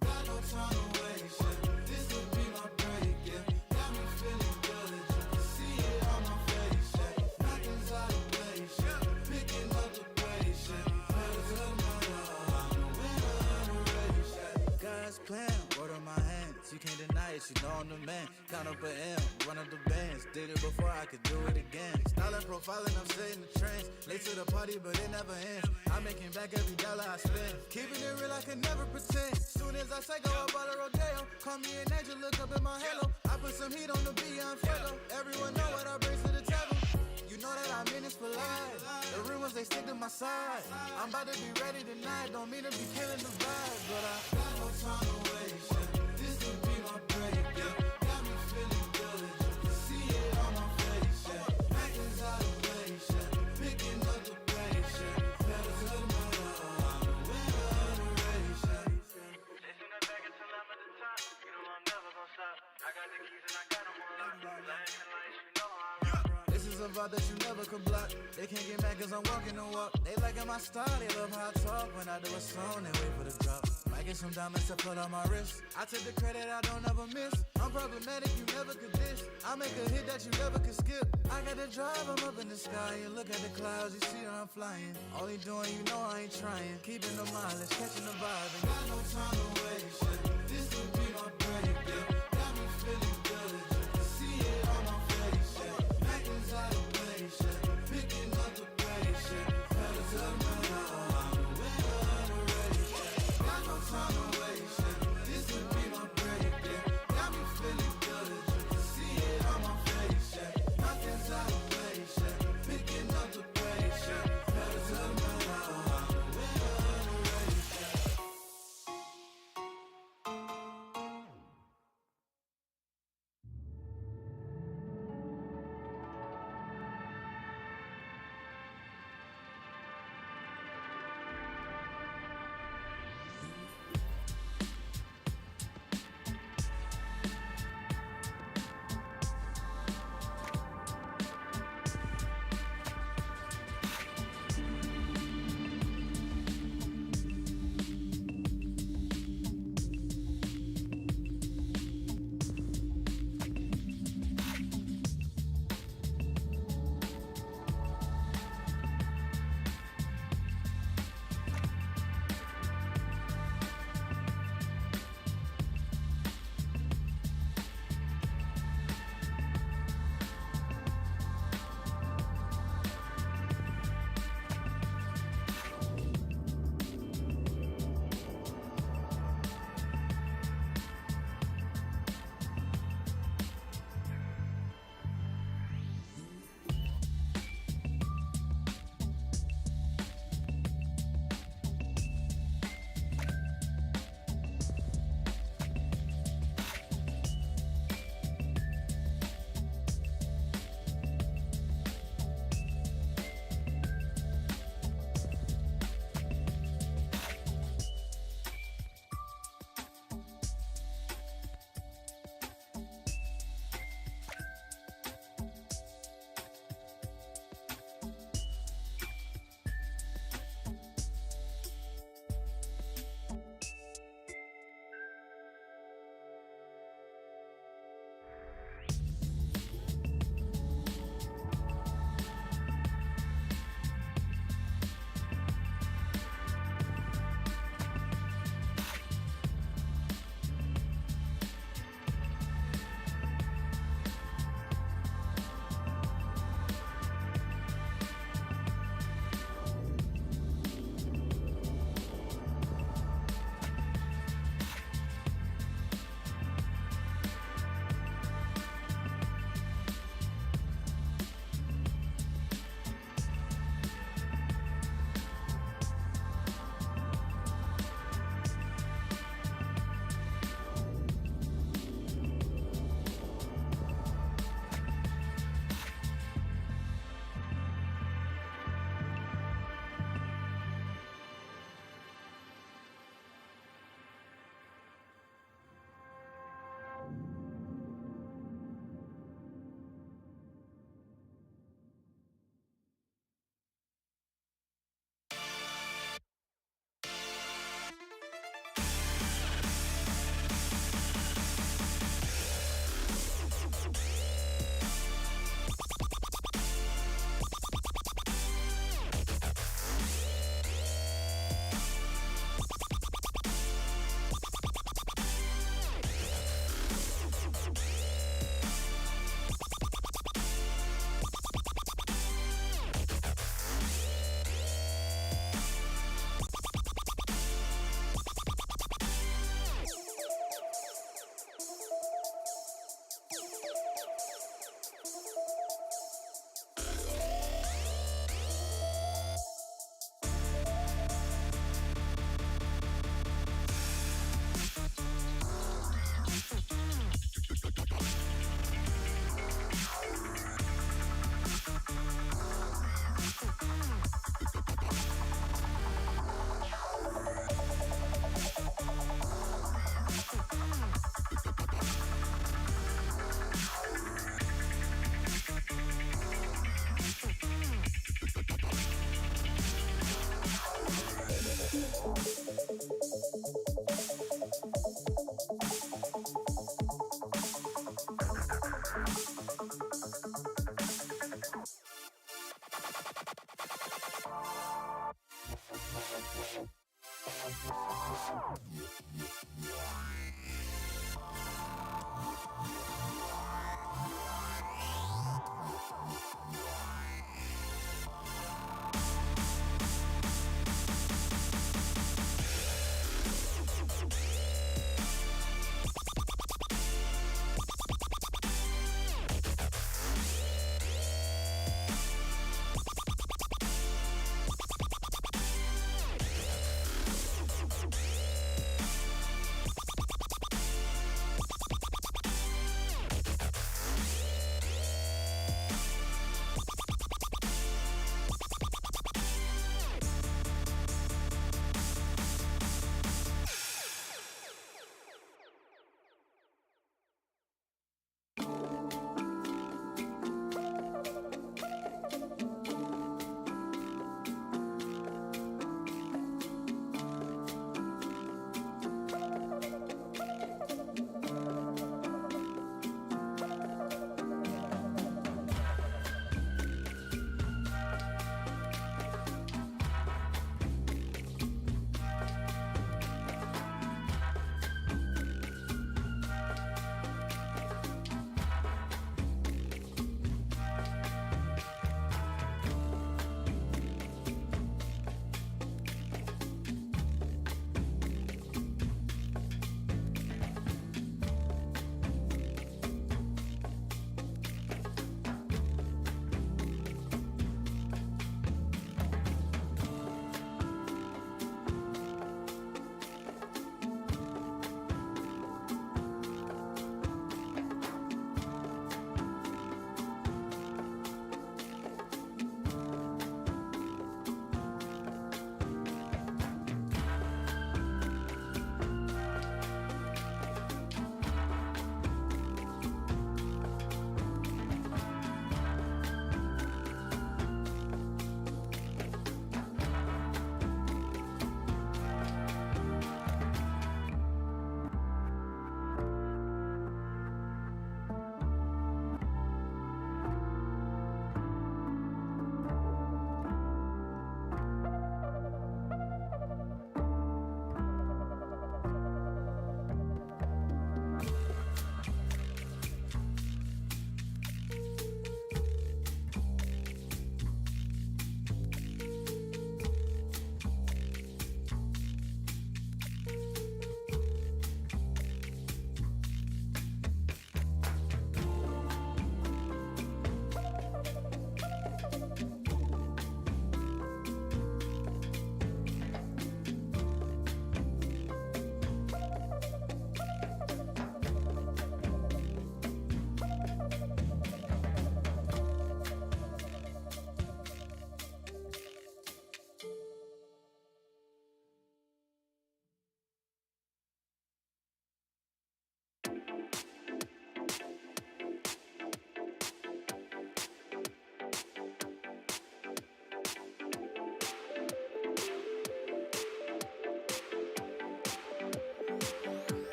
Got no time to waste, yeah. This would be my break, yeah. Got me feeling good, you can see it on my face, yeah. Nothing's out of place, yeah. Picking up the pace, yeah. Pedal to the metal, I'm the winner of the race, yeah. God's plan, word on my hands, you can't deny it, you know I'm the man. Count up an M, run up the bands, did it before I could do it again. Styling, profiling, I'm setting the trends. Late to the party, but it never ends. I'm making back every dollar I spend. Keeping it real, I can never pretend. Soon as I say go up on the rodeo, call me an angel, look up at my halo. I put some heat on the Beyond Fuego. Everyone know what I bring to the table. You know that I'm in this for life. The real ones, they stick to my side. I'm about to be ready tonight. Don't mean to be killing the vibe, but I got no time to waste, yeah. This would be my break, yeah. Got me feeling good, you can see it on my face, yeah. Nothing's out of place, yeah. Picking up the pace, yeah. Pedal to the metal, I'm the winner of the race, yeah. Chasing that bag until I'm at the top. You know I'm never gonna stop. I got the keys and I got them on lock. Last and lights, you know I rock. This is a vibe that you never could block. They can't get mad cause I'm walking the walk. They liking my style, they love how I talk. When I do a song, they wait for the drop. Might get some diamonds to put on my wrist. I take the credit I don't ever miss. I'm problematic, you never could diss. I make a hit that you never could skip. I got the drive, I'm up in the sky. You look at the clouds, you see that I'm flying. Only doing, you know I ain't trying. Keeping the mileage, catching the vibe. Ain't got no time to waste, yeah. This would be my break, yeah. Got me feeling good, you can see it on my face, yeah. Nothing's out of place, yeah. Picking up the pace, yeah. Pedal to the metal, I'm the winner of the race, yeah. Got no time to waste, yeah. This would be my break, yeah. Got me feeling good, you can see it on my face, yeah. Nothing's out of place, yeah. Picking up the pace, yeah. Pedal to the metal, I'm the winner of the race, yeah.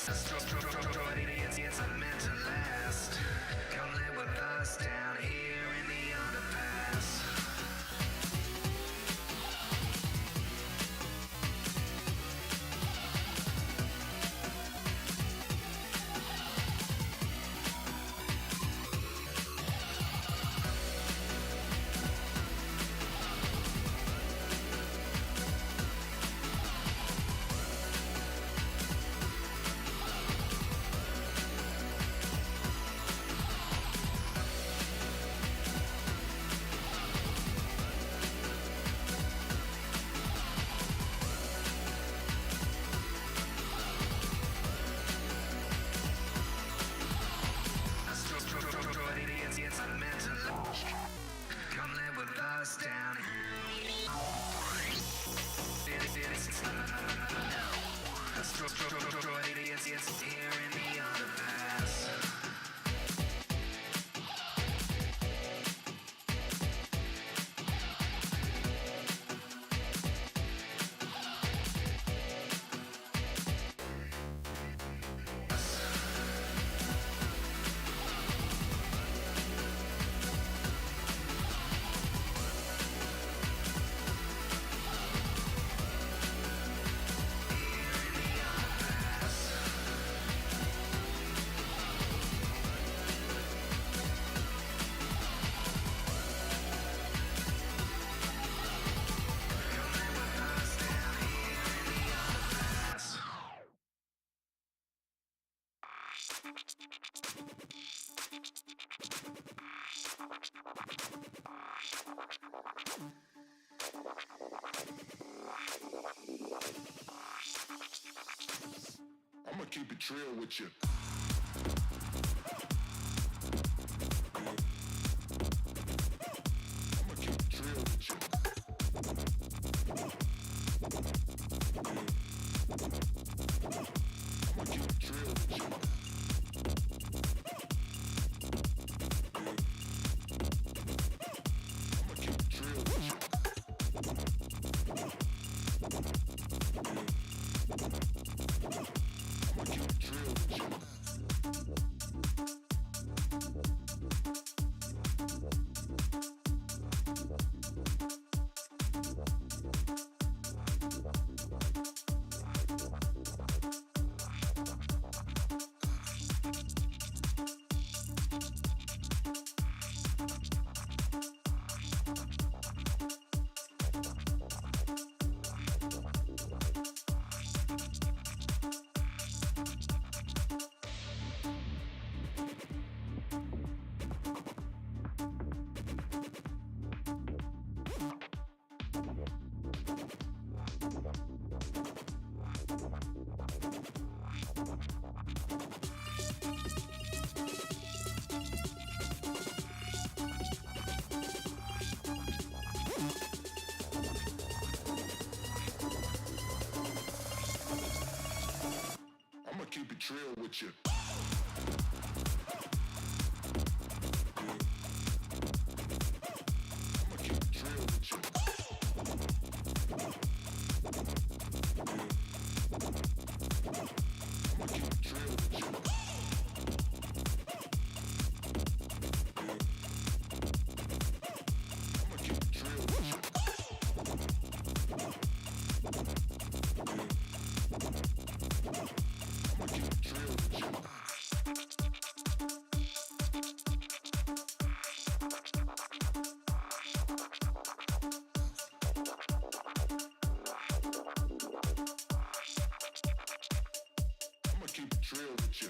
It's meant to last. Come live with us down here in the underpass. It's meant to last. Come live with us down here. It's here in the underpass. I'ma keep it real with you. I'ma keep it real with you. I'ma keep it real with you. I'ma keep it real with you. I'ma keep it real with you. I'ma keep it real with you. I'ma keep it real with you. I'ma keep it real with you. I'ma keep it real with you. I'ma keep it real with you. I'ma keep it real with you.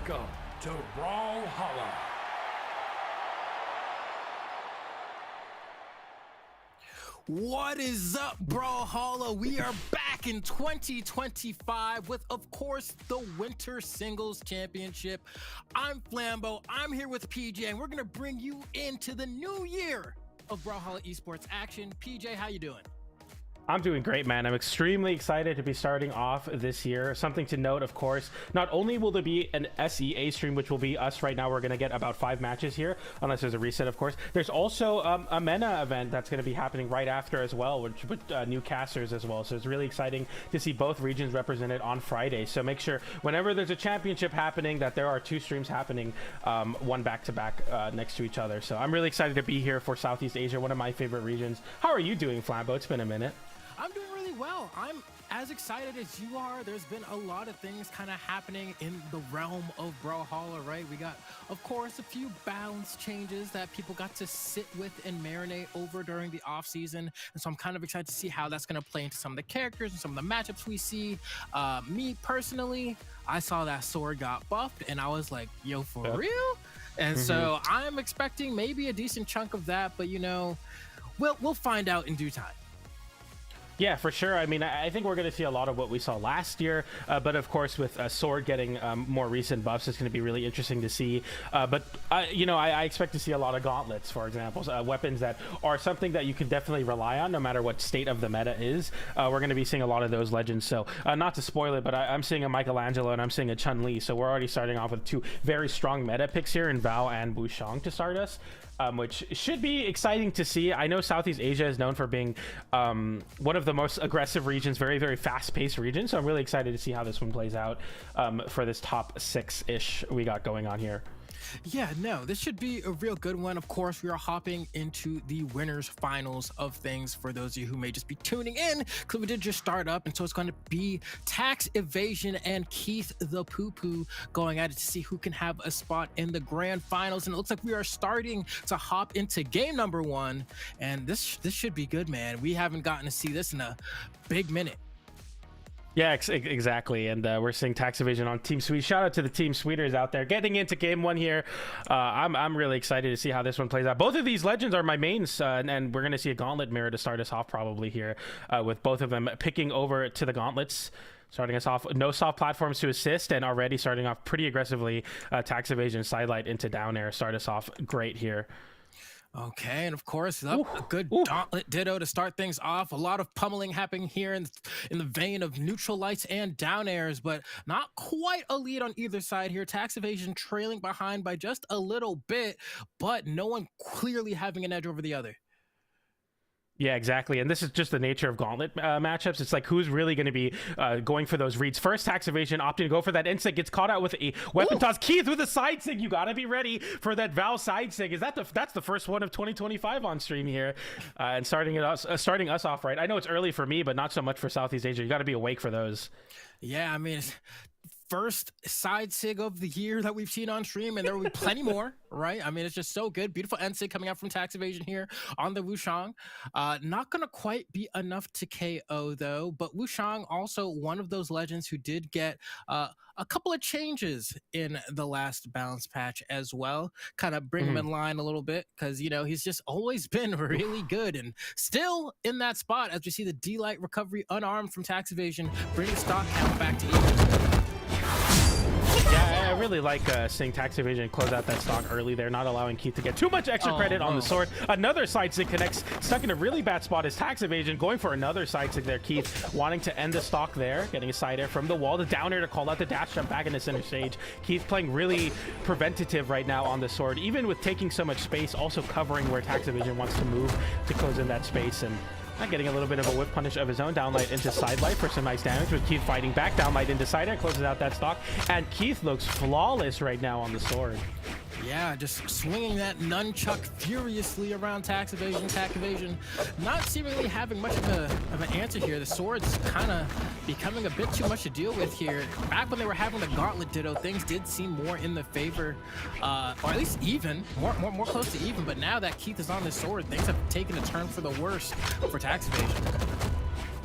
Welcome to Brawlhalla. What is up, Brawlhalla? We are back in 2025 with, of course, the Winter Singles Championship. I'm Flambo. I'm here with PJ, and we're going to bring you into the new year of Brawlhalla Esports action. PJ, how you doing? I'm doing great, man. I'm extremely excited to be starting off this year. Something to note, of course, not only will there be an SEA stream, which will be us right now, we're going to get about 5 matches here, unless there's a reset, of course. There's also a MENA event that's going to be happening right after as well, which with new casters as well. So it's really exciting to see both regions represented on Friday. So make sure whenever there's a championship happening that there are 2 streams happening, one back-to-back next to each other. So I'm really excited to be here for Southeast Asia, one of my favorite regions. How are you doing, Flambo? It's been a minute. I'm doing really well. I'm as excited as you are. There's been a lot of things kind of happening in the realm of Brawlhalla, right? We got, of course, a few balance changes that people got to sit with and marinate over during the off season. And so I'm kind of excited to see how that's going to play into some of the characters and some of the matchups we see. Me personally, I saw that sword got buffed and I was like, yo, for real? And so I'm expecting maybe a decent chunk of that, but you know, we'll find out in due time. Yeah, for sure. I mean, I think we're going to see a lot of what we saw last year, but of course with Sword getting more recent buffs, it's going to be really interesting to see. You know, I expect to see a lot of gauntlets, for example, weapons that are something that you can definitely rely on no matter what state of the meta is. We're going to be seeing a lot of those legends. So not to spoil it, but I'm seeing a Michelangelo and I'm seeing a Chun-Li. So we're already starting off with 2 very strong meta picks here in Val and Wushang to start us. Which should be exciting to see. I know Southeast Asia is known for being one of the most aggressive regions, very, very fast-paced region. So I'm really excited to see how this one plays out for this top 6-ish we got going on here. Yeah, no, this should be a real good one. Of course, we are hopping into the winners finals of things for those of you who may just be tuning in because we did just start up. And so it's going to be Tax Evasion and Keith the Poo Poo going at it to see who can have a spot in the grand finals. And it looks like we are starting to hop into game number 1. And this should be good, man. We haven't gotten to see this in a big minute. Yeah, exactly. And we're seeing Tax Evasion on Team Sweet. Shout out to the Team Sweeters out there getting into game 1 here. I'm really excited to see how this one plays out. Both of these legends are my mains, and we're going to see a gauntlet mirror to start us off probably here with both of them picking over to the gauntlets. Starting us off, no soft platforms to assist, and already starting off pretty aggressively. Tax Evasion sidelight into down air. Start us off great here. Okay, and of course, a good Gauntlet Ditto to start things off. A lot of pummeling happening here in the vein of neutral lights and down airs, but not quite a lead on either side here. Tax Evasion trailing behind by just a little bit, but no one clearly having an edge over the other. Yeah, exactly. And this is just the nature of gauntlet matchups. It's like who's really going to be going for those reads. First, Tax Evasion opting to go for that insig, gets caught out with a weapon toss. Keith with a side sig. You got to be ready for that Val side sig. Is that that's the first one of 2025 on stream here, and starting us off right. I know it's early for me, but not so much for Southeast Asia. You got to be awake for those. Yeah, I mean, first side sig of the year that we've seen on stream, and there will be plenty more, right? I mean, it's just so good. Beautiful end sig coming out from Tax Evasion here on the Wushang. Not gonna quite be enough to KO though, but Wushang also one of those legends who did get a couple of changes in the last balance patch as well, kind of bring him in line a little bit, because you know he's just always been really good and still in that spot as we see the D-Light recovery unarmed from Tax Evasion, bringing stock count back to even. Yeah, I really like seeing Tax Evasion close out that stock early there, not allowing Keith to get too much extra credit on the sword. Another side sig connects, stuck in a really bad spot is Tax Evasion, going for another side sig there. Keith wanting to end the stock there, getting a side air from the wall, the down air to call out the dash jump back in the center stage. Keith playing really preventative right now on the sword, even with taking so much space, also covering where Tax Evasion wants to move to close in that space. And getting a little bit of a whip punish of his own. Downlight into sidelight for some nice damage with Keith fighting back. Downlight into side air, closes out that stock. And Keith looks flawless right now on the sword. Yeah, just swinging that nunchuck furiously around Tax Evasion, not seemingly having much of an answer here. The sword's kind of becoming a bit too much to deal with here. Back when they were having the Gauntlet Ditto, things did seem more in the favor, or at least even, more close to even, but now that Keith is on the sword, things have taken a turn for the worse for Tax Evasion.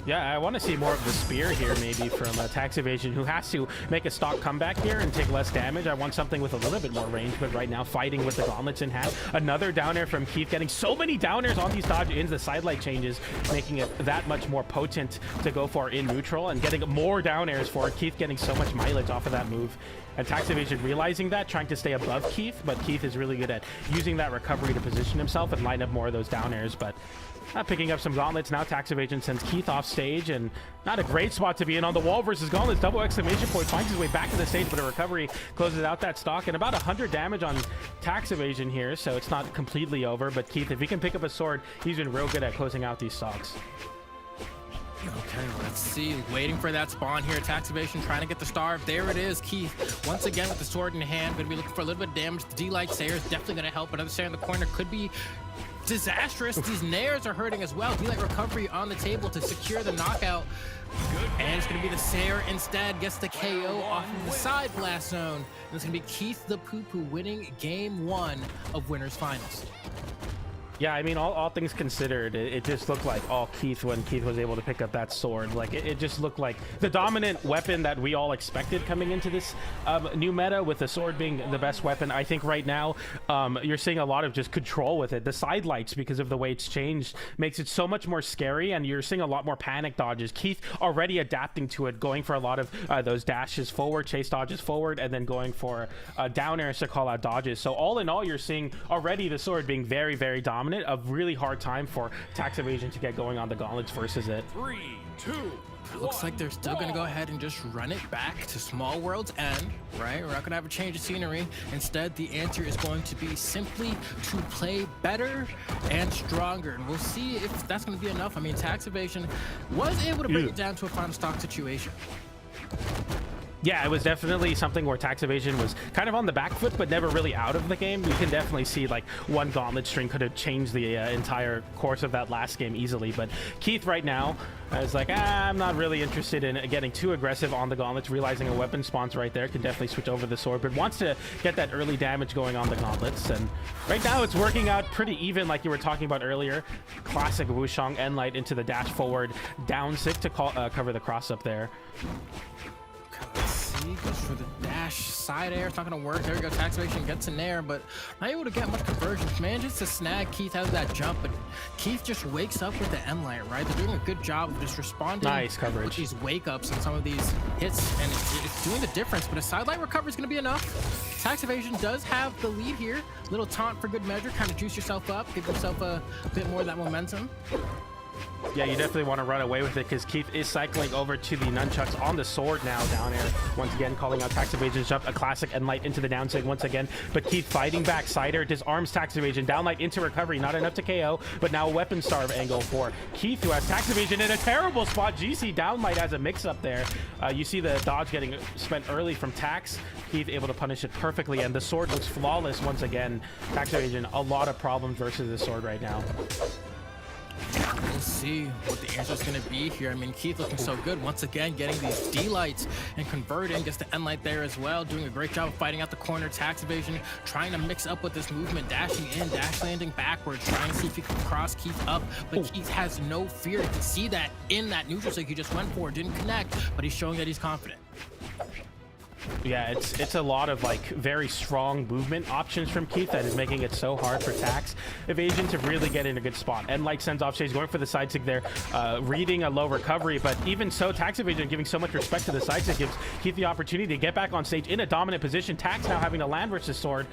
Yeah, I want to see more of the spear here, maybe from Tax Evasion, who has to make a stock comeback here and take less damage. I want something with a little bit more range, but right now fighting with the gauntlets in hand. Another down air from Keith, getting so many down airs on these dodge ins. The sidelight changes, making it that much more potent to go for in neutral, and getting more down airs for Keith, getting so much mileage off of that move. And Tax Evasion realizing that, trying to stay above Keith, but Keith is really good at using that recovery to position himself and line up more of those down airs. But picking up some gauntlets now. Tax Evasion sends Keith off stage, and not a great spot to be in on the wall versus gauntlets. Double exclamation point, finds his way back to the stage, but a recovery closes out that stock, and about 100 damage on Tax Evasion here, so it's not completely over. But Keith, if he can pick up a sword, he's been real good at closing out these stocks. Okay, let's see. Waiting for that spawn here. Tax Evasion trying to get the star. There it is. Keith, once again with the sword in hand, going to be looking for a little bit of damage. The D-Light Sayer is definitely going to help. Another Sayer in the corner could be disastrous. These nairs are hurting as well. D-Light recovery on the table to secure the knockout. And it's going to be the Sayer instead. Gets the KO off of the side blast zone. And it's going to be Keith the Poo-Poo winning game 1 of Winners Finals. Yeah, I mean, all things considered, it just looked like all Keith when Keith was able to pick up that sword. Like, it just looked like the dominant weapon that we all expected coming into this new meta, with the sword being the best weapon. I think right now, you're seeing a lot of just control with it. The side lights, because of the way it's changed, makes it so much more scary, and you're seeing a lot more panic dodges. Keith already adapting to it, going for a lot of those dashes forward, chase dodges forward, and then going for down airs to call out dodges. So all in all, you're seeing already the sword being very, very dominant. A really hard time for Tax Evasion to get going on the gauntlets versus it. 3, 2, Looks like they're still going to go ahead and just run it back to Small World's End, right? We're not going to have a change of scenery. Instead, the answer is going to be simply to play better and stronger. And we'll see if that's going to be enough. I mean, Tax Evasion was able to bring it down to a final stock situation. Yeah, it was definitely something where Tax Evasion was kind of on the back foot, but never really out of the game. You can definitely see like one gauntlet string could have changed the entire course of that last game easily. But Keith right now is like, I'm not really interested in getting too aggressive on the gauntlets, realizing a weapon spawns right there, can definitely switch over the sword, but wants to get that early damage going on the gauntlets. And right now it's working out pretty even, like you were talking about earlier. Classic Wushang Enlight into the dash forward, down sick to cover the cross up there. Let's see, goes for the dash side air. It's not going to work. There we go. Tax Evasion gets in there, but not able to get much conversion. Manages to snag. Keith has that jump, but Keith just wakes up with the Enlight, right? They're doing a good job of just responding. Nice coverage. With these wake ups and some of these hits, and it's doing the difference. But a sidelight recovery is going to be enough. Tax Evasion does have the lead here. Little taunt for good measure. Kind of juice yourself up, give yourself a bit more of that momentum. Yeah, you definitely want to run away with it, because Keith is cycling over to the nunchucks on the sword now, down air. Once again, calling out Tax Evasion's jump, a classic Enlight into the down sig once again. But Keith fighting back, sider, disarms Tax Evasion, downlight into recovery, not enough to KO, but now a weapon starve angle for Keith, who has Tax Evasion in a terrible spot. GC downlight has a mix-up there. You see the dodge getting spent early from Tax. Keith able to punish it perfectly, and the sword looks flawless once again. Tax Evasion, a lot of problems versus the sword right now. We'll see what the answer is going to be here. I mean, Keith looking so good. Once again, getting these D-lights and converting. Gets the Enlight there as well. Doing a great job of fighting out the corner. Tax Evasion trying to mix up with this movement. Dashing in, dash landing backwards. Trying to see if he can cross Keith up. But Keith has no fear. You can see that in that neutral sig he just went for. Didn't connect, but he's showing that he's confident. Yeah, it's a lot of like very strong movement options from Keith that is making it so hard for Tax Evasion to really get in a good spot. And like sends off stage, going for the side sig there, reading a low recovery, but even so, Tax Evasion giving so much respect to the side sig gives Keith the opportunity to get back on stage in a dominant position. Tax now having to land versus sword,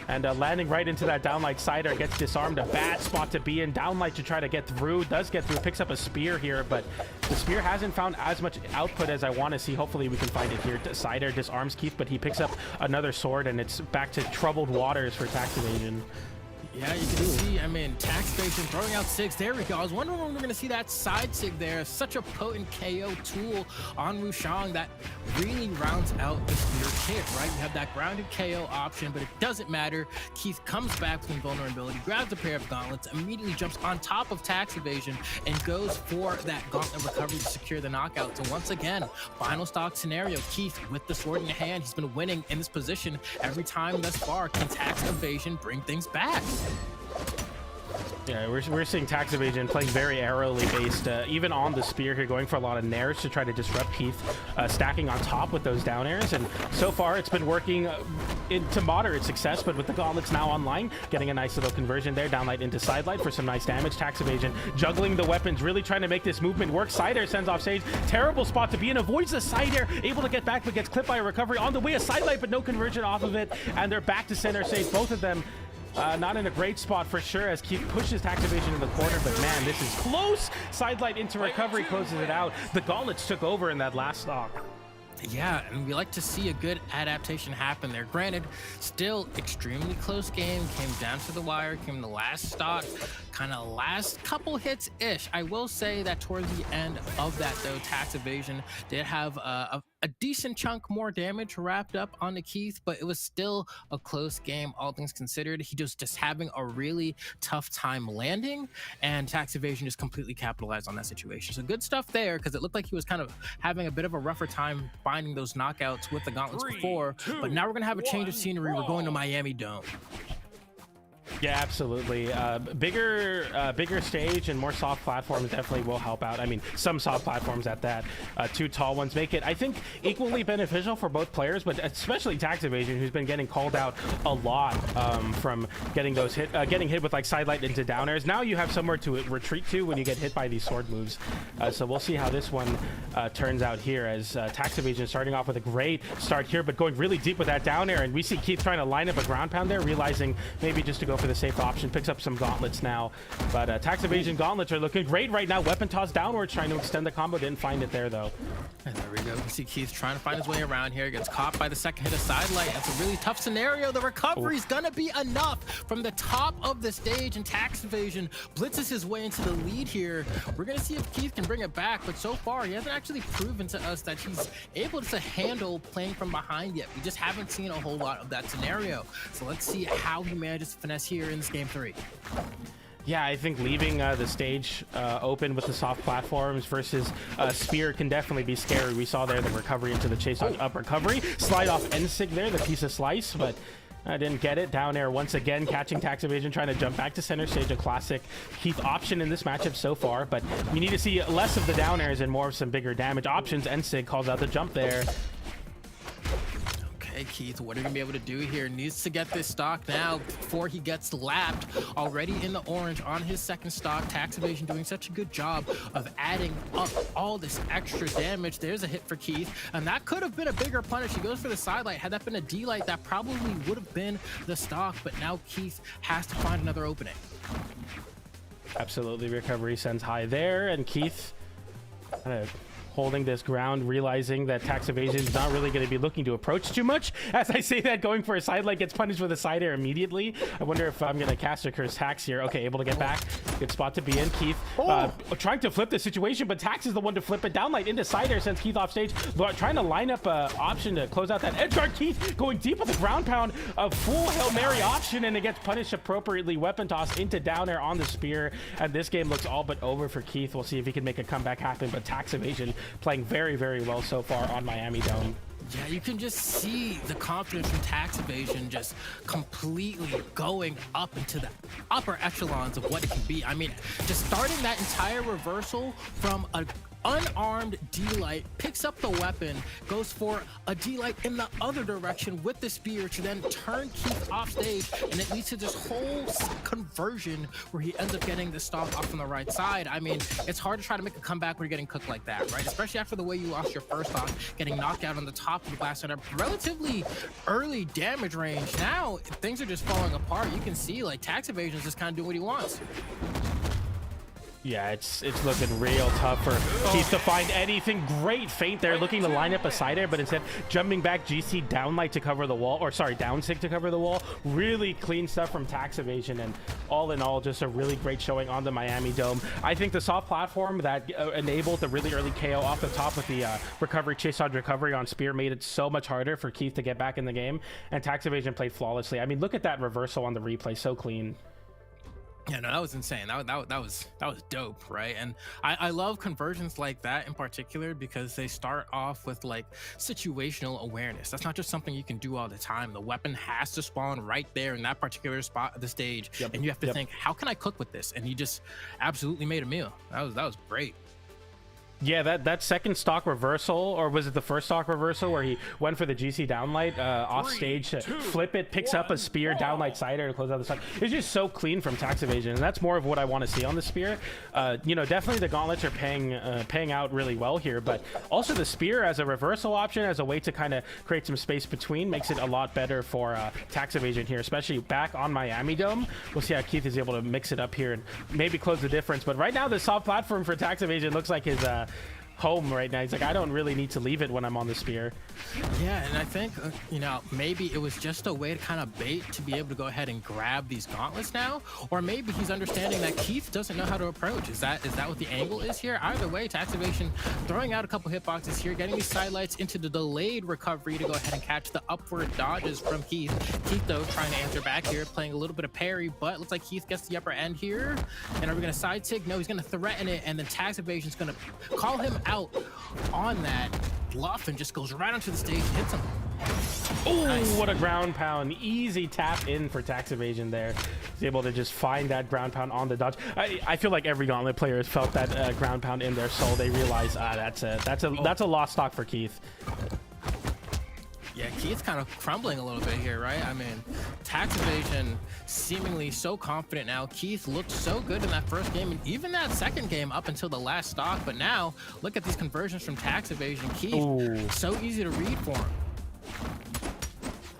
and landing right into that downlight sider, gets disarmed. A bad spot to be in. Downlight to try to get through, does get through, picks up a spear here, but the spear hasn't found as much output as I want to see. Hopefully we can find it here. Sider disarms Keith, but he picks up another sword, and it's back to troubled waters for Tax Evasion. Yeah, you can see, I mean, Tax Evasion throwing out sigs. There we go. I was wondering when we were going to see that side sig there. Such a potent KO tool on Wushang that really rounds out the spear kit, right? You have that grounded KO option, but it doesn't matter. Keith comes back with invulnerability, grabs a pair of gauntlets, immediately jumps on top of Tax Evasion, and goes for that gauntlet recovery to secure the knockout. So once again, final stock scenario. Keith with the sword in hand. He's been winning in this position every time thus far. Can Tax Evasion bring things back? Yeah, we're seeing Tax Evasion playing very aerially based, even on the spear here, going for a lot of nairs to try to disrupt Keith, stacking on top with those down airs, and so far it's been working into moderate success, but with the gauntlets now online, getting a nice little conversion there, downlight into sidelight for some nice damage. Tax Evasion juggling the weapons, really trying to make this movement work. Side air sends off stage, terrible spot to be in, avoids the side air, able to get back, but gets clipped by a recovery on the way, a sidelight, but no conversion off of it, and they're back to center stage, both of them. Not in a great spot for sure as Keith pushes Tax Evasion in the corner, but man, this is close. Sidelight into recovery, closes it out. The gauntlets took over in that last stock. Yeah, and we like to see a good adaptation happen there. Granted, still extremely close game, came down to the wire, came the last stock, kind of last couple hits-ish. I will say that towards the end of that, though, Tax Evasion did have a decent chunk more damage wrapped up onto Keith, but it was still a close game, all things considered. He just having a really tough time landing, and Tax Evasion just completely capitalized on that situation. So good stuff there, because it looked like he was kind of having a bit of a rougher time finding those knockouts with the gauntlets before, but now we're going to have a change of scenery. We're going to Miami Dome. Yeah, absolutely. Bigger stage and more soft platforms definitely will help out. I mean, some soft platforms at that. Two tall ones make it, I think, equally beneficial for both players, but especially Tax Evasion, who's been getting called out a lot from getting those getting hit with like sidelight into down airs. Now you have somewhere to retreat to when you get hit by these sword moves. So we'll see how this one turns out here, as Tax Evasion starting off with a great start here, but going really deep with that down air, and we see Keith trying to line up a ground pound there, realizing maybe just to go for the safe option, picks up some gauntlets now, but Tax Evasion gauntlets are looking great right now. Weapon toss downwards, trying to extend the combo, didn't find it there though. And there we go. We see Keith trying to find his way around here, gets caught by the second hit of sidelight. That's a really tough scenario. The recovery's gonna be enough from the top of the stage, and Tax Evasion blitzes his way into the lead here. We're gonna see if Keith can bring it back, but so far he hasn't actually proven to us that he's able to handle playing from behind yet. We just haven't seen a whole lot of that scenario. So let's see how he manages to finesse here in this game 3. Yeah, I think leaving the stage open with the soft platforms versus spear can definitely be scary. We saw there the recovery into the chase on up recovery. Slide off Ensig there, the piece of slice, but I didn't get it. Down air once again, catching Tax Evasion, trying to jump back to center stage. A classic Keith option in this matchup so far, but we need to see less of the down airs and more of some bigger damage options. Ensig calls out the jump there. Hey Keith, what are you gonna be able to do here? Needs to get this stock now before he gets lapped. Already in the orange on his second stock. Tax Evasion doing such a good job of adding up all this extra damage. There's a hit for Keith, and that could have been a bigger punish. He goes for the sidelight. Had that been a D-light, that probably would have been the stock, but now Keith has to find another opening. Absolutely, recovery sends high there, and Keith kind of holding this ground, realizing that Tax Evasion is not really going to be looking to approach too much. As I say that, going for a sidelight, gets punished with a side air immediately. I wonder if I'm going to cast a Curse Tax here. Okay, able to get back. Good spot to be in. Keith trying to flip the situation, but Tax is the one to flip it. Downlight into side air, sends Keith off stage. Trying to line up an option to close out that edge guard. Keith going deep with the ground pound. A full Hail Mary option, and it gets punished appropriately. Weapon toss into down air on the spear, and this game looks all but over for Keith. We'll see if he can make a comeback happen, but Tax Evasion playing very, very well so far on Miami Dome. Yeah, you can just see the confidence from Tax Evasion just completely going up into the upper echelons of what it can be. I mean, just starting that entire reversal from a unarmed D-light, picks up the weapon, goes for a D-light in the other direction with the spear to then turn Keith off stage, and it leads to this whole conversion where he ends up getting the stock off on the right side. I mean, it's hard to try to make a comeback when you're getting cooked like that, right? Especially after the way you lost your first stock, getting knocked out on the top of the glass at a relatively early damage range. Now, things are just falling apart. You can see, like, Tax Evasion is just kind of doing what he wants. Yeah, it's looking real tough for Keith to find anything. Great feint there, looking to line up a side air, but instead jumping back, GC downlight to cover the wall, or sorry, down sig to cover the wall. Really clean stuff from Tax Evasion, and all in all, just a really great showing on the Miami Dome. I think the soft platform that enabled the really early KO off the top with the recovery, chase dodge recovery on spear made it so much harder for Keith to get back in the game, and Tax Evasion played flawlessly. I mean, look at that reversal on the replay, so clean. Yeah, no, that was insane. That was dope, right? And I love conversions like that in particular because they start off with like situational awareness. That's not just something you can do all the time. The weapon has to spawn right there in that particular spot of the stage, and you have to think, how can I cook with this? And he just absolutely made a meal. That was great. Yeah, that second stock reversal, or was it the first stock reversal where he went for the GC downlight off stage to flip it, picks up a spear, downlight cider to close out the stock. It's just so clean from tax evasion, and that's more of what I want to see on the spear. You know, definitely the gauntlets are paying out really well here, but also the spear as a reversal option, as a way to kind of create some space between, makes it a lot better for tax evasion here, especially back on Miami Dome. We'll see how Keith is able to mix it up here and maybe close the difference. But right now, the soft platform for tax evasion looks like his home right now. He's like, I don't really need to leave it when I'm on the spear. Yeah, and I think, you know, maybe it was just a way to kind of bait to be able to go ahead and grab these gauntlets now, or maybe he's understanding that Keith doesn't know how to approach. Is that what the angle is here? Either way, tax evasion throwing out a couple hitboxes here, getting these sidelights into the delayed recovery to go ahead and catch the upward dodges from Keith. Keith, though, trying to answer back here, playing a little bit of parry, but looks like Keith gets the upper end here. And are we going to side sig? No, he's going to threaten it, and then tax evasion's going to call him out on that bluff and just goes right onto the stage and hits him. Oh, Nice. what a ground pound. Easy tap in for tax evasion there. He's able to just find that ground pound on the dodge. I feel like every gauntlet player has felt that ground pound in their soul. They realize that's a lost stock for Keith. Yeah, Keith's kind of crumbling a little bit here, right? I mean, tax evasion seemingly so confident now. Keith looked so good in that first game and even that second game up until the last stock. But now, look at these conversions from tax evasion. Keith, so easy to read for him.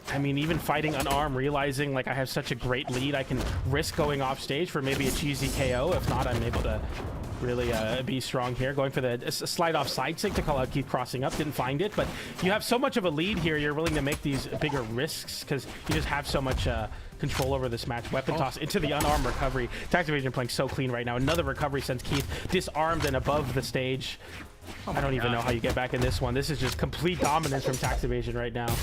I mean, even fighting unarmed, realizing like I have such a great lead, I can risk going off stage for maybe a cheesy KO. If not, I'm able to really be strong here. Going for the slide off side sig to call out Keith crossing up. Didn't find it, but you have so much of a lead here. You're willing to make these bigger risks because you just have so much control over this match. Weapon toss into the unarmed recovery. Tax evasion playing so clean right now. Another recovery sends Keith disarmed and above the stage. I don't even know how you get back in this one. This is just complete dominance from tax evasion right now.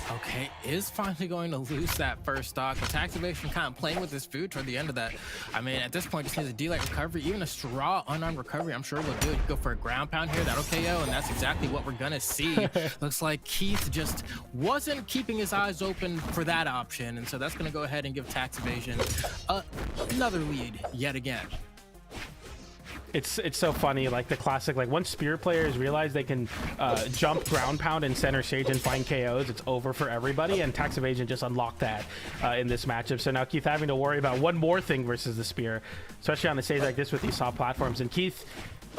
Okay, is finally going to lose that first stock. But tax evasion kind of playing with his food toward the end of that. I mean, at this point, just needs a D-light recovery. Even a straw unarmed recovery, I'm sure will do it. Go for a ground pound here. That'll KO, and that's exactly what we're going to see. Looks like Keith just wasn't keeping his eyes open for that option. And so that's going to go ahead and give tax evasion another lead yet again. It's so funny, like the classic, like once spear players realize they can jump ground pound in center stage and find KOs, it's over for everybody, and tax evasion just unlocked that in this matchup. So now Keith having to worry about one more thing versus the spear, especially on a stage like this with these soft platforms. And Keith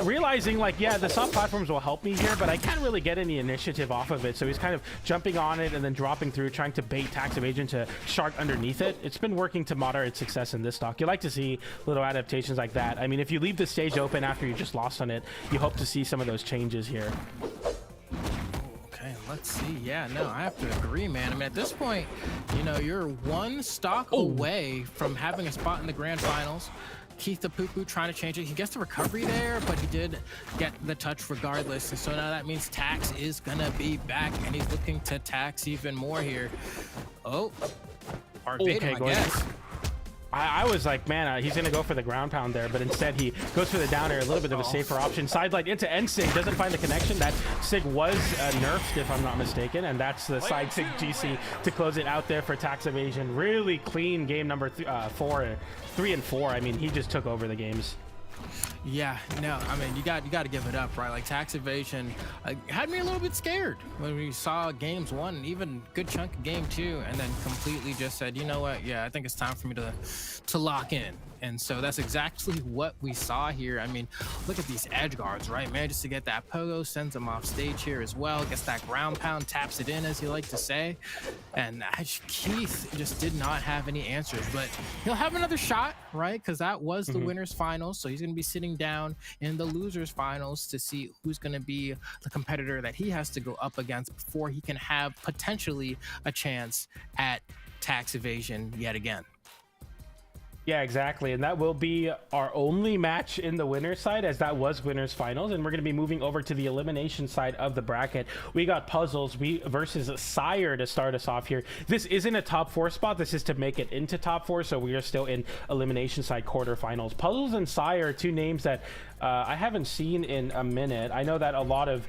realizing like, yeah, the soft platforms will help me here, but I can't really get any initiative off of it. So he's kind of jumping on it and then dropping through, trying to bait tax evasion to shark underneath it. It's been working to moderate success in this stock. You like to see little adaptations like that. I mean, if you leave the stage open after you just lost on it, you hope to see some of those changes here. Okay, let's see. Yeah, no, I have to agree, man. I mean, at this point, you know, you're one stock away from having a spot in the grand finals. Keith the poo-poo trying to change it. He gets the recovery there, but he did get the touch regardless. And so now that means tax is gonna be back, and he's looking to tax even more here. Oh, hard bait him, I guess. I was like, man, he's gonna go for the ground pound there, but instead he goes for the down air, a little bit of a safer option. Sidelight into end sig, doesn't find the connection. That sig was nerfed, if I'm not mistaken, and that's the side sig GC to close it out there for tax evasion. Really clean game number 3 and 4. I mean, he just took over the games. Yeah, no, I mean, you got to give it up, right? Like tax evasion had me a little bit scared when we saw games 1 and even good chunk of game 2, and then completely just said, you know what? Yeah, I think it's time for me to lock in. And so that's exactly what we saw here. I mean, look at these edge guards, right? Manages to get that pogo, sends him off stage here as well, gets that ground pound, taps it in, as you like to say. And Keith just did not have any answers, but he'll have another shot, right? Because that was the winner's finals. So he's going to be sitting down in the loser's finals to see who's going to be the competitor that he has to go up against before he can have potentially a chance at tax evasion yet again. Yeah, exactly. And that will be our only match in the winner's side, as that was winner's finals. And we're going to be moving over to the elimination side of the bracket. We got Puzzles versus Sire to start us off here. This isn't a top 4 spot. This is to make it into top 4. So we are still in elimination side quarterfinals. Puzzles and Sire are two names that I haven't seen in a minute. I know that a lot of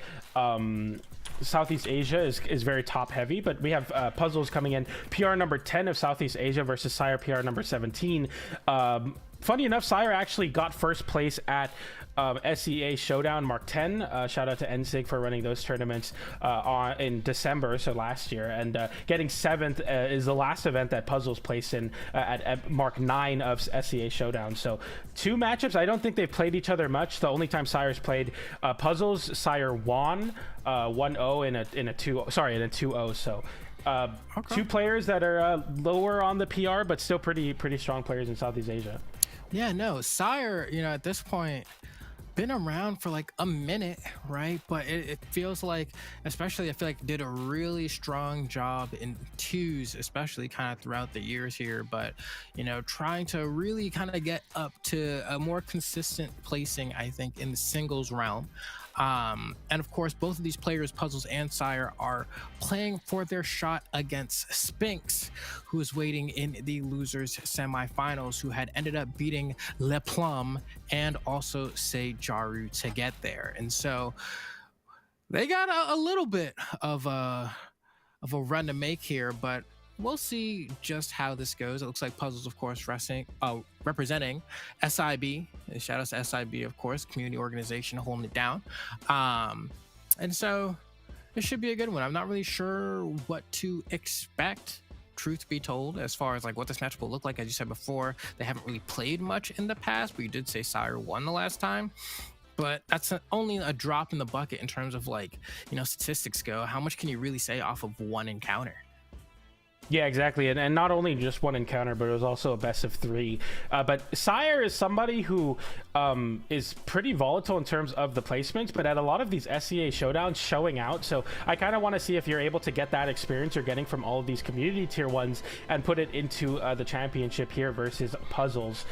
Southeast Asia is very top heavy, but we have Puzzles coming in PR number 10 of Southeast Asia versus Sire PR number 17. Funny enough, Sire actually got first place at SEA Showdown Mark 10. Shout out to NSIG for running those tournaments in December, so last year. And getting 7th is the last event that Puzzles placed in at Mark 9 of SEA Showdown. So 2 matchups. I don't think they've played each other much. The only time Sire's played Puzzles, Sire won 1-0 in a 2-0. So okay. 2 players that are lower on the PR, but still pretty strong players in Southeast Asia. Yeah, no, Sire, at this point, been around for like a minute, right? But it feels like, especially I feel like did a really strong job in 2s, especially kind of throughout the years here, but trying to really kind of get up to a more consistent placing, I think, in the singles realm. And of course, both of these players, Puzzles and Sire, are playing for their shot against Spinks, who is waiting in the losers semifinals, who had ended up beating Le Plum and also Say Jaru to get there. And so they got a little bit of a run to make here, but we'll see just how this goes. It looks like Puzzles, of course, representing SIB. Shout out to SIB, of course, community organization holding it down. And so it should be a good one. I'm not really sure what to expect, truth be told, as far as like what this matchup will look like. As you said before, they haven't really played much in the past, but you did say Sire won the last time. But that's only a drop in the bucket in terms of statistics go. How much can you really say off of one encounter? Yeah, exactly. And not only just one encounter, but it was also a best of 3. But Sire is somebody who is pretty volatile in terms of the placements, but at a lot of these SEA showdowns showing out. So I kind of want to see if you're able to get that experience you're getting from all of these community tier 1s and put it into the championship here versus Puzzles.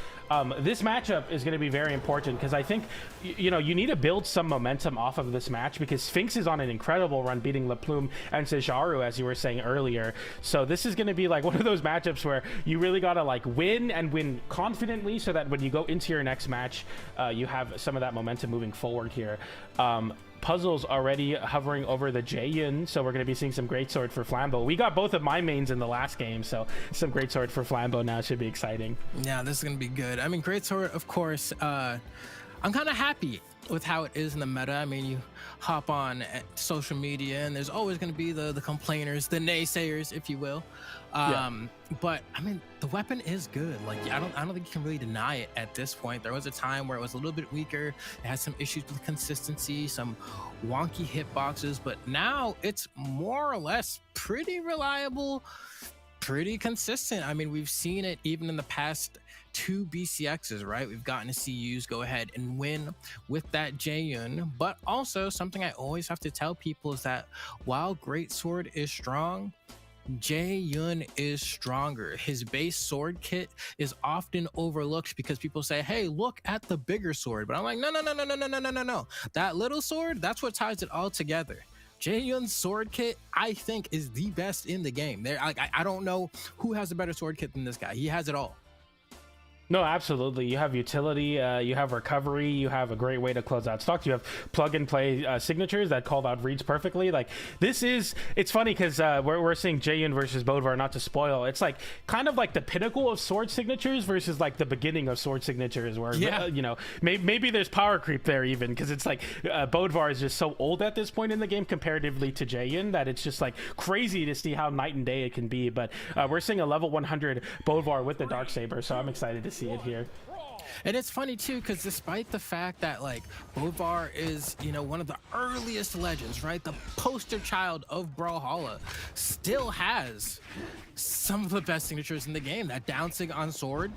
This matchup is going to be very important because I think, you need to build some momentum off of this match because Sphinx is on an incredible run beating Le Plume and Sejaru, as you were saying earlier. So this is going to be like one of those matchups where you really got to win and win confidently so that when you go into your next match, you have some of that momentum moving forward here. Puzzles already hovering over the Jaeyun, so we're going to be seeing some Greatsword for Flambeau. We got both of my mains in the last game, so some Greatsword for Flambeau now should be exciting. Yeah, this is going to be good. I mean, Greatsword, of course, I'm kind of happy with how it is in the meta. I mean, you hop on social media and there's always going to be the complainers, the naysayers, if you will. But I mean, the weapon is good. I don't think you can really deny it at this point. There was a time where it was a little bit weaker. It had some issues with consistency, some wonky hitboxes, but now it's more or less pretty reliable, pretty consistent. I mean, we've seen it even in the past 2 BCXs, right? We've gotten to see Yus go ahead and win with that Jaeyun. But also, something I always have to tell people is that while Greatsword is strong, Jaeyun is stronger. His base sword kit is often overlooked because people say, hey, look at the bigger sword. But I'm like, no. That little sword, that's what ties it all together. Jaeyun's sword kit, I think, is the best in the game. I don't know who has a better sword kit than this guy. He has it all. No, absolutely. You have utility, you have recovery, you have a great way to close out stocks, you have plug and play signatures that called out reads perfectly. It's funny because we're seeing Jaeyun versus Bodvar, not to spoil. It's kind of like the pinnacle of sword signatures versus the beginning of sword signatures where, maybe there's power creep there even because it's Bodvar is just so old at this point in the game comparatively to Jaeyun that it's just crazy to see how night and day it can be. But we're seeing a level 100 Bodvar with the Darksaber, so I'm excited to see it here. And it's funny too because despite the fact that Bodvar is one of the earliest legends, right, the poster child of Brawlhalla, still has some of the best signatures in the game. That down sig on sword,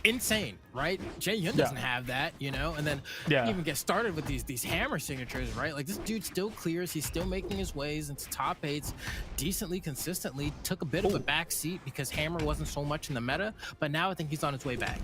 insane, right? Jae Yun doesn't have that, you know, and then you even get started with these hammer signatures, right? Like this dude still clears, he's still making his ways into top 8s decently, consistently. Took a bit of a back seat because hammer wasn't so much in the meta, but now I think he's on his way back.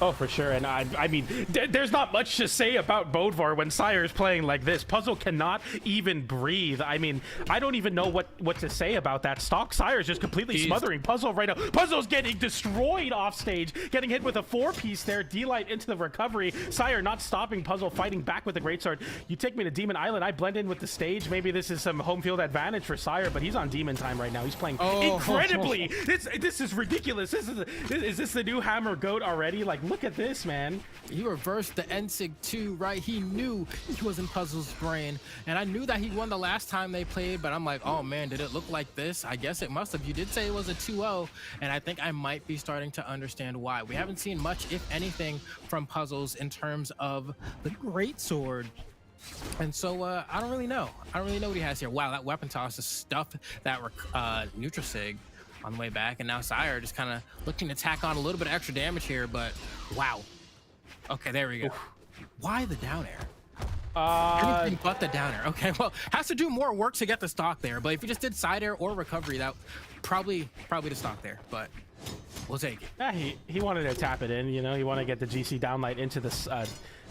Oh, for sure. And I mean, there's not much to say about Bodvar when Sire is playing like this. Puzzle cannot even breathe. I mean, I don't even know what to say about that stock. Sire is just completely smothering Puzzle right now. Puzzle's getting destroyed off stage, getting hit with a 4-piece there. D-Light into the recovery. Sire not stopping Puzzle, fighting back with the Greatsword. You take me to Demon Island, I blend in with the stage. Maybe this is some home field advantage for Sire, but he's on Demon time right now. He's playing incredibly. This is ridiculous. Is this the new Hammer Goat already? Like, look at this, man. He reversed the NSIG 2, right? He knew he was in Puzzle's brain, and I knew that he won the last time they played, but I'm like, oh man, did it look like this? I guess it must have. You did say it was a 2-0, and I think I might be starting to understand why. We haven't seen much, if anything, from Puzzles in terms of the Greatsword. And so I don't really know. I don't really know what he has here. Wow, that weapon toss is stuff that neutral sig on the way back, and now Sire just kind of looking to tack on a little bit of extra damage here, but wow. Okay, there we go. Why the down air? Anything but the down air. Okay, well, has to do more work to get the stock there, but if you just did side air or recovery, that probably the stock there, but we'll take it. Yeah, he wanted to tap it in, you know, he wanted to get the GC downlight into this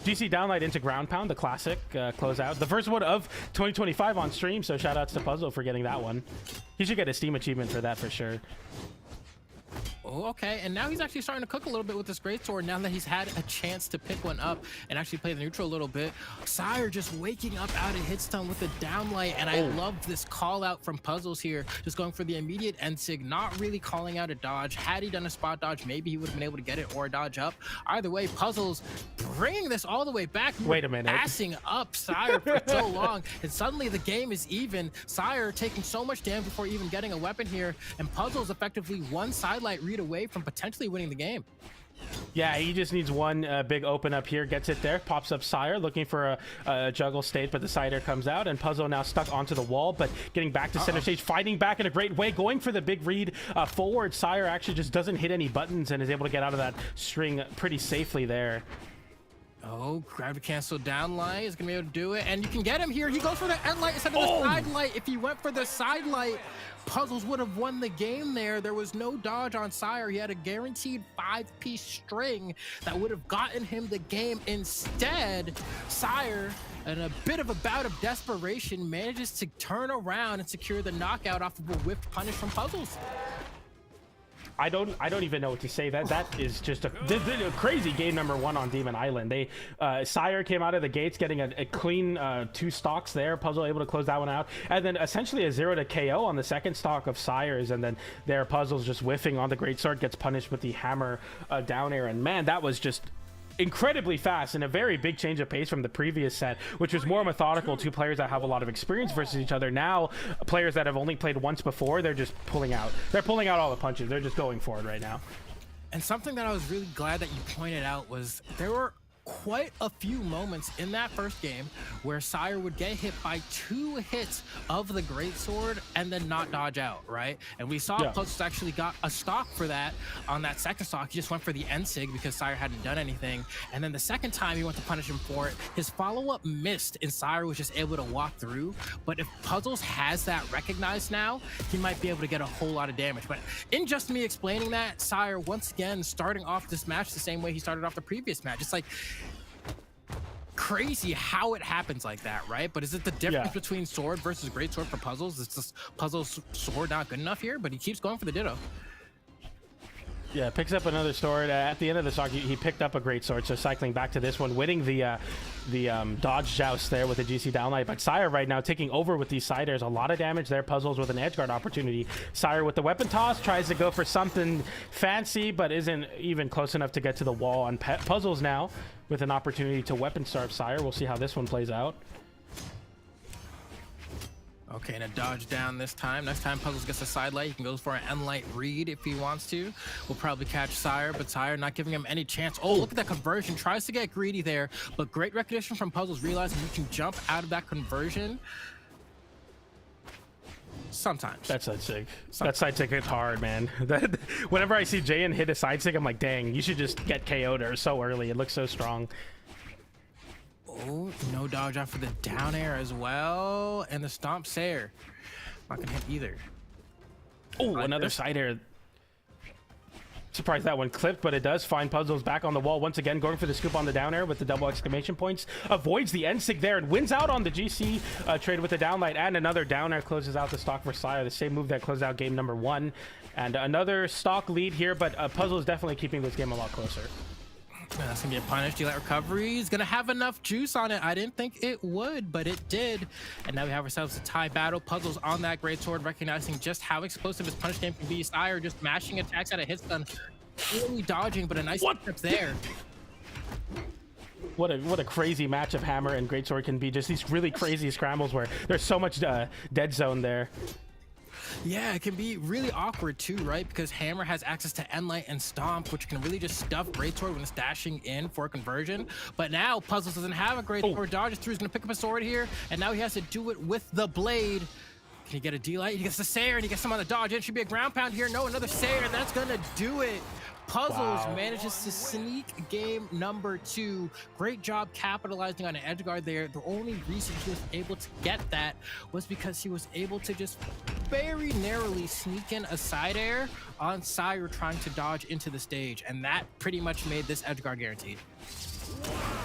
GC downlight into ground pound, the classic closeout, the first one of 2025 on stream. So shout outs to Puzzle for getting that one. He should get a Steam achievement for that for sure. Oh, okay, and now he's actually starting to cook a little bit with this Greatsword now that he's had a chance to pick one up and actually play the neutral a little bit. Sire just waking up out of hit stun with the downlight, and I love this call out from Puzzles here, just going for the immediate NSIG, not really calling out a dodge. Had he done a spot dodge, maybe he would have been able to get it or a dodge up. Either way, Puzzles bringing this all the way back. Wait a minute. Passing up Sire for so long, and suddenly the game is even. Sire taking so much damage before even getting a weapon here, and Puzzles effectively one sidelight read away from potentially winning the game. Yeah, he just needs one big open up here, gets it there, pops up Sire, looking for a juggle state, but the side air comes out, and Puzzle now stuck onto the wall, but getting back to center stage, fighting back in a great way, going for the big read forward. Sire actually just doesn't hit any buttons and is able to get out of that string pretty safely there. Oh, gravity cancel down light is gonna be able to do it, and you can get him here. He goes for the end light instead of the side light. If he went for the side light, Puzzles would have won the game there. There was no dodge on Sire. He had a guaranteed 5-piece string that would have gotten him the game. Instead, Sire, in a bit of a bout of desperation, manages to turn around and secure the knockout off of a whiffed punish from Puzzles. I don't even know what to say. That is just a crazy game number 1 on Demon Island. They Sire came out of the gates getting a clean 2 stocks there. Puzzle able to close that one out, and then essentially a 0 to KO on the second stock of Sire's, and then their Puzzle's just whiffing on the Greatsword, gets punished with the hammer down air, and man, that was just incredibly fast and a very big change of pace from the previous set, which was more methodical. 2 players that have a lot of experience versus each other. Now players that have only played once before, they're just pulling out all the punches. They're just going for it right now. And something that I was really glad that you pointed out was there were quite a few moments in that first game where Sire would get hit by 2 hits of the Greatsword and then not dodge out, right? And we saw Puzzles actually got a stock for that on that second stock. He just went for the NSIG because Sire hadn't done anything. And then the second time he went to punish him for it, his follow-up missed and Sire was just able to walk through. But if Puzzles has that recognized now, he might be able to get a whole lot of damage. But in just me explaining that, Sire once again starting off this match the same way he started off the previous match. It's like crazy how it happens like that, right? But is it the difference between sword versus Greatsword for Puzzles? Is this Puzzles sword not good enough here? But he keeps going for the ditto. Yeah, picks up another sword. At the end of the stock, he picked up a Greatsword, so cycling back to this one, winning the dodge joust there with the GC downlight. But Sire right now taking over with these side airs. A lot of damage there. Puzzles with an edgeguard opportunity. Sire with the weapon toss, tries to go for something fancy, but isn't even close enough to get to the wall. On Puzzles now with an opportunity to weapon starve Sire. We'll see how this one plays out. Okay, and a dodge down this time. Next time Puzzles gets a side light, he can go for an end light read if he wants to. We'll probably catch Sire, but Sire not giving him any chance. Oh, look at that conversion. Tries to get greedy there, but great recognition from Puzzles, realizing you can jump out of that conversion. Sometimes. That side sig. That side sig hits hard, man. That whenever I see Jayan hit a side sig, I'm like, dang, you should just get KO'd or so early. It looks so strong. Oh, no dodge off for the down air as well. And the stomp Sayer. Not gonna hit either. Oh, another side air. Surprised that one clipped, but it does find Puzzles back on the wall once again, going for the scoop on the down air with the double exclamation points. Avoids the end sig there and wins out on the GC trade with the downlight, and another down air closes out the stock for Sire, the same move that closed out game number 1. And another stock lead here, but Puzzle is definitely keeping this game a lot closer. That's gonna get punished. Delay recovery is gonna have enough juice on it. I didn't think it would, but it did. And now we have ourselves a tie battle. Puzzles on that great sword, recognizing just how explosive his punish game can be. Sire just mashing attacks out of hit stun, really dodging, but a nice trip there. What a crazy match of Hammer and Greatsword can be. Just these really crazy scrambles where there's so much dead zone there. Yeah, it can be really awkward too, right? Because Hammer has access to Endlight and Stomp, which can really just stuff Greatsword when it's dashing in for a conversion. But now Puzzles doesn't have a Greatsword. Dodges through, he's gonna pick up a sword here, and now he has to do it with the blade. Can he get a D-Light? He gets the Sayer, and he gets some on the dodge. It should be a ground pound here. No, another Sayer, that's gonna do it. Puzzles manages to sneak game number 2. Great job capitalizing on an edge guard there. The only reason he was able to get that was because he was able to just very narrowly sneak in a side air on Sire trying to dodge into the stage, and that pretty much made this edge guard guaranteed.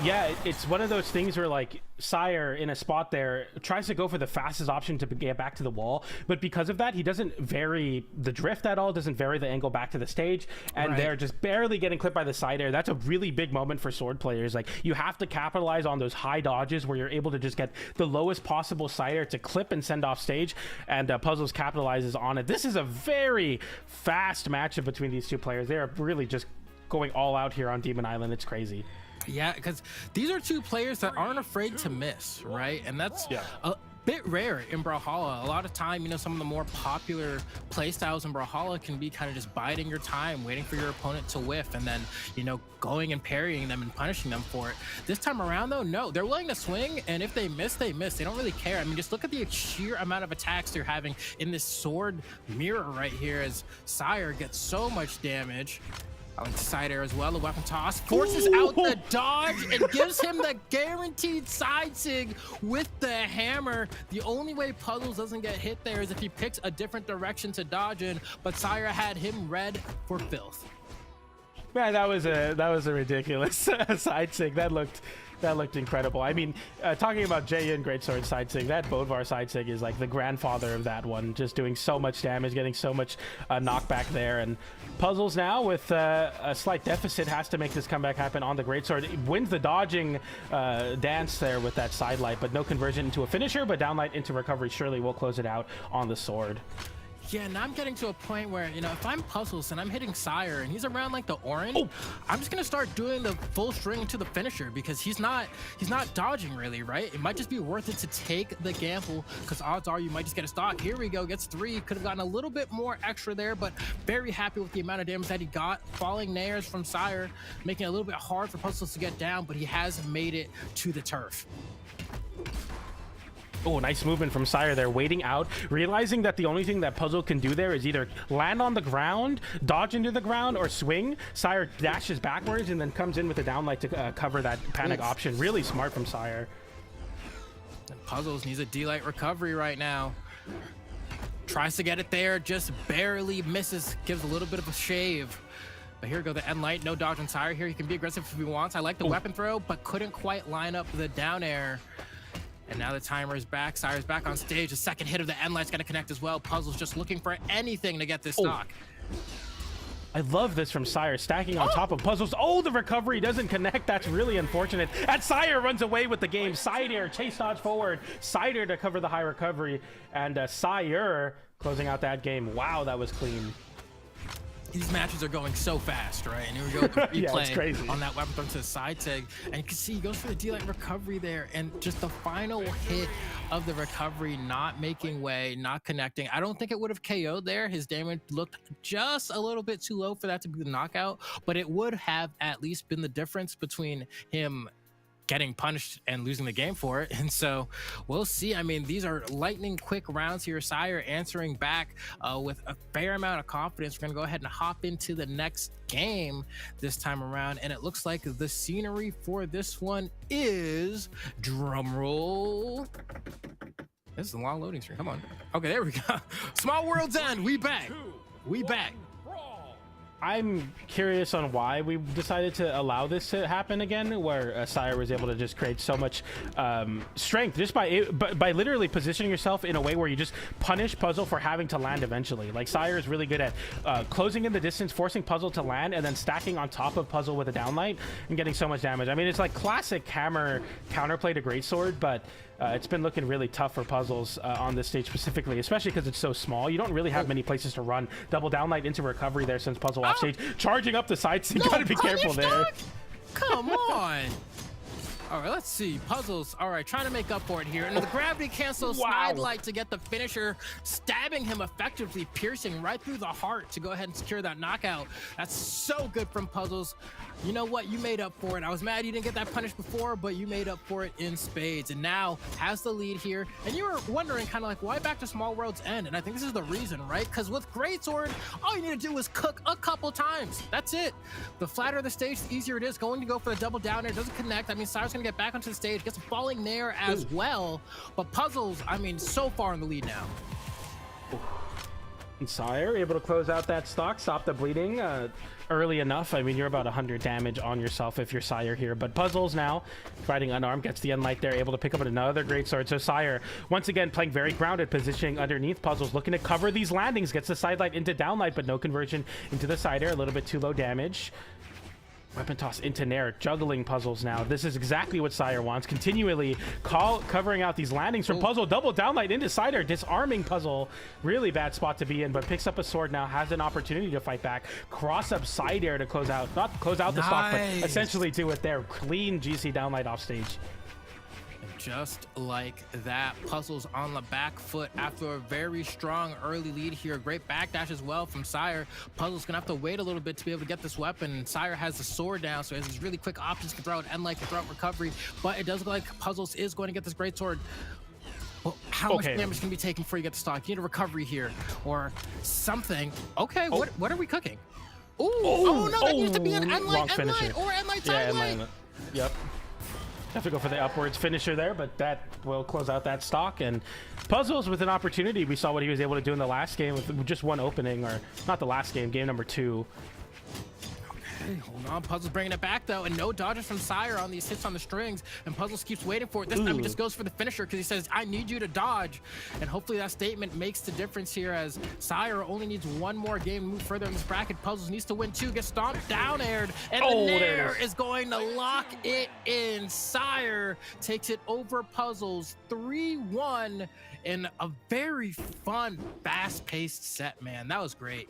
Yeah, it's one of those things where like Sire in a spot there tries to go for the fastest option to get back to the wall, but because of that he doesn't vary the drift at all, doesn't vary the angle back to the stage, and they're just barely getting clipped by the side air. That's a really big moment for sword players. Like, you have to capitalize on those high dodges where you're able to just get the lowest possible side air to clip and send off stage, and Puzzles capitalizes on it. This is a very fast matchup between these two players. They are really just going all out here on Demon Island. It's crazy. Yeah, because these are two players that aren't afraid to miss, right? And that's a bit rare in Brawlhalla. A lot of time, you know, some of the more popular playstyles in Brawlhalla can be kind of just biding your time, waiting for your opponent to whiff, and then, you know, going and parrying them and punishing them for it. This time around, though, no. They're willing to swing, and if they miss, they miss. They don't really care. I mean, just look at the sheer amount of attacks they're having in this sword mirror right here as Sire gets so much damage. I like the side air as well. The weapon toss forces out the dodge and gives him the guaranteed side sig with the hammer. The only way Puzzles doesn't get hit there is if he picks a different direction to dodge in, but Sire had him red for filth. Man, that was a ridiculous side sig. That looked incredible. I mean, talking about Jay and Greatsword side sig, that Bodvar side sig is like the grandfather of that one, just doing so much damage, getting so much knockback there. And Puzzles now with a slight deficit has to make this comeback happen on the Greatsword. He wins the dodging dance there with that side light, but no conversion into a finisher, but downlight into recovery surely will close it out on the sword. Yeah, now I'm getting to a point where, you know, if I'm Puzzles and I'm hitting Sire and he's around like the orange, I'm just gonna start doing the full string to the finisher, because he's not dodging really, right? It might just be worth it to take the gamble, because odds are you might just get a stock. Here we go, gets 3. Could have gotten a little bit more extra there, but very happy with the amount of damage that he got. Falling nairs from Sire, making it a little bit hard for Puzzles to get down, but he has made it to the turf. Oh, nice movement from Sire there, waiting out, realizing that the only thing that Puzzle can do there is either land on the ground, dodge into the ground, or swing. Sire dashes backwards and then comes in with a downlight to cover that panic option. Really smart from Sire. And Puzzles needs a D-Light recovery right now. Tries to get it there, just barely misses, gives a little bit of a shave. But here we go, the end light, no dodge on Sire here. He can be aggressive if he wants. I like the weapon throw, but couldn't quite line up the down air. And now the timer is back. Sire's back on stage. The second hit of the end light's gonna connect as well. Puzzle's just looking for anything to get this stock. I love this from Sire, stacking on top of Puzzles. Oh, the recovery doesn't connect. That's really unfortunate. And Sire runs away with the game. Side air, chase dodge forward. Side air to cover the high recovery. And Sire closing out that game. Wow, that was clean. These matches are going so fast, right? And here we go with the replay yeah, it's crazy. on that weapon throw to the side tag. And you can see he goes for the D-Light recovery there. And just the final hit of the recovery not making way, not connecting. I don't think it would have KO'd there. His damage looked just a little bit too low for that to be the knockout. But it would have at least been the difference between him getting punished and losing the game for it. And so we'll see. I mean, these are lightning quick rounds here. Sire answering back with a fair amount of confidence. We're going to go ahead and hop into the next game this time around. And it looks like the scenery for this one is, drum roll. This is a long loading screen. Come on. Okay, there we go. Small World's End. We back. We back. I'm curious on why we decided to allow this to happen again, where Sire was able to just create so much strength just by literally positioning yourself in a way where you just punish Puzzle for having to land eventually. Like, Sire is really good at closing in the distance, forcing Puzzle to land, and then stacking on top of Puzzle with a downlight and getting so much damage. I mean, it's like classic Hammer counterplay to Greatsword, but it's been looking really tough for Puzzles on this stage specifically, especially because it's so small. You don't really have many places to run. Double downlight into recovery there since Puzzle off stage. Charging up the side, so you gotta be careful there. Come on. All right, let's see. Puzzles. All right, trying to make up for it here. And the gravity cancel slide light to get the finisher, stabbing him effectively, piercing right through the heart to go ahead and secure that knockout. That's so good from Puzzles. You know what? You made up for it. I was mad you didn't get that punish before, but you made up for it in spades. And now has the lead here. And you were wondering kind of like, why back to Small World's End? And I think this is the reason, right? Because with Greatsword, all you need to do is cook a couple times. That's it. The flatter the stage, the easier it is. Going to go for the double down air doesn't connect. I mean, Sire's going to get back onto the stage, gets falling there as well. But Puzzles, I mean, so far in the lead now. And Sire able to close out that stock, stop the bleeding early enough. I mean, you're about 100 damage on yourself if you're Sire here, but Puzzles now fighting unarmed, gets the unlight there, able to pick up another great sword. So Sire once again playing very grounded, positioning underneath Puzzles, looking to cover these landings, gets the sidelight into downlight, but no conversion into the side air, a little bit too low damage. Weapon toss into Nair, juggling Puzzles now. This is exactly what Sire wants. Continually covering out these landings from Puzzle. Double downlight into side air, disarming Puzzle. Really bad spot to be in, but picks up a sword now, has an opportunity to fight back. Cross up side air to close out, not close out the stock, but essentially do it there. Clean GC downlight off stage. Just like that, Puzzles on the back foot after a very strong early lead here. Great backdash as well from Sire. Puzzles gonna have to wait a little bit to be able to get this weapon. Sire has the sword down, so he has these really quick options to throw out end like to throw out recovery, but it does look like Puzzles is going to get this great sword. Well, how much damage can be taken before you get the stock? You need a recovery here or something. Okay, what are we cooking? Ooh, oh no, that needs to be an end light or end light side light. Yep. Have to go for the upwards finisher there, but that will close out that stock. And Puzzles with an opportunity. We saw what he was able to do in the last game with just one opening, or not the last game, game number 2. Okay, hold on. Puzzles bringing it back though, and no dodges from Sire on these hits on the strings. And Puzzles keeps waiting for it. This time he just goes for the finisher because he says, "I need you to dodge." And hopefully that statement makes the difference here, as Sire only needs one more game to move further in this bracket. Puzzles needs to win 2, gets stomped, down aired, and the Nair is going to lock it in. Sire takes it over Puzzles 3-1 in a very fun, fast-paced set, man. That was great.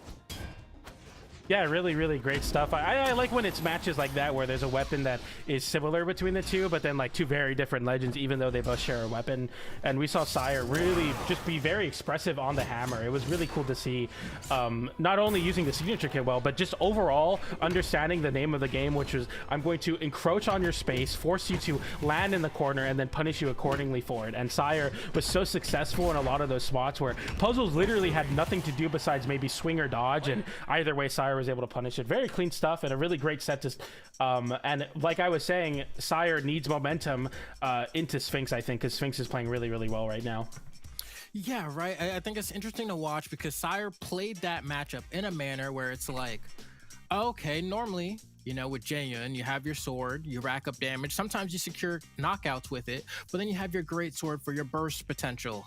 Yeah, really, really great stuff. I like when it's matches like that where there's a weapon that is similar between the two, but then like two very different legends, even though they both share a weapon. And we saw Sire really just be very expressive on the hammer. It was really cool to see, not only using the signature kit well, but just overall understanding the name of the game, which was, I'm going to encroach on your space, force you to land in the corner, and then punish you accordingly for it. And Sire was so successful in a lot of those spots where Puzzles literally had nothing to do besides maybe swing or dodge, and either way Sire was able to punish it. Very clean stuff and a really great set to and like I was saying, Sire needs momentum into Sphinx, I think, because Sphinx is playing really, really well right now. Yeah, right. I think it's interesting to watch because Sire played that matchup in a manner where it's like, okay, normally, you know, with Jaeyun, you have your sword, you rack up damage. Sometimes you secure knockouts with it, but then you have your great sword for your burst potential.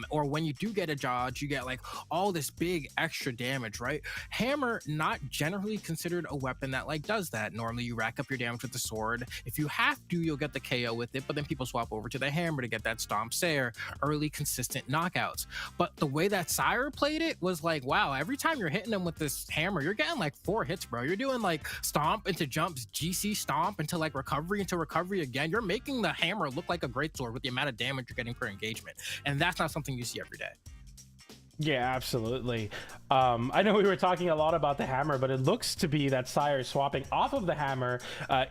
Or when you do get a dodge, you get like all this big extra damage, right? Hammer, not generally considered a weapon that like does that. Normally you rack up your damage with the sword. If you have to, you'll get the KO with it, but then people swap over to the hammer to get that stomp Sayer, early consistent knockouts. But the way that Sire played it was like, wow, every time you're hitting them with this hammer, you're getting like 4 hits, bro. You're doing like stomp into jumps, GC stomp into like recovery into recovery again. You're making the hammer look like a great sword with the amount of damage you're getting per engagement, and that's not something you see every day. Yeah, absolutely. I know we were talking a lot about the hammer, but it looks to be that Sire is swapping off of the hammer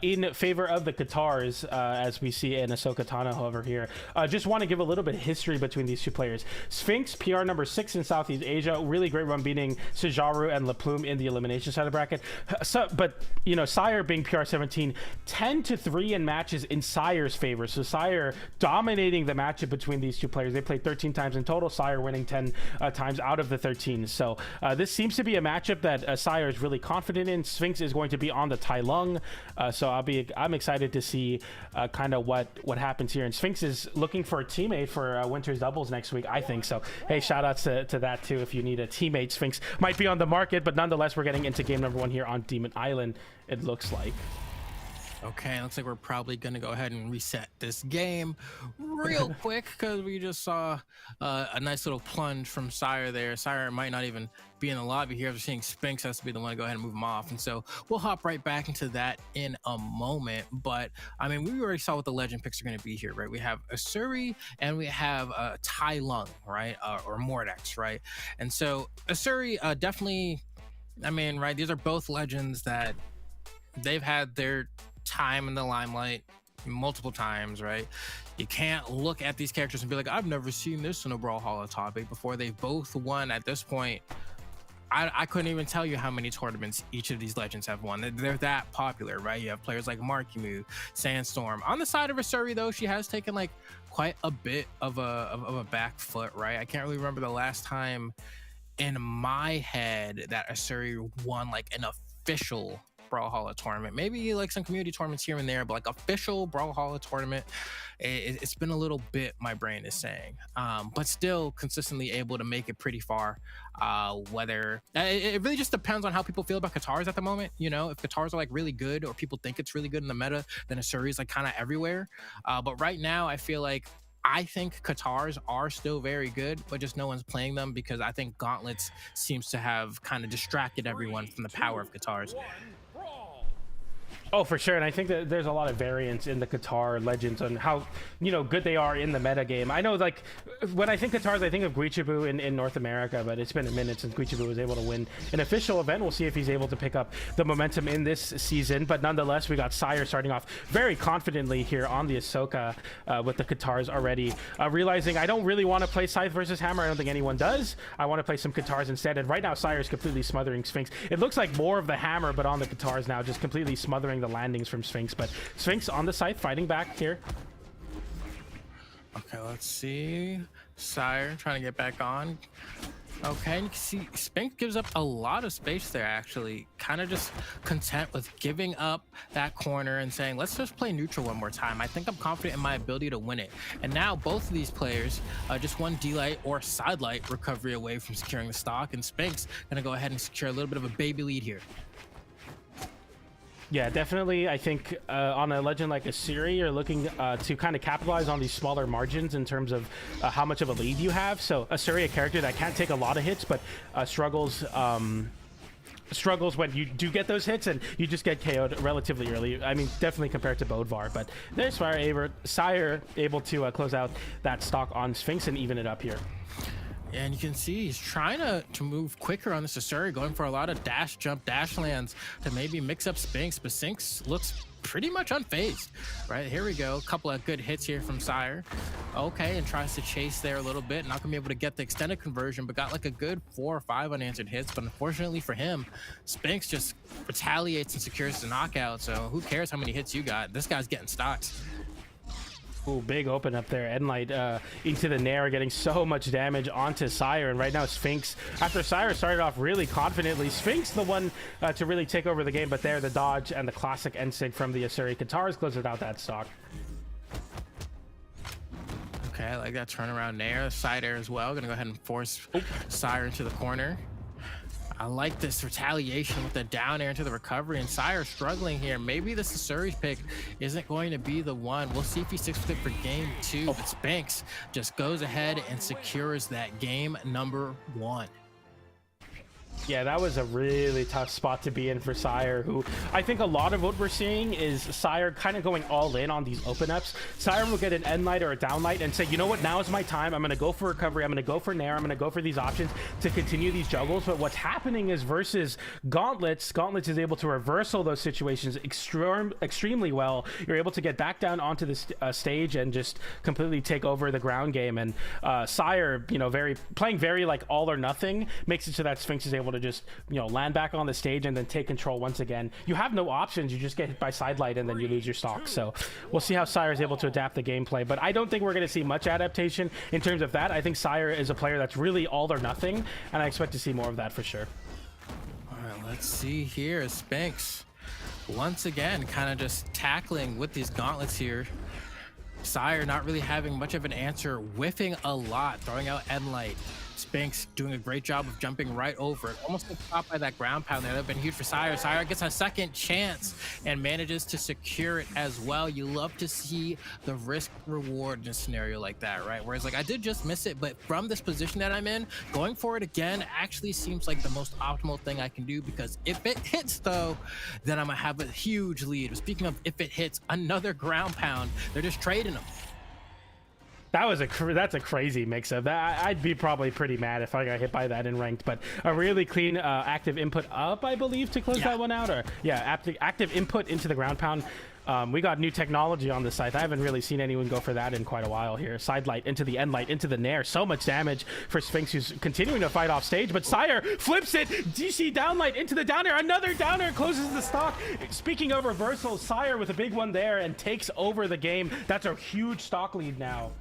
in favor of the Katars, as we see in Ahsoka Tano over here. Just want to give a little bit of history between these two players. Sphinx, PR number 6 in Southeast Asia, really great run beating Sejaru and LaPlume in the elimination side of the bracket. But, you know, Sire being PR 17, 10-3 in matches in Sire's favor. So Sire dominating the matchup between these two players. They played 13 times in total, Sire winning 10 times out of the 13. So this seems to be a matchup that Sire is really confident in. Sphinx is going to be on the Tai Lung, so I'm excited to see kind of what happens here. And Sphinx is looking for a teammate for Winter's doubles next week, I think. So hey, shout outs to that too. If you need a teammate, Sphinx might be on the market, but nonetheless, we're getting into game number 1 here on Demon Island, it looks like. Okay, looks like we're probably going to go ahead and reset this game real quick because we just saw a nice little plunge from Sire there. Sire might not even be in the lobby here. After seeing Sphinx has to be the one to go ahead and move him off. And so we'll hop right back into that in a moment. But, I mean, we already saw what the legend picks are going to be here, right? We have Asuri and we have Tai Lung, right? Or Mordex, right? And so Asuri definitely, I mean, right, these are both legends that they've had their time in the limelight multiple times, right? You can't look at these characters and be like, I've never seen this in a Brawlhalla topic before. They've both won at this point. I couldn't even tell you how many tournaments each of these legends have won. They're that popular, right? You have players like Markimu, Sandstorm. On the side of Asuri, though, she has taken like quite a bit of a back foot, right? I can't really remember the last time in my head that Asuri won like an official Brawlhalla tournament. Maybe like some community tournaments here and there, but like official Brawlhalla tournament, it's been a little bit, my brain is saying, but still consistently able to make it pretty far. Whether it really just depends on how people feel about Katars at the moment. You know, if Katars are like really good or people think it's really good in the meta, then Asuri is like kind of everywhere. But right now I feel like I think Katars are still very good, but just no one's playing them because I think Gauntlets seems to have kind of distracted everyone from the power of Katars. Oh, for sure. And I think that there's a lot of variance in the Qatar legends on how, you know, good they are in the meta game. I know, like, when I think Qatars, I think of Guichibu in North America, but it's been a minute since Guichibu was able to win an official event. We'll see if he's able to pick up the momentum in this season. But nonetheless, we got Sire starting off very confidently here on the Ahsoka with the Qatars already. Realizing I don't really want to play Scythe versus Hammer. I don't think anyone does. I want to play some Qatars instead. And right now, Sire is completely smothering Sphinx. It looks like more of the Hammer, but on the Qatars now, just completely smothering the landings from Sphinx. But Sphinx on the Scythe fighting back here. Okay, let's see. Sire trying to get back on. Okay, and you can see Sphinx gives up a lot of space there, actually. Kind of just content with giving up that corner and saying, let's just play neutral one more time. I think I'm confident in my ability to win it. And now both of these players, just one D-Light or Sidelight recovery away from securing the stock. And Sphinx gonna go ahead and secure a little bit of a baby lead here. Yeah, definitely. I think on a legend like Asuri, you're looking to kind of capitalize on these smaller margins in terms of how much of a lead you have. So Asuri, a character that can't take a lot of hits, but struggles when you do get those hits and you just get KO'd relatively early. I mean, definitely compared to Bodvar, but there's Sire able to close out that stock on Sphinx and even it up here. And you can see he's trying to move quicker on this Asuri, going for a lot of dash, jump, dash lands to maybe mix up Sphinx, but Sphinx looks pretty much unfazed. Right, here we go. A couple of good hits here from Sire. Okay, and tries to chase there a little bit. Not gonna be able to get the extended conversion, but got like a good 4 or 5 unanswered hits. But unfortunately for him, Sphinx just retaliates and secures the knockout. So who cares how many hits you got? This guy's getting stocks. Ooh, big open up there. Endlight into the Nair, getting so much damage onto Sire. And right now, Sphinx, after Sire started off really confidently, Sphinx the one to really take over the game. But there, the dodge and the classic Ensig from the Asuri Qatars closes out that stock. Okay, I like that turnaround Nair. Side air as well. Gonna go ahead and force Sire into the corner. I like this retaliation with the down air into the recovery, and Sire struggling here. Maybe this Asuri's pick isn't going to be the one. We'll see if he sticks with it for game 2. But Sphinx just goes ahead and secures that game number 1. Yeah, that was a really tough spot to be in for Sire, who I think a lot of what we're seeing is Sire kind of going all in on these open ups. Sire will get an end light or a down light and say, you know what, now is my time. I'm going to go for recovery. I'm going to go for Nair. I'm going to go for these options to continue these juggles. But what's happening is versus Gauntlets, Gauntlets is able to reversal those situations extremely well. You're able to get back down onto the stage and just completely take over the ground game. And Sire, you know, playing very like all or nothing makes it so that Sphinx is able to just, you know, land back on the stage and then take control once again. You have no options. You just get hit by side light and then you lose your stock. So we'll see how Sire is able to adapt the gameplay. But I don't think we're going to see much adaptation in terms of that. I think Sire is a player that's really all or nothing, and I expect to see more of that for sure. All right, let's see here. Sphinx once again kind of just tackling with these gauntlets here. Sire not really having much of an answer, whiffing a lot, throwing out end light. Sphinx doing a great job of jumping right over it. Almost gets caught by that ground pound there. That would have been huge for Sire. Sire gets a second chance and manages to secure it as well. You love to see the risk reward in a scenario like that, right? Whereas like I did just miss it, but from this position that I'm in, going for it again actually seems like the most optimal thing I can do, because if it hits though, then I'm gonna have a huge lead. Speaking of if it hits, another ground pound. They're just trading them. That's a crazy mix-up. I'd be probably pretty mad if I got hit by that in ranked, but a really clean active input up, I believe, to close that one out. Or yeah, active input into the ground pound. We got new technology on this side. I haven't really seen anyone go for that in quite a while here. Side light into the end light into the Nair. So much damage for Sphinx, who's continuing to fight off stage, but Sire flips it. DC down light into the down air. Another down air closes the stock. Speaking of reversals, Sire with a big one there and takes over the game. That's a huge stock lead now.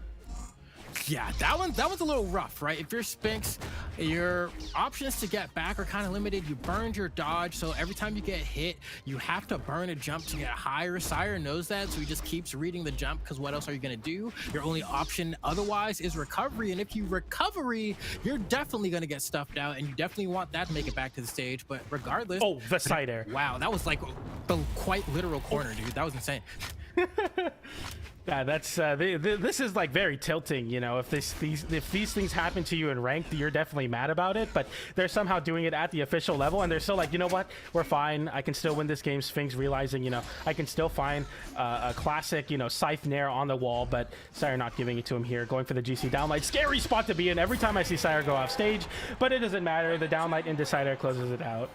Yeah, that one's a little rough, right? If you're Sphinx, your options to get back are kind of limited. You burned your dodge, so every time you get hit, you have to burn a jump to get higher. Sire knows that, so he just keeps reading the jump, because what else are you going to do? Your only option otherwise is recovery, and if you recovery, you're definitely going to get stuffed out, and you definitely want that to make it back to the stage. But regardless... Oh, the side air. Wow, that was like the quite literal corner, dude. That was insane. Yeah, that's this is like very tilting, you know. If these things happen to you in ranked, you're definitely mad about it, but they're somehow doing it at the official level, and they're still like, you know what, we're fine, I can still win this game. Sphinx realizing, you know, I can still find a classic, you know, scythe Nair on the wall, but Sire not giving it to him here, going for the GC downlight. Scary spot to be in every time I see Sire go off stage, but it doesn't matter. The downlight into side air closes it out.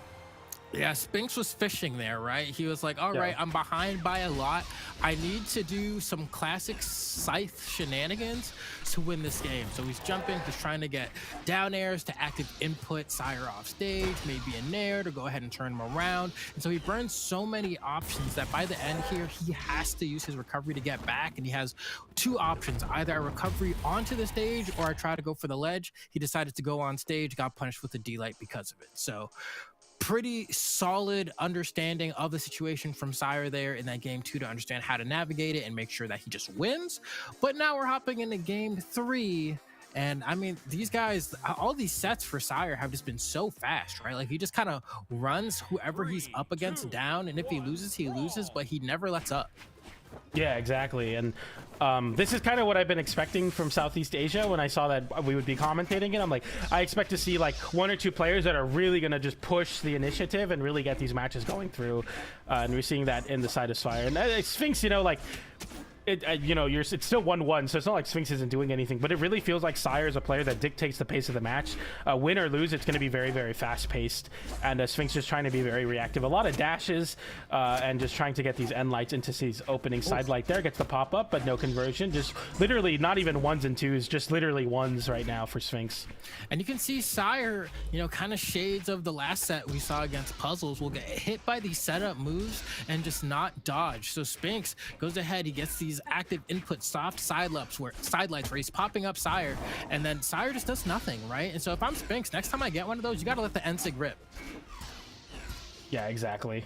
Yeah, Sphinx was fishing there, right? He was like, all right, I'm behind by a lot. I need to do some classic scythe shenanigans to win this game. So he's jumping, he's trying to get down airs to active input Sire off stage, maybe a Nair to go ahead and turn him around. And so he burns so many options that by the end here, he has to use his recovery to get back. And he has two options, either a recovery onto the stage or I try to go for the ledge. He decided to go on stage, got punished with a D-light because of it. So pretty solid understanding of the situation from Sire there in that game 2 to understand how to navigate it and make sure that he just wins. But now we're hopping into game 3. And I mean, these guys, all these sets for Sire have just been so fast, right? Like he just kind of runs whoever he's up against down. And if he loses, but he never lets up. Yeah, exactly. And this is kind of what I've been expecting from Southeast Asia when I saw that we would be commentating it. I'm like, I expect to see like 1 or 2 players that are really going to just push the initiative and really get these matches going through. And we're seeing that in the side of Sire. And Sphinx, you know, like... you know, it's still 1-1, so it's not like Sphinx isn't doing anything, but it really feels like Sire is a player that dictates the pace of the match. Win or lose, it's going to be very, very fast-paced, and Sphinx just trying to be very reactive. A lot of dashes and just trying to get these end lights into his opening side light there. Gets the pop-up, but no conversion. Just literally not even 1s and 2s, just literally 1s right now for Sphinx. And you can see Sire, you know, kind of shades of the last set we saw against Puzzles, will get hit by these setup moves and just not dodge. So Sphinx goes ahead, he gets these active input soft side lights where he's popping up Sire, and then Sire just does nothing, right? And so if I'm Sphinx, next time I get one of those, you gotta let the NSIG rip. Yeah, exactly.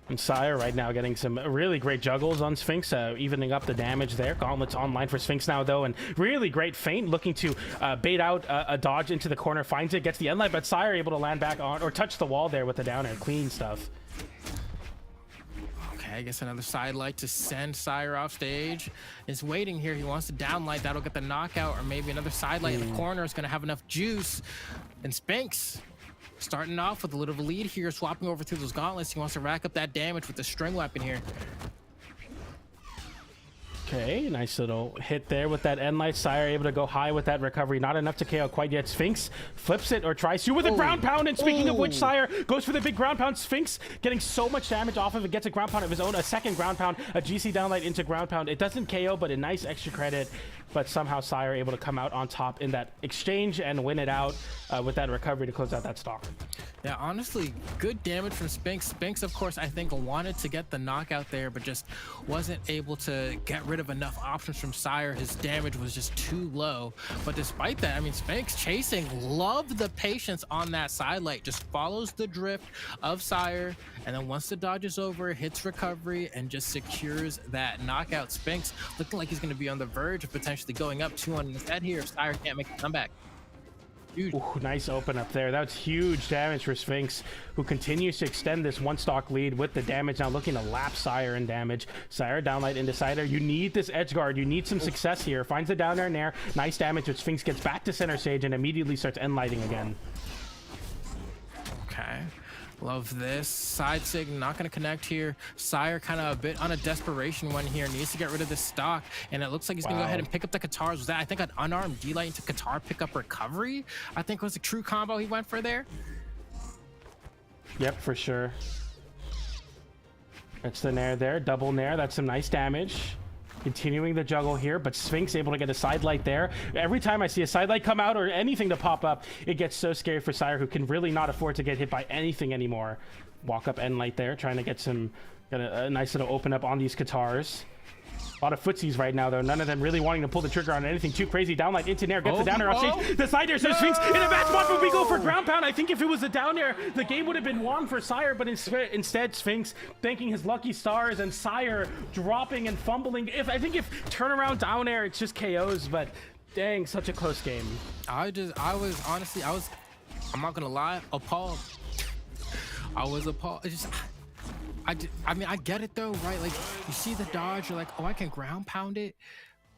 And Sire right now getting some really great juggles on Sphinx, evening up the damage there. Gauntlets online for Sphinx now, though, and really great feint, looking to bait out a dodge into the corner, finds it, gets the end light, but Sire able to land back on, or touch the wall there with the down air. Clean stuff. I guess another side light to send Sire off stage. Is waiting here. He wants to downlight. That'll get the knockout, or maybe another side light in the corner is going to have enough juice. And Sphinx starting off with a little of a lead here, swapping over through those gauntlets. He wants to rack up that damage with the string weapon here. Okay, nice little hit there with that end light. Sire able to go high with that recovery. Not enough to KO quite yet. Sphinx flips it or tries to with a ground pound. And speaking of which, Sire goes for the big ground pound. Sphinx getting so much damage off of it. Gets a ground pound of his own. A second ground pound. A GC downlight into ground pound. It doesn't KO, but a nice extra credit. But somehow Sire able to come out on top in that exchange and win it out with that recovery to close out that stock. Yeah, honestly, good damage from Sphinx. Sphinx, of course, I think wanted to get the knockout there, but just wasn't able to get rid of enough options from Sire. His damage was just too low. But despite that, I mean, Sphinx chasing, loved the patience on that side light, just follows the drift of Sire, and then once the dodge is over, hits recovery and just secures that knockout. Sphinx looking like he's going to be on the verge of potentially going up 2-1 in his head here if Sire can't make a comeback. Ooh, nice open up there. That's huge damage for Sphinx, who continues to extend this one stock lead with the damage. Now looking to lap Sire in damage. Sire downlight into Cider. You need this edge guard. You need some success here. Finds the down air and air. Nice damage, but Sphinx gets back to center stage and immediately starts end lighting again. Okay. Love this. Side sig not going to connect here. Sire kind of a bit on a desperation one here. Needs to get rid of this stock. And it looks like he's going to go ahead and pick up the Katars. Was that, I think, an unarmed D-light into Katar pick up recovery? I think was a true combo he went for there. Yep, for sure. That's the nair there. Double nair. That's some nice damage. Continuing the juggle here, but Sphinx able to get a side light there. Every time I see a side light come out or anything to pop up, it gets so scary for Sire, who can really not afford to get hit by anything anymore. Walk up end light there, trying to get some, a nice little open up on these Katars. A lot of footsies right now, though. None of them really wanting to pull the trigger on anything too crazy. Downlight into nair, gets the down air off stage. The side air, so Sphinx in a bad spot, but we go for ground pound. I think if it was a down air, the game would have been won for Sire, but instead Sphinx thanking his lucky stars and Sire dropping and fumbling. I think if turnaround down air, it's just KOs, but dang, such a close game. I'm not gonna lie, appalled. I was appalled. I mean, I get it though, right? Like, you see the dodge, you're like, oh, I can ground pound it.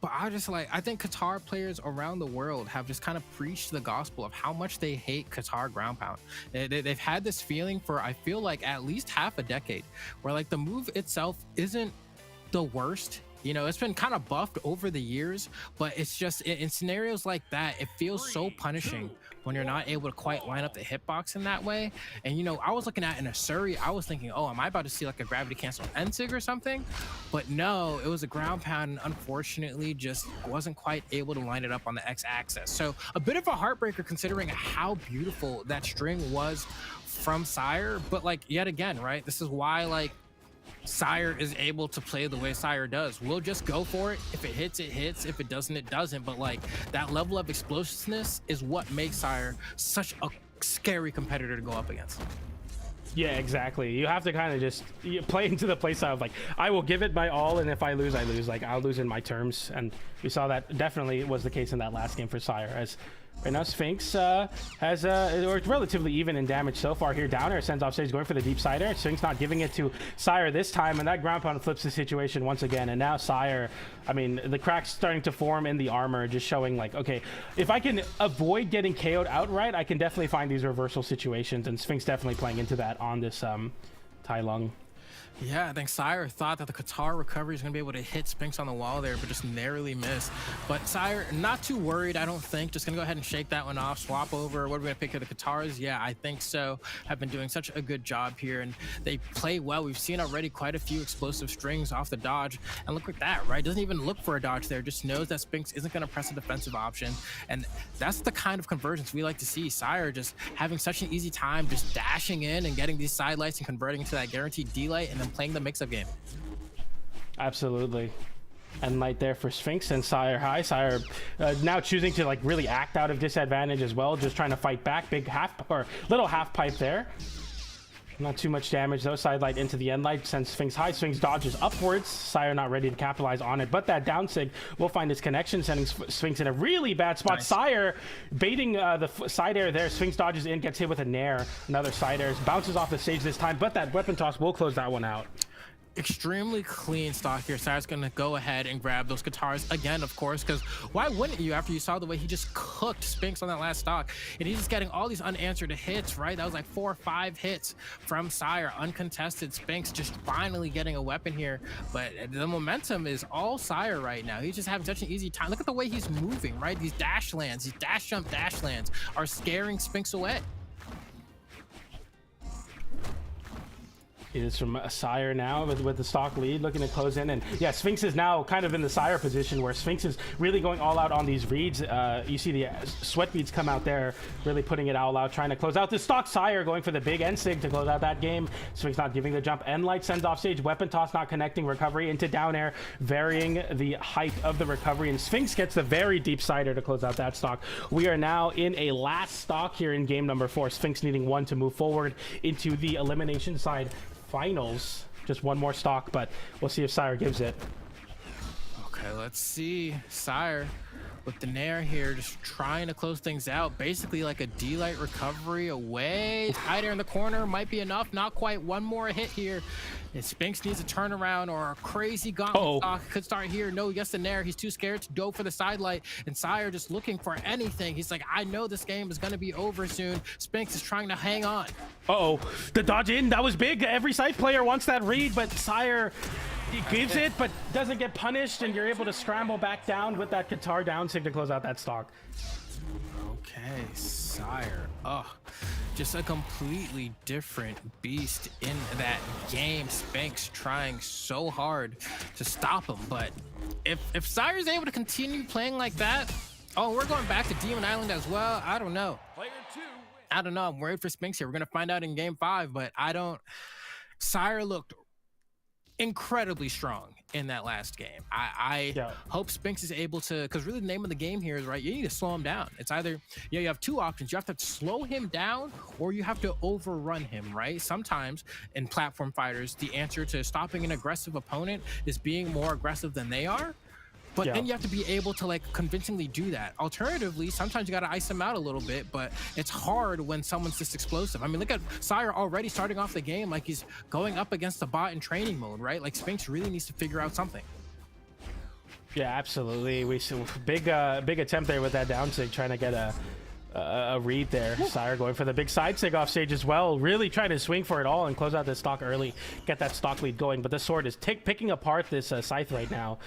But I think Qatar players around the world have just kind of preached the gospel of how much they hate Qatar ground pound. They've had this feeling for, I feel like, at least half a decade, where like the move itself isn't the worst. You know, it's been kind of buffed over the years, but it's just in scenarios like that, it feels so punishing when you're not able to quite line up the hitbox in that way. And, you know, I was looking at in a Surrey, I was thinking, oh, am I about to see like a gravity cancel Ensig or something? But no, it was a ground pound and unfortunately just wasn't quite able to line it up on the X-axis. So a bit of a heartbreaker considering how beautiful that string was from Sire. But like, yet again, right? This is why like Sire is able to play the way Sire does. We'll just go for it. If it hits, it hits. If it doesn't, it doesn't. But like that level of explosiveness is what makes Sire such a scary competitor to go up against. Yeah, exactly. You have to kind of just play into the play style of like, I will give it my all, and if I lose, I lose. Like, I'll lose in my terms. And we saw that definitely was the case in that last game for Sire, as right now Sphinx has or relatively even in damage so far here. Down air sends off stage, going for the deep side air. Sphinx not giving it to Sire this time, and that ground pound flips the situation once again. And now Sire, I mean, the cracks starting to form in the armor, just showing like, okay, if I can avoid getting KO'd outright, I can definitely find these reversal situations, and Sphinx definitely playing into that on this Tai Lung. Yeah, I think Sire thought that the Qatar recovery is going to be able to hit Sphinx on the wall there, but just narrowly missed. But Sire, not too worried, I don't think. Just going to go ahead and shake that one off, swap over. What are we going to pick here, the Qatars? Yeah, I think so. Have been doing such a good job here, and they play well. We've seen already quite a few explosive strings off the dodge. And look at that, right? Doesn't even look for a dodge there. Just knows that Sphinx isn't going to press a defensive option. And that's the kind of convergence we like to see. Sire just having such an easy time just dashing in and getting these side lights and converting into that guaranteed D-light, and then playing the mix-up game. Absolutely. And light there for Sphinx and Sire high. Sire now choosing to like really act out of disadvantage as well, just trying to fight back. Big half or little half pipe there. Not too much damage though. Side light into the end light sends Sphinx high. Sphinx dodges upwards. Sire not ready to capitalize on it, but that down sig will find his connection, sending Sphinx in a really bad spot. Nice. Sire baiting the side air there. Sphinx dodges in, gets hit with a nair. Another side air, bounces off the stage this time, but that weapon toss will close that one out. extremely clean stock here. Sire's gonna go ahead and grab those guitars again, of course, because why wouldn't you after you saw the way he just cooked Spinks on that last stock? And he's just getting all these unanswered hits, right? That was like 4 or 5 hits from Sire, uncontested. Spinks just finally getting a weapon here, but the momentum is all Sire right now. He's just having such an easy time. Look at the way he's moving, right? These dash lands, these dash jump dash lands are scaring Spinks away. It is from Sire now with the stock lead, looking to close in. And yeah, Sphinx is now kind of in the Sire position where Sphinx is really going all out on these reads. You see the sweat beads come out there, really putting it all out, trying to close out this stock. Sire going for the big end sig to close out that game. Sphinx not giving the jump. End light sends off stage. Weapon toss not connecting. Recovery into down air, varying the height of the recovery. And Sphinx gets the very deep sider to close out that stock. We are now in a last stock here in game number 4. Sphinx needing 1 to move forward into the elimination side finals. Just 1 more stock, but we'll see if Sire gives it. Okay, let's see. Sire with the Nair here, just trying to close things out. Basically like a D-light recovery away. Tighter in the corner might be enough. Not quite. 1 more hit here. And Spinks needs a turnaround or a crazy gauntlet stock. Could start here. No, yes, the Nair. He's too scared to go for the sidelight. And Sire just looking for anything. He's like, I know this game is going to be over soon. Spinks is trying to hang on. Uh-oh. The dodge in. That was big. Every side player wants that read, but Sire gives it, but doesn't get punished, and you're able to scramble back down with that guitar down sig to close out that stock. Okay, Sire. Oh, just a completely different beast in that game. Spinks trying so hard to stop him, but if Sire's able to continue playing like that, oh, we're going back to Demon Island as well. I don't know. I don't know. I'm worried for Spinks here. We're gonna find out in game 5, but I don't. Sire looked incredibly strong in that last game. I hope Spinks is able to, because really the name of the game here is, right, you need to slow him down. It's either, you have 2 options. You have to slow him down or you have to overrun him, right? Sometimes in platform fighters, the answer to stopping an aggressive opponent is being more aggressive than they are. But then you have to be able to like convincingly do that. Alternatively, sometimes you got to ice them out a little bit, but it's hard when someone's this explosive. I mean, look at Sire already starting off the game like he's going up against the bot in training mode, right? Like Spinks really needs to figure out something. Yeah, absolutely. We big attempt there with that down sig, trying to get a read there. Sire going for the big side sig off stage as well, really trying to swing for it all and close out this stock early, get that stock lead going. But the sword is picking apart this scythe right now.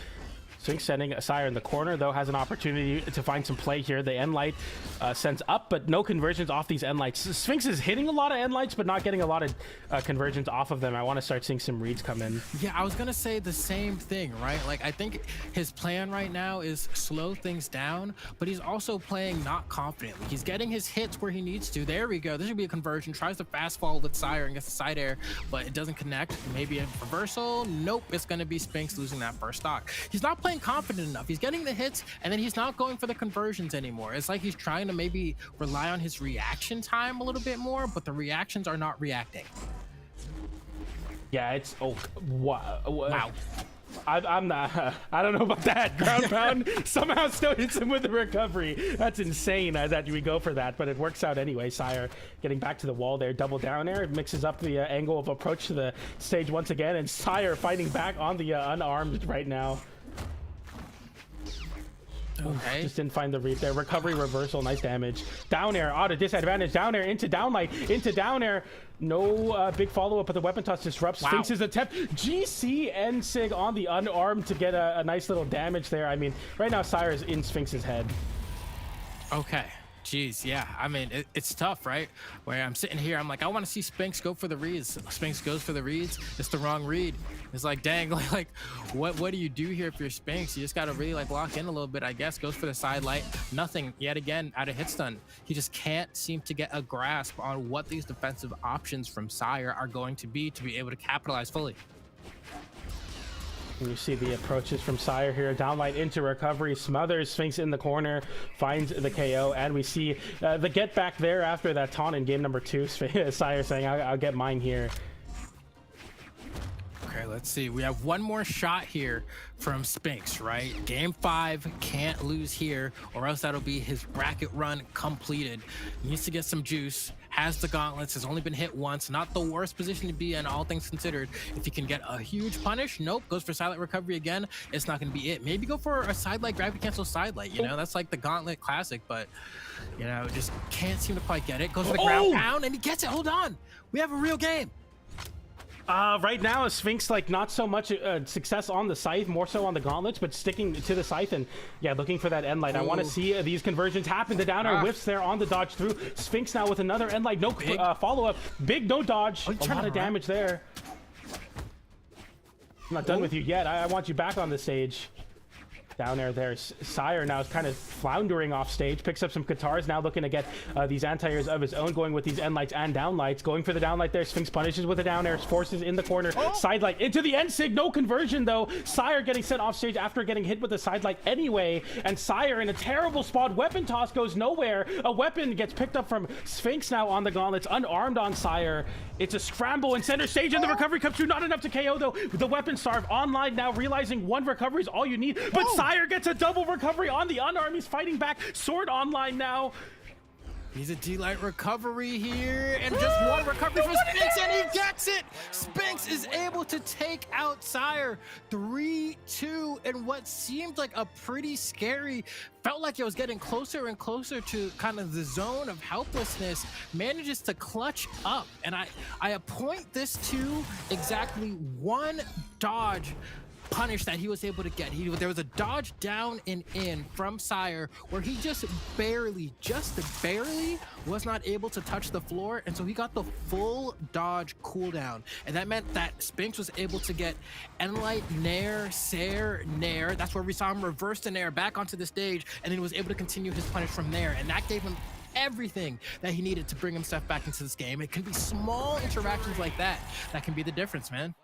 Sphinx sending Sire in the corner, though, has an opportunity to find some play here. The end light sends up, but no conversions off these end lights. Sphinx is hitting a lot of end lights, but not getting a lot of conversions off of them. I want to start seeing some reads come in. Yeah, I was going to say the same thing, right? Like, I think his plan right now is slow things down, but he's also playing not confidently. He's getting his hits where he needs to. There we go. This should be a conversion. Tries to fast fall with Sire and gets the side air, but it doesn't connect. Maybe a reversal. Nope, it's going to be Sphinx losing that first stock. He's not playing confident enough. He's getting the hits and then he's not going for the conversions anymore. It's like he's trying to maybe rely on his reaction time a little bit more, but the reactions are not reacting. Yeah, it's wow. I'm not. I don't know about that. Ground pound somehow still hits him with the recovery. That's insane that we go for that, but it works out anyway. Sire getting back to the wall there, double down air, mixes up the angle of approach to the stage once again, and Sire fighting back on the unarmed right now. Okay. Just didn't find the read there. Recovery reversal, nice damage. Down air, out of disadvantage. Down air into downlight, into down air. No big follow-up, but the weapon toss disrupts Sphinx's attempt. GC and Sig on the unarmed to get a nice little damage there. I mean, right now Sire is in Sphinx's head. Okay. Jeez, yeah. I mean, it's tough, right? Where I'm sitting here, I'm like, I want to see Spinks go for the reads. Spinks goes for the reads. It's the wrong read. It's like, dang, like what do you do here if you're Spinks? You just got to really like lock in a little bit, I guess. Goes for the side light. Nothing yet again out of hit stun. He just can't seem to get a grasp on what these defensive options from Sire are going to be able to capitalize fully. You see the approaches from Sire here. Downlight into recovery, smothers Sphinx in the corner, finds the KO, and we see the get back there after that taunt in game number 2. Sire saying, I'll get mine here. Okay, let's see. We have one more shot here from Spinks, right? Game 5, can't lose here, or else that'll be his bracket run completed. Needs to get some juice. Has the gauntlets, has only been hit once. Not the worst position to be in, all things considered. If he can get a huge punish, nope. Goes for silent recovery again. It's not going to be it. Maybe go for a sidelight, gravity cancel sidelight. You know, that's like the gauntlet classic, but you know, just can't seem to quite get it. Goes for the ground pound, and he gets it. Hold on, we have a real game. Right now, Sphinx, like, not so much success on the scythe, more so on the gauntlets, but sticking to the scythe and, yeah, looking for that end light. I want to see these conversions happen. The down air whiffs there on the dodge through. Sphinx now with another end light. No follow-up. Big no dodge. A lot of damage there. I'm not done with you yet. I want you back on the stage. Down there, Sire now is kind of floundering off stage, picks up some Katars, now looking to get these anti-airs of his own, going with these end lights and down lights, going for the down light there. Sphinx punishes with a down air, forces in the corner, side light into the end sig, no conversion though. Sire getting sent off stage after getting hit with a side light anyway, and Sire in a terrible spot. Weapon toss goes nowhere. A weapon gets picked up from Sphinx now on the gauntlets, unarmed on Sire. It's a scramble in center stage, and the recovery comes through. Not enough to KO though. The weapon starve online now, realizing one recovery is all you need, but Sire gets a double recovery on the unarmed. He's fighting back. Sword online now. He's a D-Light recovery here, and just one recovery from Spinks, and he gets it! Spinks is able to take out Sire 3-2 in what seemed like a pretty scary, felt like it was getting closer and closer to kind of the zone of helplessness, manages to clutch up. And I appoint this to exactly one dodge punish that he was able to get. There was a dodge down and in from Sire where he just barely was not able to touch the floor, and so he got the full dodge cooldown, and that meant that Spinks was able to get Enlight, Nair, Sair, Nair. That's where we saw him reverse the Nair back onto the stage, and then he was able to continue his punish from there, and that gave him everything that he needed to bring himself back into this game. It can be small interactions like that that can be the difference, man.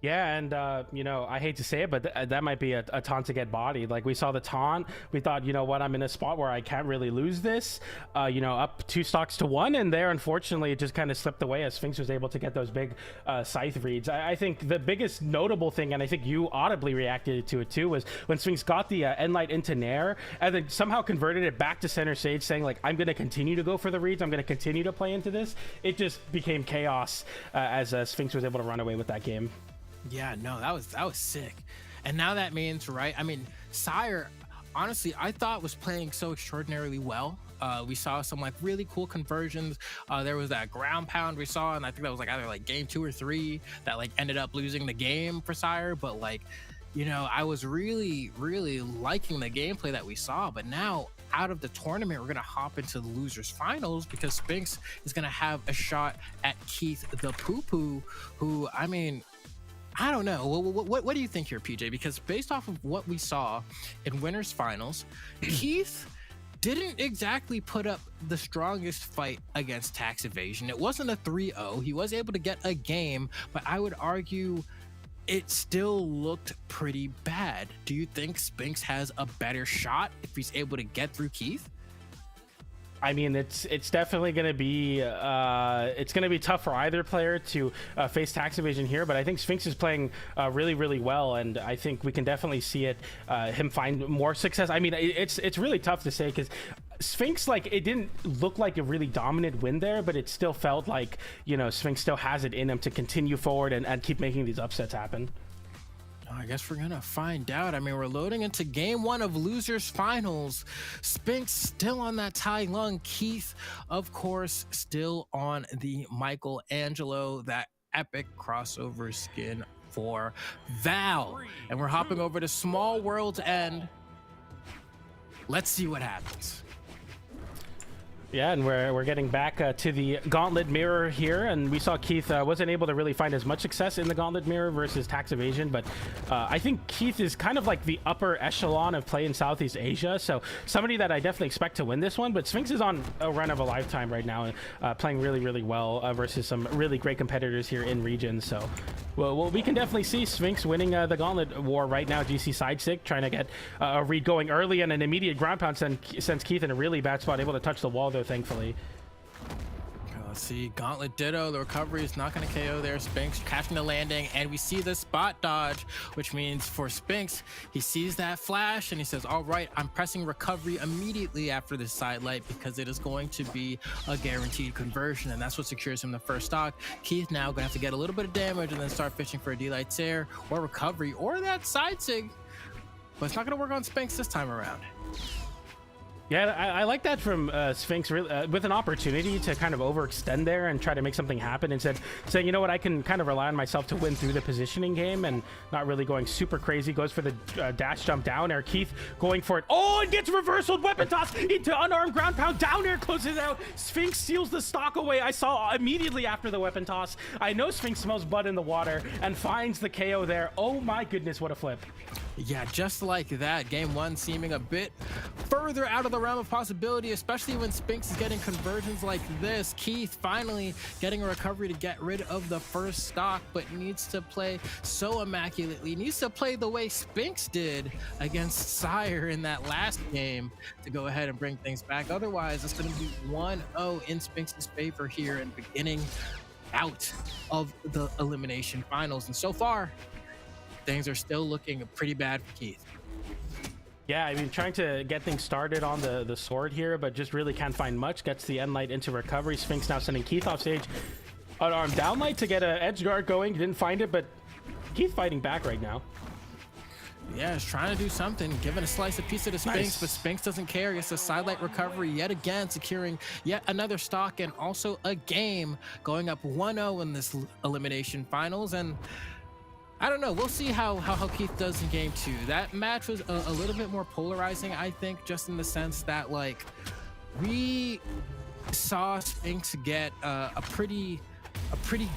Yeah, and you know, I hate to say it, but that might be a taunt to get bodied. Like, we saw the taunt, we thought, you know what, I'm in a spot where I can't really lose this, you know, up 2 stocks to 1, and there, unfortunately, it just kind of slipped away as Sphinx was able to get those big scythe reads. I think the biggest notable thing, and I think you audibly reacted to it too, was when Sphinx got the end light into Nair, and then somehow converted it back to center stage, saying, like, I'm going to continue to go for the reads, I'm going to continue to play into this. It just became chaos as Sphinx was able to run away with that game. Yeah, no, that was sick. And now that means, right, I mean, Sire, honestly, I thought was playing so extraordinarily well. We saw some like really cool conversions. There was that ground pound we saw, and I think that was like either like game 2 or 3 that like ended up losing the game for Sire. But like, you know, I was really liking the gameplay that we saw. But now out of the tournament, we're gonna hop into the losers finals because Spinks is gonna have a shot at Keith the Poo Poo, who, I mean, I don't know. What do you think here, PJ? Because based off of what we saw in winners finals, Keith didn't exactly put up the strongest fight against tax evasion. It wasn't a 3-0. He was able to get a game, but I would argue it still looked pretty bad. Do you think Spinks has a better shot if he's able to get through Keith? I mean, it's definitely going to be tough for either player to face tax evasion here, but I think Sphinx is playing really well, and I think we can definitely see it him find more success. I mean, it's really tough to say because Sphinx, like, it didn't look like a really dominant win there, but it still felt like, you know, Sphinx still has it in him to continue forward and keep making these upsets happen. I guess we're gonna find out. I mean, we're loading into game 1 of losers finals. Spinks still on that Tai Lung. Keith, of course, still on the Michelangelo, that epic crossover skin for Val. And we're hopping over to Small World's End. Let's see what happens. Yeah, and we're getting back to the Gauntlet Mirror here, and we saw Keith wasn't able to really find as much success in the Gauntlet Mirror versus tax evasion, but I think Keith is kind of like the upper echelon of play in Southeast Asia, so somebody that I definitely expect to win this one. But Sphinx is on a run of a lifetime right now, playing really well versus some really great competitors here in region. So well, we can definitely see Sphinx winning the Gauntlet War right now. GC side stick trying to get a read going early, and an immediate ground pound sends Keith in a really bad spot, able to touch the wall though, thankfully. Let's see, Gauntlet Ditto, the recovery is not going to KO there. Spinks catching the landing, and we see the spot dodge, which means for Spinks, he sees that flash and he says, all right, I'm pressing recovery immediately after this side light because it is going to be a guaranteed conversion, and that's what secures him the first stock. Keith now going to have to get a little bit of damage and then start fishing for a D-Light Air or recovery or that side sig, but it's not going to work on Spinks this time around. Yeah, I like that from Sphinx, with an opportunity to kind of overextend there and try to make something happen, instead saying, you know what, I can kind of rely on myself to win through the positioning game and not really going super crazy. Goes for the dash jump down air. Keith going for it. Oh, and gets reversaled. Weapon toss into unarmed ground pound. Down air closes out. Sphinx seals the stock away. I saw immediately after the weapon toss. I know Sphinx smells blood in the water and finds the KO there. Oh my goodness, what a flip. Yeah, just like that, game one seeming a bit further out of the realm of possibility, especially when Spinks is getting conversions like this. Keith finally getting a recovery to get rid of the first stock, but needs to play so immaculately, needs to play the way Spinks did against Sire in that last game to go ahead and bring things back. Otherwise, it's going to be 1-0 in Spinks' favor here and beginning out of the elimination finals. And so far, things are still looking pretty bad for Keith. Yeah, I mean, trying to get things started on the sword here, but just really can't find much. Gets the end light into recovery. Sphinx now sending Keith off stage. Unarmed down light to get an edge guard going. Didn't find it, but Keith fighting back right now. Yeah, he's trying to do something, giving a slice of piece of the Sphinx, nice. But Sphinx doesn't care. Gets a sidelight recovery yet again, securing yet another stock and also a game, going up 1-0 in this elimination finals. And I don't know. We'll see how Keith does in game two. That match was a little bit more polarizing, I think, just in the sense that, like, we saw Sphinx get a pretty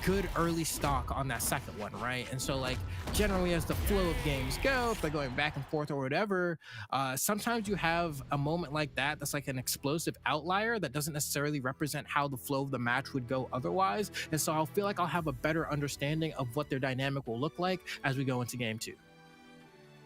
good early stock on that second one, right? And so, like, generally as the flow of games go, if they're going back and forth or whatever, sometimes you have a moment like that that's like an explosive outlier that doesn't necessarily represent how the flow of the match would go otherwise. And so I'll feel like I'll have a better understanding of what their dynamic will look like as we go into game two.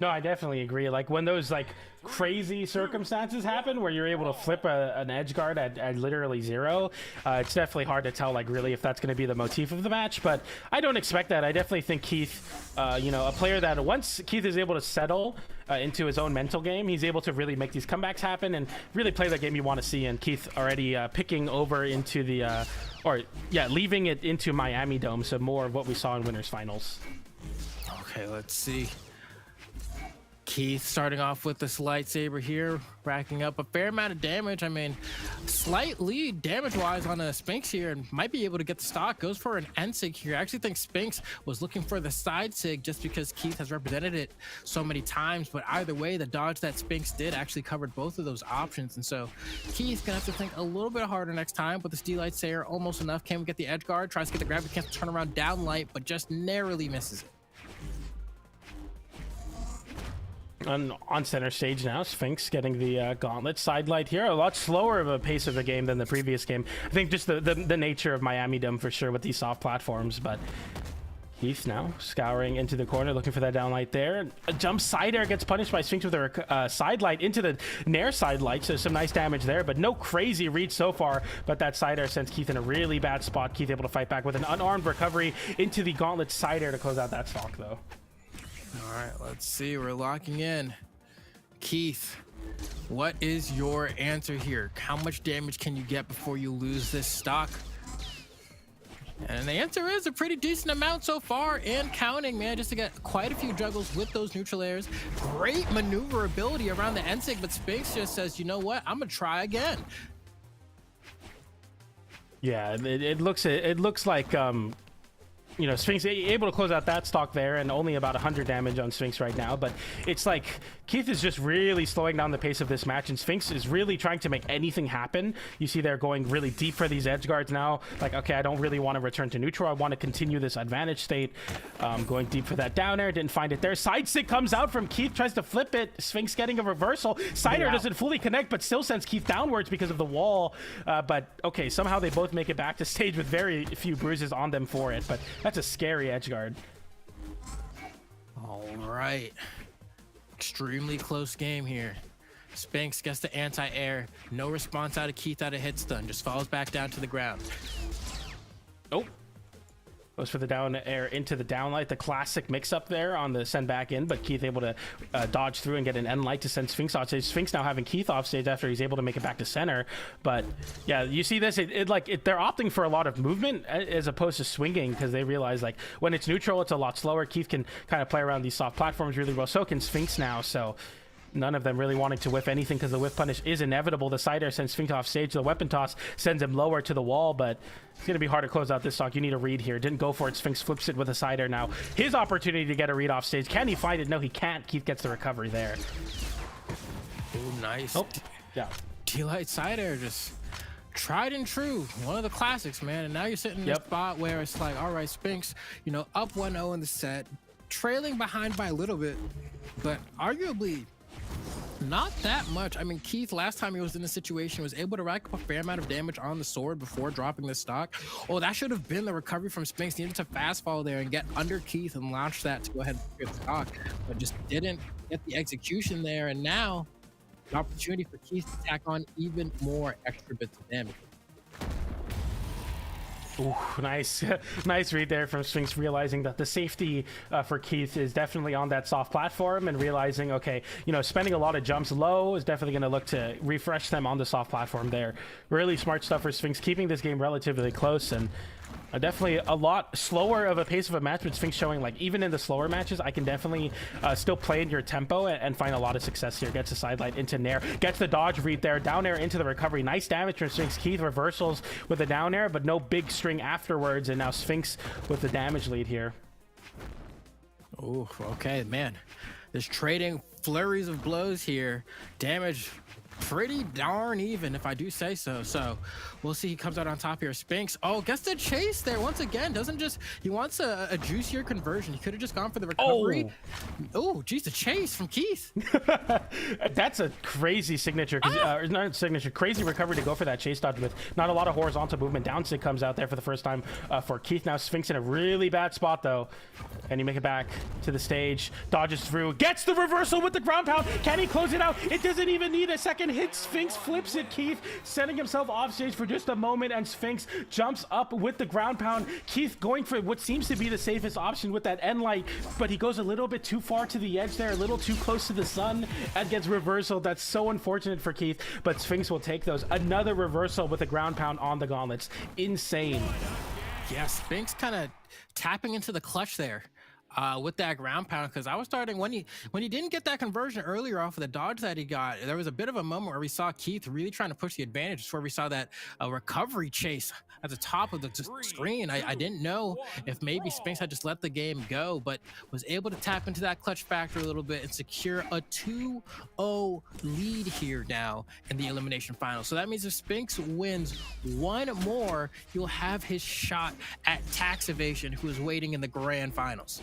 No, I definitely agree. Like, when those like crazy circumstances happen where you're able to flip an edge guard at literally zero, it's definitely hard to tell, like, really if that's going to be the motif of the match. But I don't expect that. I definitely think Keith, you know, a player that once Keith is able to settle into his own mental game, he's able to really make these comebacks happen and really play the game you want to see. And Keith already picking over into the, leaving it into Miami Dome. So more of what we saw in winners finals. Okay, let's see. Keith starting off with this lightsaber here, racking up a fair amount of damage. I mean, slight lead damage-wise on a Sphinx here and might be able to get the stock. Goes for an end sig here. I actually think Sphinx was looking for the side sig just because Keith has represented it so many times. But either way, the dodge that Sphinx did actually covered both of those options. And so Keith's gonna have to think a little bit harder next time. But this D-Light Sayer almost enough. Can't get the edge guard. Tries to get the grab. Can't turn around down light, but just narrowly misses it. On center stage now, Sphinx getting the gauntlet side light here. A lot slower of a pace of the game than the previous game. I think just the nature of Miami Dome for sure with these soft platforms. But Keith now scouring into the corner, looking for that down light there. A jump side air gets punished by Sphinx with a side light into the Nair side light. So some nice damage there, but no crazy reach so far. But that side air sends Keith in a really bad spot. Keith able to fight back with an unarmed recovery into the gauntlet side air to close out that stock though. All right, let's see. We're locking in. Keith, what is your answer here? How much damage can you get before you lose this stock? And the answer is a pretty decent amount so far and counting, man, just to get quite a few juggles with those neutral airs. Great maneuverability around the end sig, but Sphinx just says, you know what? I'm going to try again. Yeah, it looks like you know, Sphinx able to close out that stock there, and only about 100 damage on Sphinx right now. But it's like Keith is just really slowing down the pace of this match, and Sphinx is really trying to make anything happen. You see they're going really deep for these edge guards now. Like, okay, I don't really want to return to neutral. I want to continue this advantage state. Going deep for that down air. Didn't find it there. Side stick comes out from Keith, tries to flip it. Sphinx getting a reversal. Side air doesn't fully connect, but still sends Keith downwards because of the wall. But okay, somehow they both make it back to stage with very few bruises on them for it. But that's a scary edge guard. All right, extremely close game here. Sphinx gets the anti-air, no response out of Keith out of hit stun, just falls back down to the ground. Oh, goes for the down air into the down light. The classic mix up there on the send back in, but Keith able to dodge through and get an end light to send Sphinx off stage. Sphinx now having Keith off stage after he's able to make it back to center. But yeah, you see this, they're opting for a lot of movement as opposed to swinging, because they realize like when it's neutral, it's a lot slower. Keith can kind of play around these soft platforms really well. So can Sphinx now. So none of them really wanting to whiff anything because the whiff punish is inevitable. The side air sends Sphinx off stage. The weapon toss sends him lower to the wall, but it's going to be hard to close out this stock. You need a read here. Didn't go for it. Sphinx flips it with a side air now. His opportunity to get a read off stage. Can he find it? No, he can't. Keith gets the recovery there. Oh, nice. Oh, yeah. T-Light side air, just tried and true. One of the classics, man. And now you're sitting in a spot where it's like, all right, Sphinx, you know, up 1-0 in the set, trailing behind by a little bit, but arguably not that much. I mean, Keith, last time he was in this situation, was able to rack up a fair amount of damage on the sword before dropping the stock. Oh, that should have been the recovery from Sphinx. Needed to fast fall there and get under Keith and launch that to go ahead and get the stock, but just didn't get the execution there. And now, an opportunity for Keith to tack on even more extra bits of damage. Ooh, nice nice read there from Sphinx, realizing that the safety for Keith is definitely on that soft platform, and realizing, okay, you know, spending a lot of jumps low is definitely going to look to refresh them on the soft platform there. Really smart stuff for Sphinx, keeping this game relatively close, and definitely a lot slower of a pace of a match, but Sphinx showing like even in the slower matches, I can definitely still play in your tempo and find a lot of success here. Gets the sidelight into Nair, gets the dodge read there, down air into the recovery. Nice damage from Sphinx. Keith reversals with the down air, but no big string afterwards, and now Sphinx with the damage lead here. Oh, okay, man. This trading flurries of blows here. Damage pretty darn even, if I do say so. So we'll see. He comes out on top here. Sphinx, oh, gets the chase there once again. Doesn't just, he wants a juicier conversion. He could have just gone for the recovery. Oh, geez, the chase from Keith. That's a crazy signature, not signature, crazy recovery to go for that chase dodge with not a lot of horizontal movement. Down stick comes out there for the first time for Keith. Now Sphinx in a really bad spot though. And you make it back to the stage, dodges through, gets the reversal with the ground pound. Can he close it out? It doesn't even need a second hit. Sphinx flips it. Keith sending himself off stage for just a moment, and Sphinx jumps up with the ground pound. Keith going for what seems to be the safest option with that end light, but he goes a little bit too far to the edge there, a little too close to the sun, and gets reversal. That's so unfortunate for Keith, but Sphinx will take those. Another reversal with the ground pound on the gauntlets. Insane. Yeah, Sphinx kind of tapping into the clutch there. With that ground pound, because I was starting when he didn't get that conversion earlier off of the dodge that he got, there was a bit of a moment where we saw Keith really trying to push the advantage. It's where we saw that recovery chase at the top of the screen. I didn't know if maybe Sphinx had just let the game go, but was able to tap into that clutch factor a little bit and secure a 2-0 lead here now in the elimination final. So that means if Sphinx wins one more, he'll have his shot at Tax Evasion, who is waiting in the grand finals.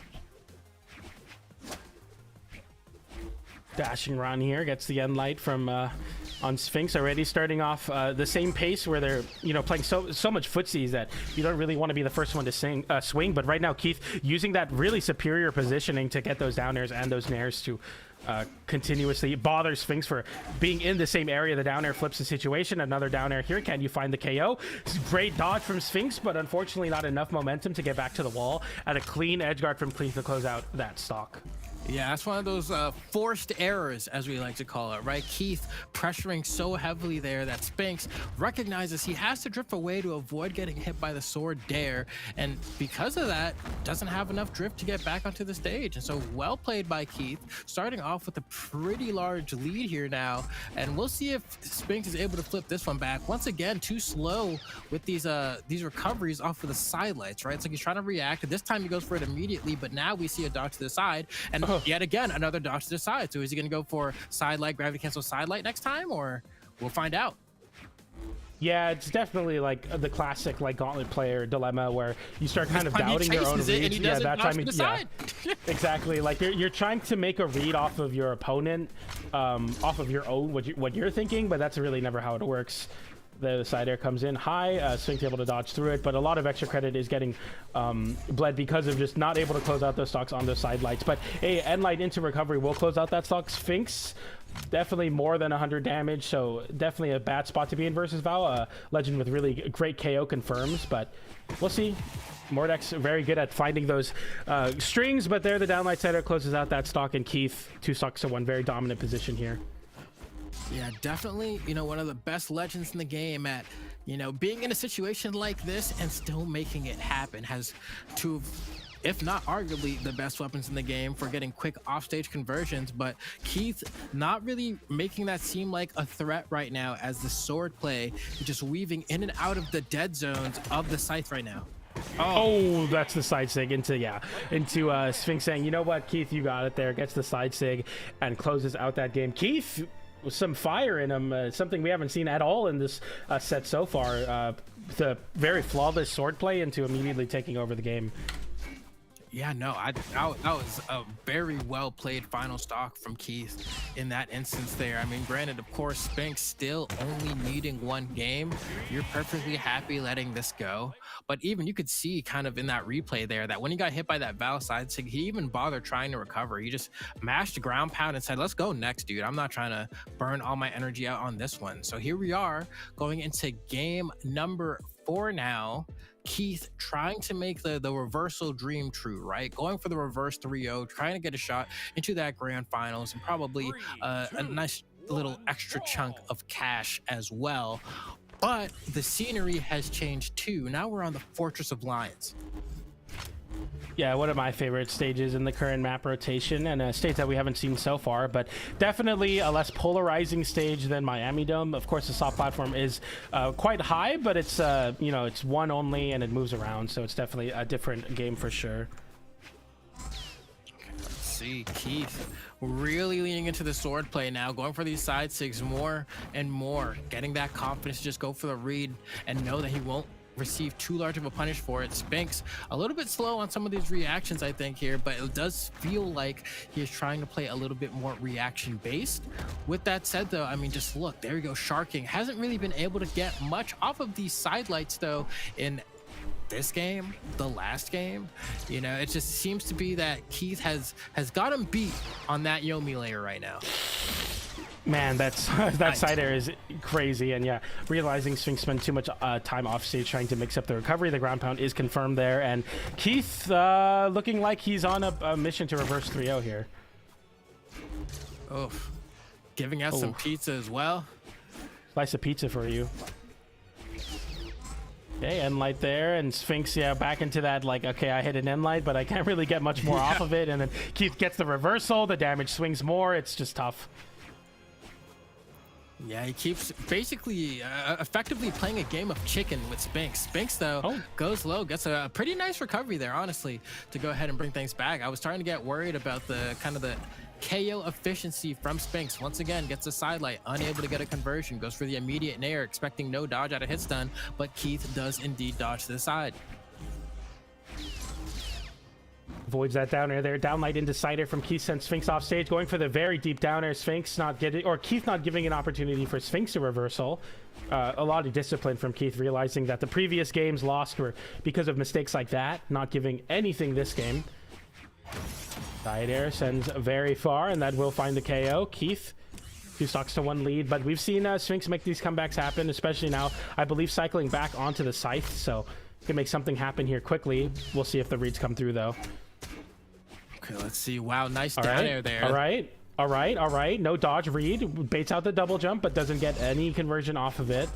Dashing run here, gets the end light from on Sphinx, already starting off the same pace where they're, you know, playing so much footsies that you don't really want to be the first one to swing. But right now Keith using that really superior positioning to get those down airs and those nairs to continuously bother Sphinx for being in the same area. The down air flips the situation. Another down air here. Can you find the KO? Great dodge from Sphinx, but unfortunately not enough momentum to get back to the wall. At a clean edge guard from Keith to close out that stock. Yeah, that's one of those forced errors, as we like to call it, right? Keith pressuring so heavily there that Sphinx recognizes he has to drift away to avoid getting hit by the sword dare, and because of that, doesn't have enough drift to get back onto the stage. And so well played by Keith, starting off with a pretty large lead here now, and we'll see if Sphinx is able to flip this one back. Once again, too slow with these recoveries off of the sidelights, right? It's like he's trying to react, and this time he goes for it immediately, but now we see a dodge to the side, and yet again, another dodge to the side. So is he going to go for side light, gravity cancel side light next time, or we'll find out? Yeah, it's definitely like the classic like gauntlet player dilemma where you start kind of doubting your own reads. Yeah, that time, exactly. Like you're trying to make a read off of your opponent, off of your own what you're thinking, but that's really never how it works. The side air comes in high, Sphinx able to dodge through it, but a lot of extra credit is getting bled because of just not able to close out those stocks on those side lights. But hey, end light into recovery will close out that stock. Sphinx definitely more than 100 damage, so definitely a bad spot to be in versus Val. Legend with really great KO confirms, but we'll see. Mordek's very good at finding those strings, but there the downlight setter closes out that stock, and Keith 2 stocks to 1, very dominant position here. Yeah, definitely, you know, one of the best legends in the game at, you know, being in a situation like this and still making it happen. Has two of, if not arguably, the best weapons in the game for getting quick offstage conversions, but Keith not really making that seem like a threat right now, as the sword play is just weaving in and out of the dead zones of the Scythe right now. Oh, that's the side sig into Sphinx saying, you know what, Keith, you got it there. Gets the side sig and closes out that game. Keith with some fire in him, something we haven't seen at all in this set so far. The very flawless sword play into immediately taking over the game. Yeah, no, that was a very well played final stock from Keith in that instance there. I mean, granted, of course, Sphinx still only needing 1 game. You're perfectly happy letting this go. But even you could see kind of in that replay there that when he got hit by that Val side sig, he even bothered trying to recover. He just mashed ground pound and said, let's go next, dude. I'm not trying to burn all my energy out on this one. So here we are going into game number 4 now. Keith trying to make the reversal dream true, right? Going for the reverse 3-0, trying to get a shot into that grand finals, and probably a nice little extra chunk of cash as well. But the scenery has changed too. Now we're on the Fortress of Lions. Yeah, one of my favorite stages in the current map rotation, and a stage that we haven't seen so far, but definitely a less polarizing stage than Miami Dome. Of course, the soft platform is quite high, but it's you know, it's 1 only and it moves around, so it's definitely a different game for sure. Let's see, Keith really leaning into the sword play now, going for these side sigs more and more, getting that confidence to just go for the read and know that he won't receive too large of a punish for it. Sphinx a little bit slow on some of these reactions, I think, here, but it does feel like he is trying to play a little bit more reaction based. With that said, though, I mean, just look, there you go. Sharking hasn't really been able to get much off of these sidelights, though, in this game, the last game. You know, it just seems to be that Keith has got him beat on that Yomi layer right now. Man, that side air is crazy, and yeah, realizing Sphinx spent too much time off stage trying to mix up the recovery. The ground pound is confirmed there, and Keith looking like he's on a mission to reverse 3-0 here. Oh, giving out some pizza as well. Slice of pizza for you. Okay, end light there, and Sphinx, yeah, back into that, like, okay, I hit an end light, but I can't really get much more off of it, and then Keith gets the reversal, the damage swings more, it's just tough. Yeah, he keeps basically effectively playing a game of chicken with Sphinx. Sphinx, though, goes low, gets a pretty nice recovery there, honestly, to go ahead and bring things back. I was starting to get worried about the kind of the KO efficiency from Sphinx. Once again, gets a sidelight, unable to get a conversion, goes for the immediate nair, expecting no dodge out of hit stun, but Keith does indeed dodge to the side. Avoids that down air there. Downlight into Cider from Keith, sends Sphinx off stage, going for the very deep down air. Sphinx not getting, or Keith not giving an opportunity for Sphinx to reversal. A lot of discipline from Keith, realizing that the previous games lost were because of mistakes like that, not giving anything this game. Side air sends very far, and that will find the KO. Keith, 2 stocks to 1 lead, but we've seen Sphinx make these comebacks happen, especially now, I believe, cycling back onto the Scythe, so can make something happen here quickly. We'll see if the reads come through, though. Okay, let's see. Wow, nice down air there. All right. No dodge read. Baits out the double jump, but doesn't get any conversion off of it.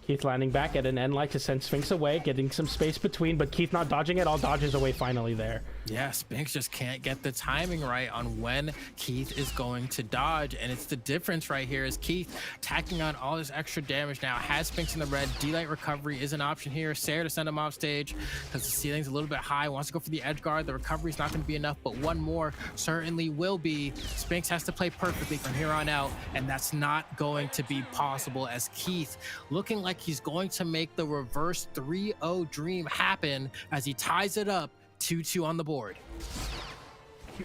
Keith landing back at an end light to send Sphinx away, getting some space between, but Keith not dodging it, all dodges away finally there. Yeah, Sphinx just can't get the timing right on when Keith is going to dodge, and it's the difference right here is Keith tacking on all this extra damage now, has Sphinx in the red. D-Light recovery is an option here. Sarah to send him off stage because the ceiling's a little bit high, wants to go for the edge guard. The recovery's not going to be enough, but one more certainly will be. Sphinx has to play perfectly from here on out, and that's not going to be possible as Keith looking like he's going to make the reverse 3-0 dream happen as he ties it up 2-2 on the board.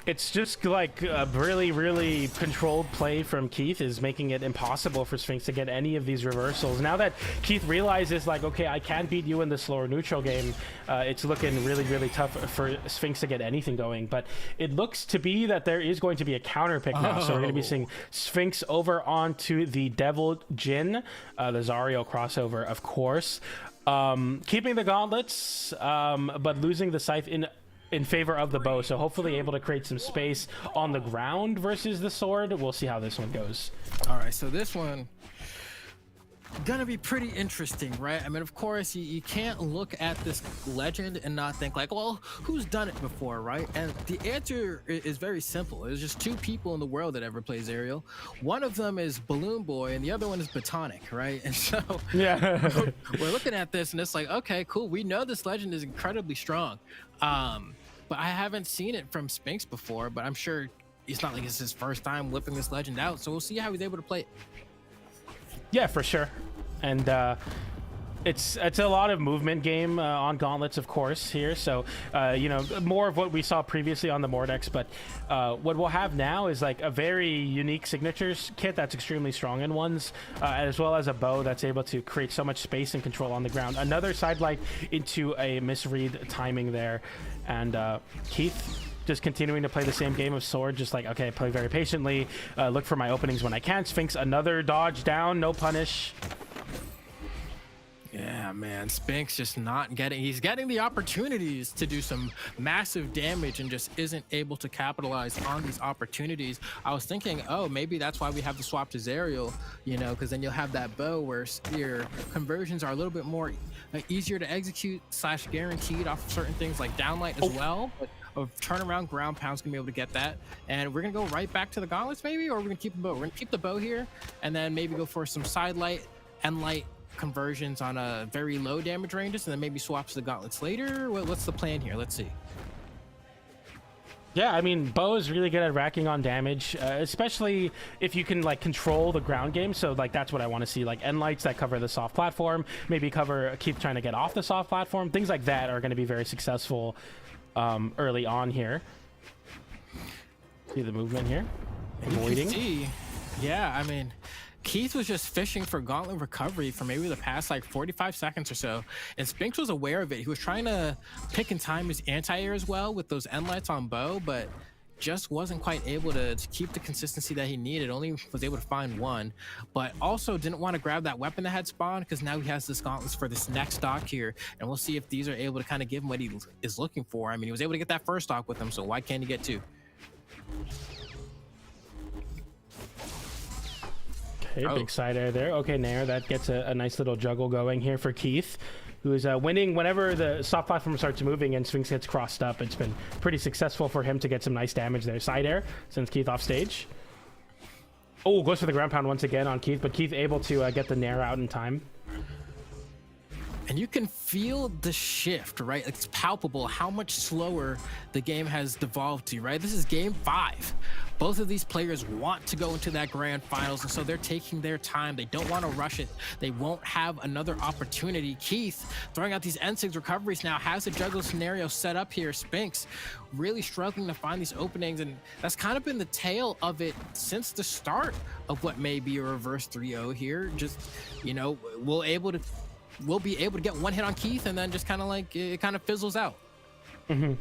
It's just like a really, really controlled play from Keith is making it impossible for Sphinx to get any of these reversals. Now that Keith realizes, like, okay, I can beat you in the slower neutral game, it's looking really, really tough for Sphinx to get anything going. But it looks to be that there is going to be a counter pick now. So we're going to be seeing Sphinx over onto the Devil Jin, the Zario crossover, of course. Keeping the gauntlets, but losing the scythe in favor of the bow, so hopefully able to create some space on the ground versus the sword. We'll see how this one goes. All right, so this one gonna be pretty interesting, right? I mean, of course, you can't look at this legend and not think like, well, who's done it before, right? And the answer is very simple. There's just two people in the world that ever plays Aerial. One of them is Balloon Boy and the other one is Batonic, right? And so Yeah. we're looking at this and it's like, okay, cool, we know this legend is incredibly strong, but I haven't seen it from Sphinx before, but I'm sure it's not like it's his first time whipping this legend out, so we'll see how he's able to play it. Yeah, for sure. And it's a lot of movement game on gauntlets, of course, here. So, you know, more of what we saw previously on the Mordex. But what we'll have now is like a very unique signatures kit that's extremely strong in ones, as well as a bow that's able to create so much space and control on the ground. Another side light into a misread timing there. And Keith just continuing to play the same game of sword, just like, okay, play very patiently, look for my openings when I can. Sphinx, another dodge down, no punish. Yeah, man, Sphinx just not getting, he's getting the opportunities to do some massive damage and just isn't able to capitalize on these opportunities. I was thinking, oh, maybe that's why we have the swap to Zerial, you know, because then you'll have that bow where your conversions are a little bit more easier to execute / guaranteed off of certain things like downlight as well. But of turnaround ground pound's gonna be able to get that, and we're gonna go right back to the gauntlets maybe, or we're gonna keep the bow. We're gonna keep the bow here and then maybe go for some side light and light conversions on a very low damage ranges, and then maybe swap to the gauntlets later. What's the plan here? Let's see. Yeah, I mean, bow is really good at racking on damage, especially if you can like control the ground game. So like that's what I want to see, like end lights that cover the soft platform, maybe keep trying to get off the soft platform. Things like that are going to be very successful early on here. See the movement here, avoiding. Yeah, I mean, Keith was just fishing for gauntlet recovery for maybe the past like 45 seconds or so, and Sphinx was aware of it. He was trying to pick and time his anti-air as well with those end lights on bow, but just wasn't quite able to keep the consistency that he needed. Only was able to find one, but also didn't want to grab that weapon that had spawned because now he has this gauntlets for this next stock here, and we'll see if these are able to kind of give him what he is looking for. I mean, he was able to get that first stock with him, so why can't he get two? Okay, big side air there. Okay, Nair, that gets a nice little juggle going here for Keith, who is winning whenever the soft platform starts moving and Sphinx gets crossed up. It's been pretty successful for him to get some nice damage there. Side air sends Keith off stage. Oh, goes for the ground pound once again on Keith, but Keith able to get the Nair out in time. And you can feel the shift, right? It's palpable how much slower the game has devolved to, right? This is game 5. Both of these players want to go into that grand finals, and so they're taking their time. They don't want to rush it. They won't have another opportunity. Keith throwing out these N6 recoveries now, has the juggle scenario set up here. Sphinx really struggling to find these openings, and that's kind of been the tale of it since the start of what may be a reverse 3-0 here. Just, you know, we'll be able to get one hit on Keith, and then just kind of like it kind of fizzles out. Mm-hmm.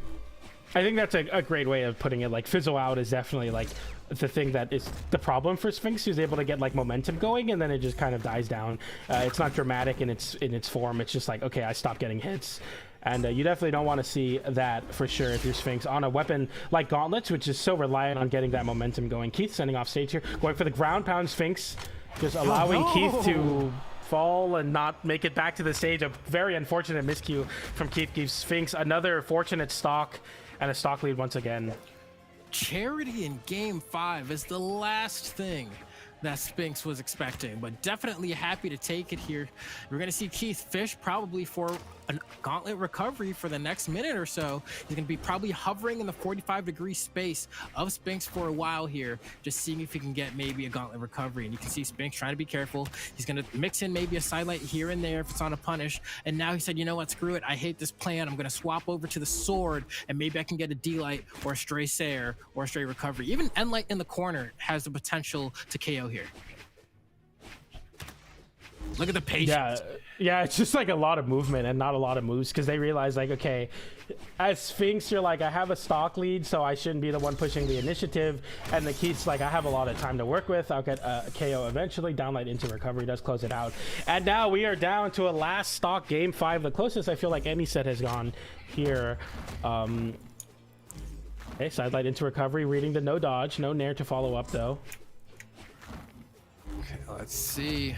I think that's a great way of putting it. Like, fizzle out is definitely like the thing that is the problem for Sphinx. He's able to get like momentum going, and then it just kind of dies down. It's not dramatic in its form. It's just like, okay, I stopped getting hits. And you definitely don't want to see that for sure if you're Sphinx on a weapon like Gauntlets, which is so reliant on getting that momentum going. Keith sending off stage here, going for the ground pound. Sphinx just allowing Keith to fall and not make it back to the stage. A very unfortunate miscue from Keith gives Sphinx another fortunate stock and a stock lead once again. Charity in game 5 is the last thing that Spinks was expecting, but definitely happy to take it here. We're going to see Keith fish probably for a gauntlet recovery for the next minute or so. He's going to be probably hovering in the 45-degree space of Spinks for a while here, just seeing if he can get maybe a gauntlet recovery. And you can see Spinks trying to be careful. He's going to mix in maybe a sidelight here and there if it's on a punish. And now he said, you know what, screw it. I hate this plan. I'm going to swap over to the sword, and maybe I can get a D-light or a stray Sair or a stray recovery. Even N-light in the corner has the potential to KO here. Look at the patience. Yeah, it's just like a lot of movement and not a lot of moves, because they realize, like, okay, as Sphinx, you're like, I have a stock lead, so I shouldn't be the one pushing the initiative. And the Keith's like, I have a lot of time to work with. I'll get a KO eventually. Downlight into recovery does close it out. And now we are down to a last stock game 5, the closest I feel like any set has gone here. Okay, sidelight into recovery, reading the no dodge, no nair to follow up though. Okay, let's see.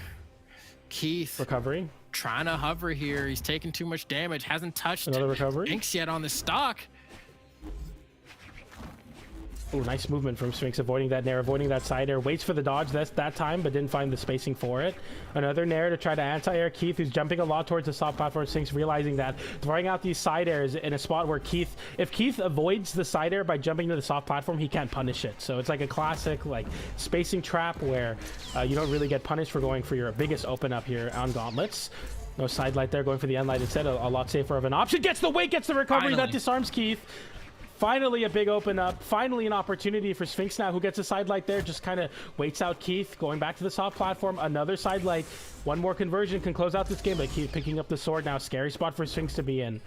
Keith Recovery. trying to hover here. He's taking too much damage. Hasn't touched Another recovery. Sphinx yet on the stock. Oh, nice movement from Sphinx, avoiding that nair, avoiding that side air. Waits for the dodge that time, but didn't find the spacing for it. Another nair to try to anti-air Keith, who's jumping a lot towards the soft platform. Sphinx realizing that, throwing out these side airs in a spot where Keith, if Keith avoids the side air by jumping to the soft platform, he can't punish it. So it's like a classic like spacing trap where you don't really get punished for going for your biggest open up here on gauntlets. No side light there, going for the end light instead. A lot safer of an option. Gets the weight, gets the recovery. Finally. That disarms Keith. Finally a big open up. Finally an opportunity for Sphinx now, who gets a side light there. Just kind of waits out Keith, going back to the soft platform. Another side light. One more conversion can close out this game, but Keith picking up the sword now. Scary spot for Sphinx to be in.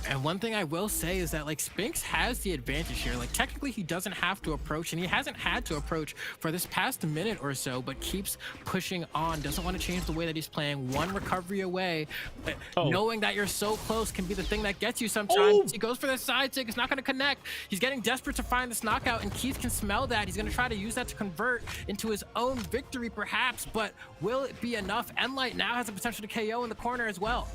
And one thing I will say is that, like, Sphinx has the advantage here. Like, technically he doesn't have to approach, and he hasn't had to approach for this past minute or so, but keeps pushing on. Doesn't want to change the way that he's playing. One recovery away. But knowing that you're so close can be the thing that gets you sometimes. He goes for the side stick. It's not going to connect. He's getting desperate to find this knockout, and Keith can smell that. He's going to try to use that to convert into his own victory, perhaps, but will it be enough? N-Light now has the potential to KO in the corner as well.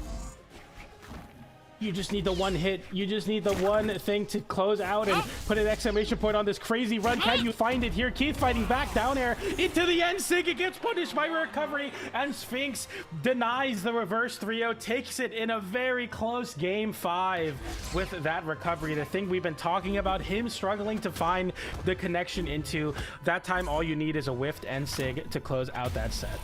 You just need the one hit. You just need the one thing to close out and put an exclamation point on this crazy run. Can you find it here? Keith fighting back, down air into the end. Sig, it gets punished by recovery, and Sphinx denies the reverse 3-0, takes it in a very close game 5 with that recovery. The thing we've been talking about, him struggling to find the connection into. That time, all you need is a whiffed end Sig to close out that set.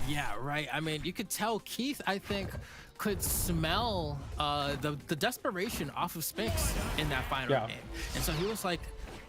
Yeah, right. I mean, you could tell Keith, I think, could smell the desperation off of Sphinx in that final game. And so he was like,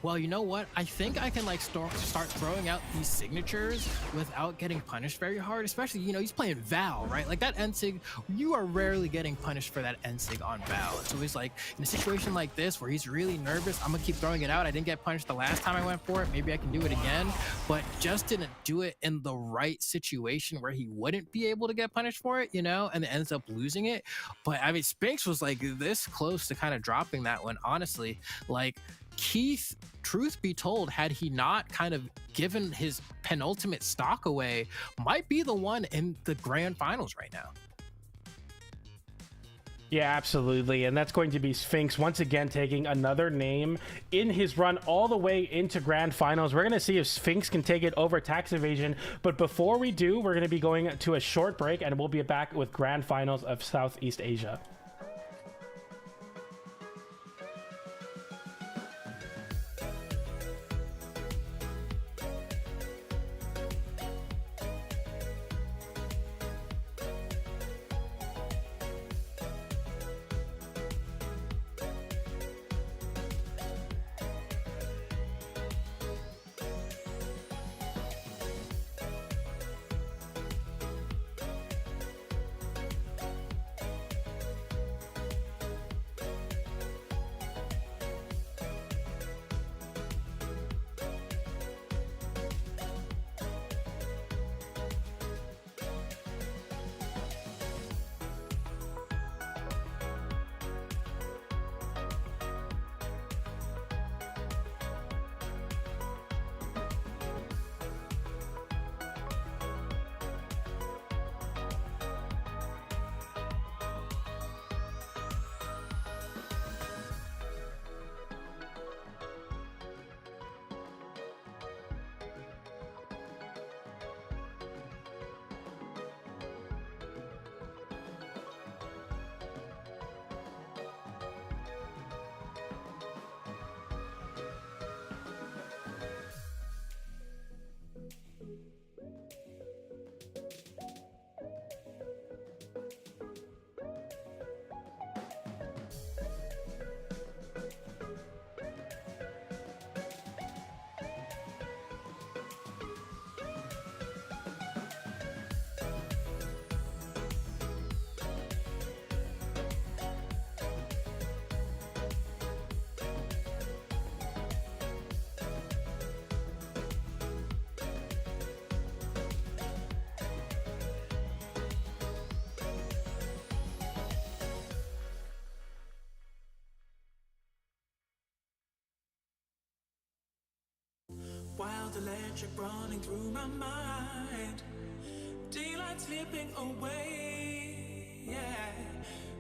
well, you know what? I think I can like start throwing out these signatures without getting punished very hard, especially, you know, he's playing Val, right? Like that N-Sig, you are rarely getting punished for that N-Sig on Val. So he's like, in a situation like this where he's really nervous, I'm gonna keep throwing it out. I didn't get punished the last time I went for it. Maybe I can do it again, but just didn't do it in the right situation where he wouldn't be able to get punished for it, you know, and ends up losing it. But I mean, Sphinx was like this close to kind of dropping that one, honestly. Like, Keith, truth be told, had he not kind of given his penultimate stock away, might be the one in the grand finals right now. Yeah, absolutely. And that's going to be Sphinx once again taking another name in his run all the way into grand finals. We're going to see if Sphinx can take it over tax evasion. But before we do, we're going to be going to a short break, and we'll be back with grand finals of Southeast Asia. Thoughts electric running through my mind. Daylight slipping away, yeah.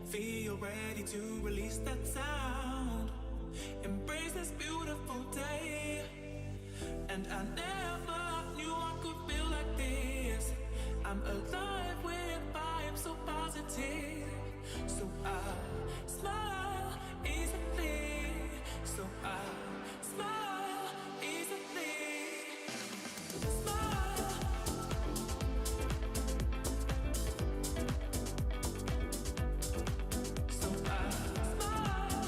Feel ready to release that sound. Embrace this beautiful day. And I never knew I could feel like this. I'm alive with vibes so positive. So I smile easily. So I smile easily. Smile. So I smile.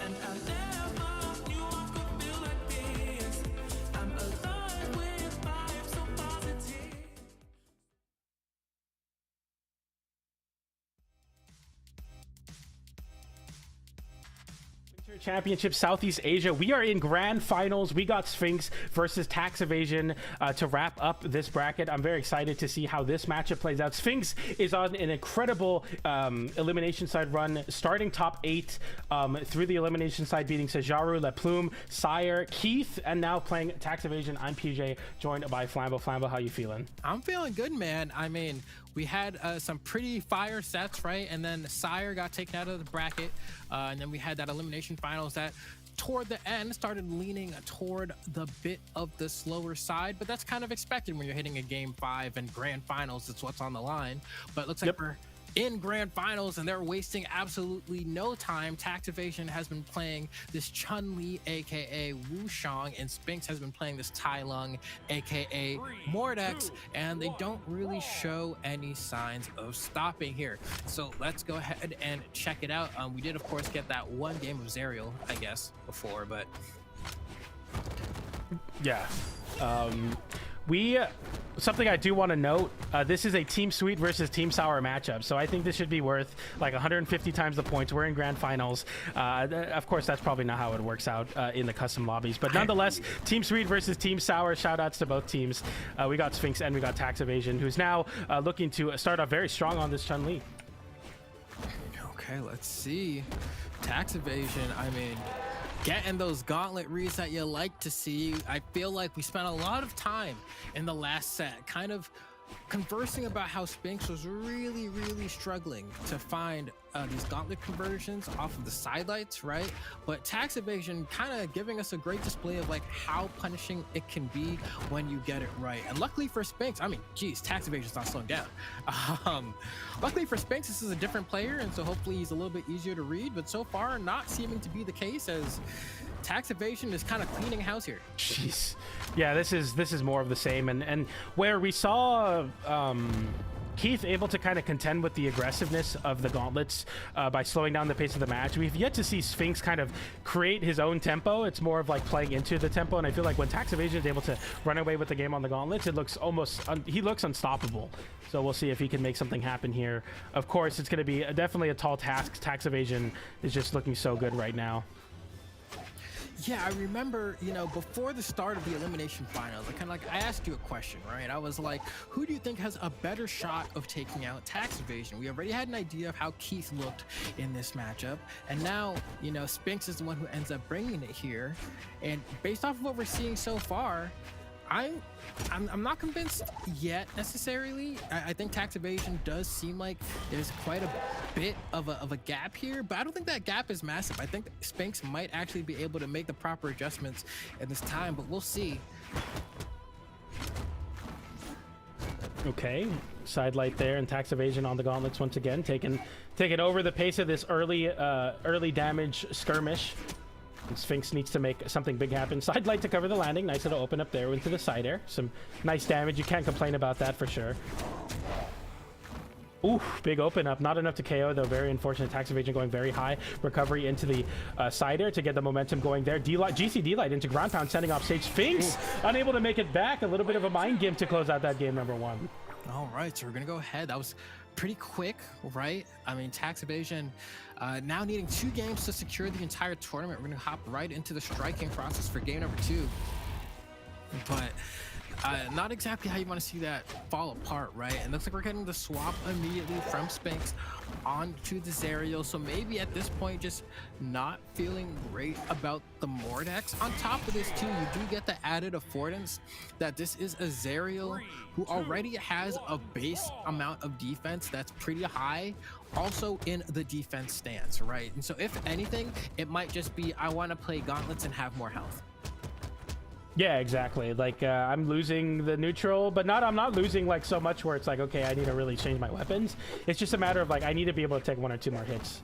And I never knew I could feel like this. I'm alive with vibes so positive. Winter Championship Southeast Asia. We are in grand finals. We got Sphinx versus Tax Evasion to wrap up this bracket. I'm very excited to see how this matchup plays out. Sphinx is on an incredible elimination side run, starting top 8 through the elimination side, beating Sejaru, Le Plume, Sire, Keith, and now playing Tax Evasion. I'm PJ, joined by Flambo. Flambo, how you feeling? I'm feeling good, man. I mean, we had some pretty fire sets, right? And then Sire got taken out of the bracket. And then we had that elimination finals that toward the end started leaning toward the bit of the slower side, but that's kind of expected when you're hitting a game 5 and grand finals. It's what's on the line. But it looks like we're in grand finals and they're wasting absolutely no time. Tax Evasion has been playing this Chun-Li, aka Wushang, and Sphinx has been playing this Tai Lung, aka Mordex, and they don't really show any signs of stopping here. So let's go ahead and check it out. We did, of course, get that one game of Zerial, I guess, before, but yeah. Something I do want to note, this is a Team Sweet versus Team Sour matchup, so I think this should be worth like 150 times the points. We're in grand finals. Of course, that's probably not how it works out in the custom lobbies, but nonetheless, Team Sweet versus Team Sour. Shout outs to both teams. We got Sphinx and we got Tax Evasion, who's now looking to start off very strong on this Chun-Li. okay, let's see. Tax Evasion, I mean, getting those gauntlet reads that you like to see. I feel like we spent a lot of time in the last set kind of conversing about how Sphinx was really struggling to find these gauntlet conversions off of the sidelights, right? But Tax Evasion kind of giving us a great display of like how punishing it can be when you get it right. And luckily for Sphinx, I mean, geez, Tax Evasion's not slowing down. Luckily for Sphinx, this is a different player, and so hopefully he's a little bit easier to read, but so far not seeming to be the case, as Tax Evasion is kind of cleaning house here. Jeez. Yeah, this is more of the same, and where we saw Keith able to kind of contend with the aggressiveness of the gauntlets by slowing down the pace of the match. We've yet to see Sphinx kind of create his own tempo. It's more of like playing into the tempo, and I feel like when Tax Evasion is able to run away with the game on the gauntlets, it looks almost he looks unstoppable. So we'll see if he can make something happen here. Of course, it's going to be definitely a tall task. Tax Evasion is just looking so good right now. Yeah, I remember, you know, before the start of the elimination finals, I asked you a question, right? I was like, who do you think has a better shot of taking out Tax Evasion? We already had an idea of how Keith looked in this matchup, and now, you know, Sphinx is the one who ends up bringing it here. And based off of what we're seeing so far, I'm not convinced yet necessarily. I think Tax Evasion does seem like there's quite a bit of a gap here, but I don't think that gap is massive. I think Sphinx might actually be able to make the proper adjustments in this time, but we'll see. Okay, side light there, and Tax Evasion on the gauntlets once again, taking over the pace of this early damage skirmish. And Sphinx needs to make something big happen. Side light to cover the landing. Nice little open up there into the side air. Some nice damage. You can't complain about that for sure. Ooh, big open up. Not enough to KO, though. Very unfortunate. Tax Evasion going very high. Recovery into the side air to get the momentum going there. D-Light, GC D-Light into ground pound, sending off stage. Sphinx unable to make it back. A little bit of a mind game to close out that game number 1. All right, so we're going to go ahead. That was pretty quick, right? I mean, Tax Evasion now needing 2 games to secure the entire tournament. We're going to hop right into the striking process for game number 2. But Not exactly how you want to see that fall apart, right? It looks like we're getting the swap immediately from Spinks onto the Zerial, so maybe at this point just not feeling great about the Mordex. On top of this too, you do get the added affordance that this is a Zerial who already has a base amount of defense that's pretty high, also in the defense stance, right? And so if anything, it might just be, I want to play gauntlets and have more health. Yeah, exactly. Like I'm losing the neutral, but I'm not losing like so much where it's like, okay, I need to really change my weapons. It's just a matter of like, I need to be able to take 1 or 2 more hits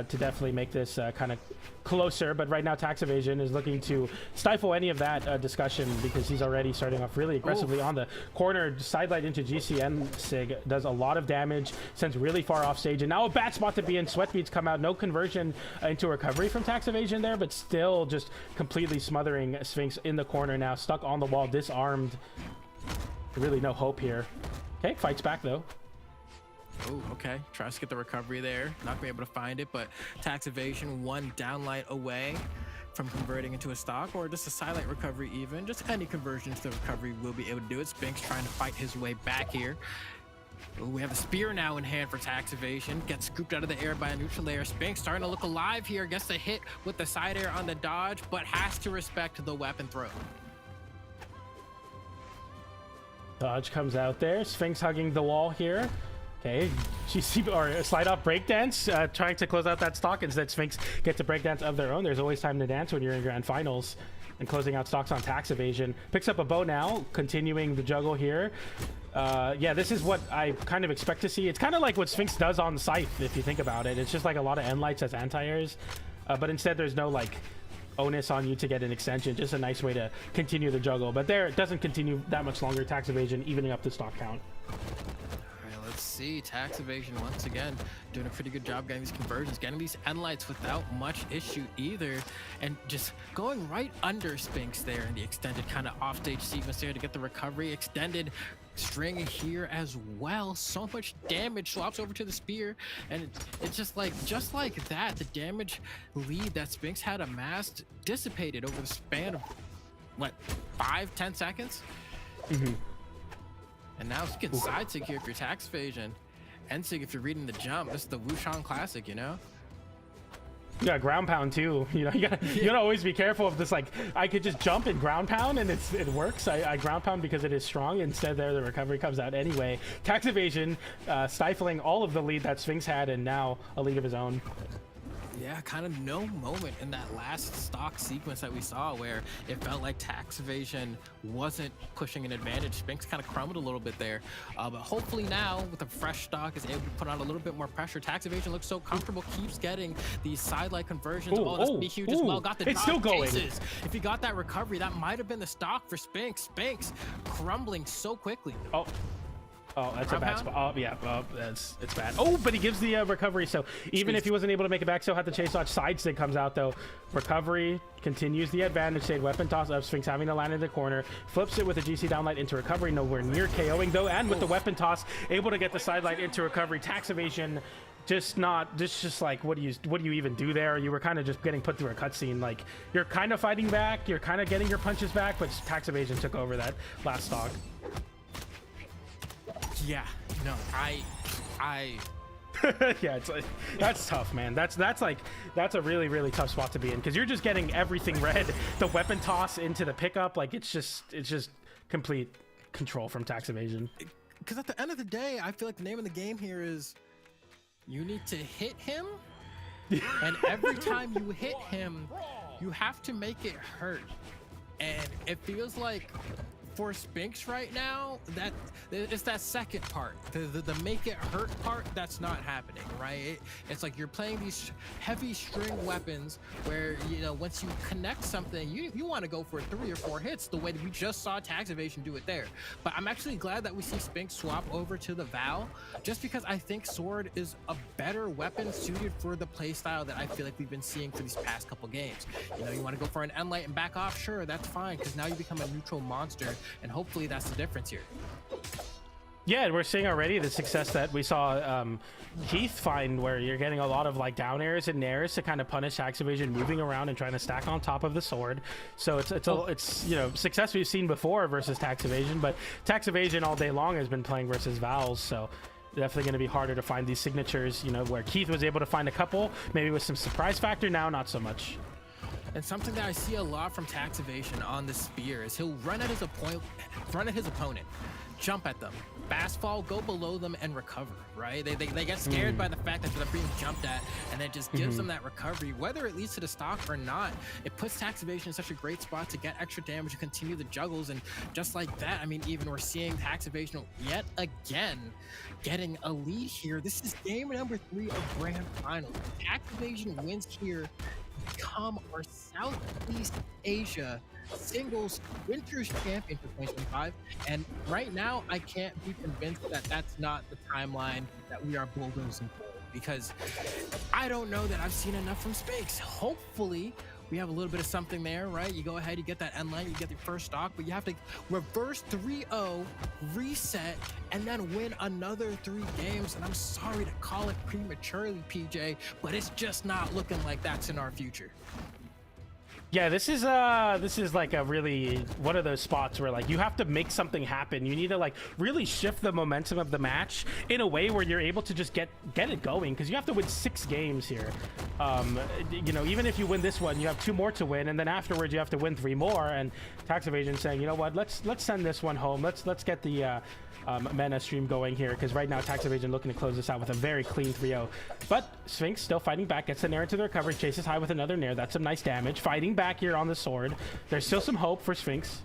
to definitely make this kind of closer. But right now, Tax Evasion is looking to stifle any of that discussion because he's already starting off really aggressively on the corner. Sidelight into GCN Sig does a lot of damage, sends really far off stage, and now a bad spot to be in. Sweatbeats come out, no conversion into recovery from Tax Evasion there, but still just completely smothering Sphinx in the corner now, stuck on the wall, disarmed. Really no hope here. Okay, fights back though. Oh, okay. Tries to get the recovery there. Not gonna be able to find it, but Tax Evasion 1 downlight away from converting into a stock, or just a silent recovery even. Just any conversion to the recovery will be able to do it. Spinks trying to fight his way back here. Ooh, we have a spear now in hand for Tax Evasion. Gets scooped out of the air by a neutral layer. Spinks starting to look alive here. Gets the hit with the side air on the dodge, but has to respect the weapon throw. Dodge comes out there. Sphinx hugging the wall here. Okay, or slide off breakdance, trying to close out that stock. Instead, Sphinx gets a breakdance of their own. There's always time to dance when you're in grand finals. And closing out stocks on Tax Evasion. Picks up a bow now, continuing the juggle here. Yeah, this is what I kind of expect to see. It's kind of like what Sphinx does on Scythe, if you think about it. It's just like a lot of end lights as anti-airs, but instead there's no like onus on you to get an extension. Just a nice way to continue the juggle. But there, it doesn't continue that much longer. Tax Evasion evening up the stock count. Let's see. Tax Evasion once again doing a pretty good job getting these conversions, getting these end lights without much issue either, and just going right under Spinks there in the extended kind of offstage sequence there to get the recovery. Extended string here as well. So much damage. Swaps over to the spear, and it's just like that, the damage lead that Spinks had amassed dissipated over the span of what, 5-10 seconds. And now you can side sig here if you're Tax Evasion. End sig if you're reading the jump. This is the Wushang classic, you know? You got ground pound too. You know, you gotta always be careful of this. Like, I could just jump and ground pound and it works. I ground pound because it is strong. Instead there, the recovery comes out anyway. Tax Evasion stifling all of the lead that Sphinx had, and now a league of his own. Yeah, kind of no moment in that last stock sequence that we saw where it felt like Tax Evasion wasn't pushing an advantage. Spinks kind of crumbled a little bit there, but hopefully now with a fresh stock is able to put on a little bit more pressure. Tax Evasion looks so comfortable, keeps getting these sidelight conversions. Oh, that's gonna be huge as well. Got the it's still going. Chases. If he got that recovery, that might have been the stock for Spinks. Spinks crumbling so quickly. Oh, that's a bad spot. Oh, yeah. Oh, it's bad. Oh, but he gives the recovery. So even if he wasn't able to make it back, still had the chase dodge. Side stick comes out though. Recovery continues the advantage. State weapon toss up. Sphinx having to land in the corner. Flips it with a GC downlight into recovery. Nowhere near KOing though. And with the weapon toss, able to get the sidelight into recovery. Tax Evasion. Just like what do you even do there? You were kind of just getting put through a cutscene. Like, you're kind of fighting back. You're kind of getting your punches back, but Tax Evasion took over that last stock. Yeah, no, I yeah, it's like, that's tough, man. That's a really tough spot to be in, because you're just getting everything red. The weapon toss into the pickup, like it's just complete control from Tax Evasion. Because at the end of the day, I feel like the name of the game here is you need to hit him, and every time you hit him, you have to make it hurt. And it feels like for Spinks right now, that it's that second part, the make it hurt part, that's not happening, right? It's like you're playing these heavy string weapons where, you know, once you connect something, you want to go for 3 or 4 hits, the way that we just saw Tax Evasion do it there. But I'm actually glad that we see Spinks swap over to the Val, just because I think Sword is a better weapon suited for the playstyle that I feel like we've been seeing for these past couple games. You know, you want to go for an end light and back off, sure, that's fine, because now you become a neutral monster, and hopefully that's the difference here. Yeah, and we're seeing already the success that we saw Keith find, where you're getting a lot of like down airs and nairs to kind of punish tax evasion, moving around and trying to stack on top of the sword. So it's you know, success we've seen before versus tax evasion, but tax evasion all day long has been playing versus Vowels, so definitely going to be harder to find these signatures, you know, where Keith was able to find a couple, maybe with some surprise factor, now not so much. And something that I see a lot from tax evasion on the spear is he'll run at his opponent, jump at them, fast fall, go below them, and recover, right? They get scared by the fact that they're being jumped at, and then it just gives them that recovery. Whether it leads to the stock or not, it puts tax evasion in such a great spot to get extra damage and continue the juggles. And just like that, I mean, even we're seeing tax evasion yet again getting a lead here. This is game number 3 of Grand Finals. Tax evasion wins here, become our Southeast Asia singles Winters champion for 2025, and right now I can't be convinced that that's not the timeline that we are bulldozing for, because I don't know that I've seen enough from Spinks. Hopefully we have a little bit of something there, right? You go ahead, you get that end line, you get the first stock, but you have to reverse 3-0, reset, and then win another 3 games. And I'm sorry to call it prematurely, PJ, but it's just not looking like that's in our future. Yeah, this is like a really one of those spots where like you have to make something happen. You need to like really shift the momentum of the match in a way where you're able to just get it going, because you have to win 6 games here. You know, even if you win this one, you have 2 more to win, and then afterwards you have to win 3 more. And tax evasion saying, you know what, let's send this one home. Let's get the Mena stream going here, because right now tax evasion looking to close this out with a very clean 3-0. But Sphinx still fighting back, gets the nair into the recovery, chases high with another nair. That's some nice damage. Fighting back here on the sword. There's still some hope for Sphinx.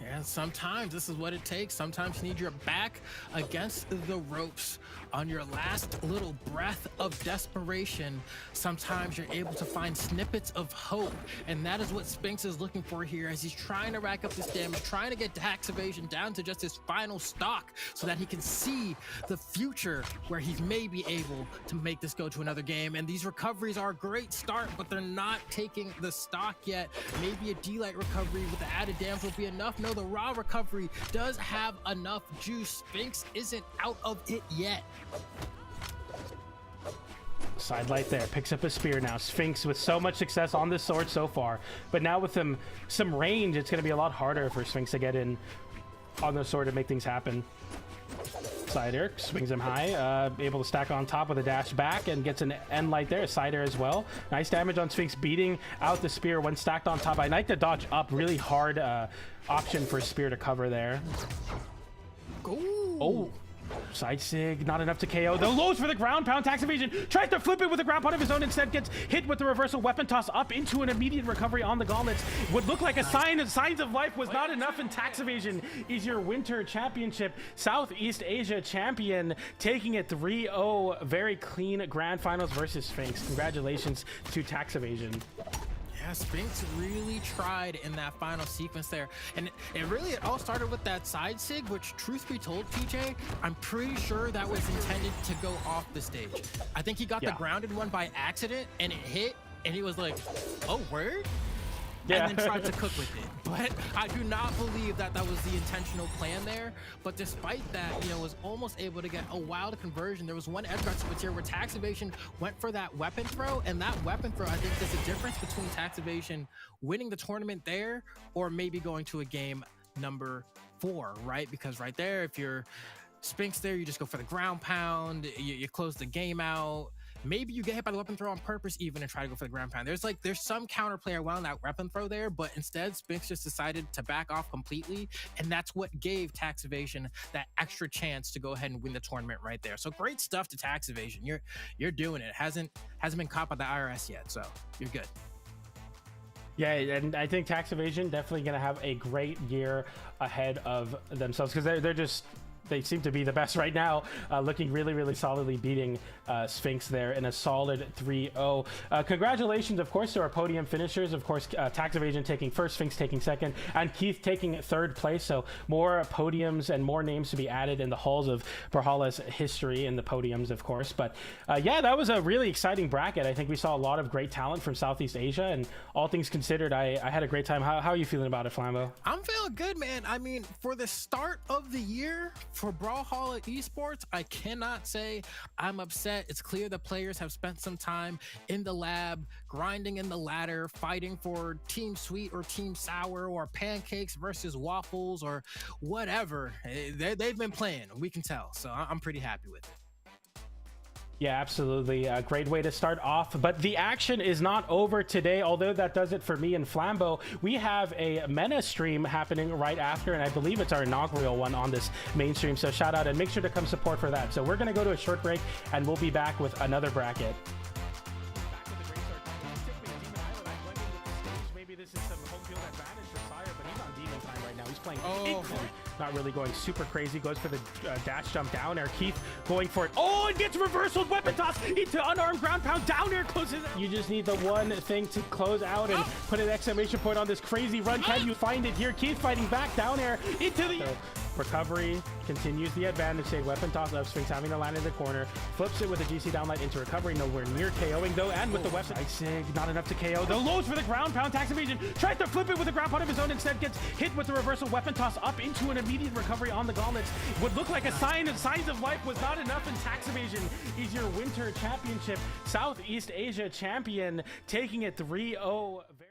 Yeah, sometimes this is what it takes. Sometimes you need your back against the ropes on your last little breath of desperation. Sometimes you're able to find snippets of hope, and that is what Sphinx is looking for here as he's trying to rack up this damage, trying to get tax evasion down to just his final stock so that he can see the future where he's maybe able to make this go to another game. And these recoveries are a great start, but they're not taking the stock yet. Maybe a D-Light recovery with the added damage will be enough. No, the raw recovery does have enough juice. Sphinx isn't out of it yet. Side light there, picks up a spear now. Sphinx with so much success on this sword so far, but now with some range, it's going to be a lot harder for Sphinx to get in on the sword to make things happen. Side air, swings him high, able to stack on top with a dash back and gets an end light there. Side air as well. Nice damage on Sphinx, beating out the spear when stacked on top. I like the dodge up, really hard option for spear to cover there. Ooh. Oh. Side sig, not enough to KO. The lows for the ground pound. Tax evasion tries to flip it with a ground pound of his own, instead gets hit with the reversal weapon toss up into an immediate recovery on the gauntlets. What looked like a signs of life was not enough, and tax evasion is your winter championship Southeast Asia champion, taking it 3-0. Very clean grand finals versus Sphinx. Congratulations to tax evasion. Yeah, Sphinx really tried in that final sequence there. And it all started with that side sig, which, truth be told, PJ, I'm pretty sure that was intended to go off the stage. I think he got the grounded one by accident, and it hit, and he was like, oh, word? Yeah. And then tried to cook with it. But I do not believe that was the intentional plan there. But despite that, you know, was almost able to get a wild conversion. There was one edge guard sequence here where tax evasion went for that weapon throw, and that weapon throw, I think there's a difference between tax evasion winning the tournament there or maybe going to a game number 4, right? Because right there, if you're Sphinx there, you just go for the ground pound, you close the game out. Maybe you get hit by the weapon throw on purpose even and try to go for the ground pound. There's some counterplay around that weapon throw there, but instead Sphinx just decided to back off completely, and that's what gave tax evasion that extra chance to go ahead and win the tournament right there. So great stuff to tax evasion. You're doing it. Hasn't been caught by the IRS yet, so you're good. Yeah, and I think tax evasion definitely going to have a great year ahead of themselves, because they seem to be the best right now, looking really, really solidly, beating Sphinx there in a solid 3-0. Congratulations, of course, to our podium finishers. Of course, tax evasion taking first, Sphinx taking second, and Keith taking third place. So more podiums and more names to be added in the halls of Brawlhalla's history in the podiums, of course. But yeah, that was a really exciting bracket. I think we saw a lot of great talent from Southeast Asia, and all things considered, I had a great time. How are you feeling about it, Flambo? I'm feeling good, man. I mean, for the start of the year, For Brawlhalla Esports, I cannot say I'm upset. It's clear the players have spent some time in the lab, grinding in the ladder, fighting for Team Sweet or Team Sour or pancakes versus waffles or whatever. They've been playing, we can tell. So I'm pretty happy with it. Yeah, absolutely. A great way to start off. But the action is not over today, although that does it for me and Flambeau. We have a Mena stream happening right after, and I believe it's our inaugural one on this main stream. So shout out and make sure to come support for that. So we're going to go to a short break, and we'll be back with another bracket. Maybe this is some home field advantage for Sire, but he's on demon time right now. He's playing not really going super crazy. Goes for the dash jump down air. Keith going for it. Oh, it gets reversaled. Weapon toss into unarmed ground pound. Down air closes. You just need the one thing to close out and put an exclamation point on this crazy run. Can you find it here? Keith fighting back. Down air into the... Recovery continues the advantage. Say weapon toss up swings, having to land in the corner. Flips it with a GC downlight into recovery. Nowhere near KOing though, and with the weapon. Sig, not enough to KO. The lows for the ground pound. Tax evasion. Tries to flip it with a ground pound of his own. Instead gets hit with the reversal weapon toss up into an immediate recovery on the gauntlets. Would look like a sign of signs of life was not enough, and tax evasion is your winter championship Southeast Asia champion, taking it 3-0. Very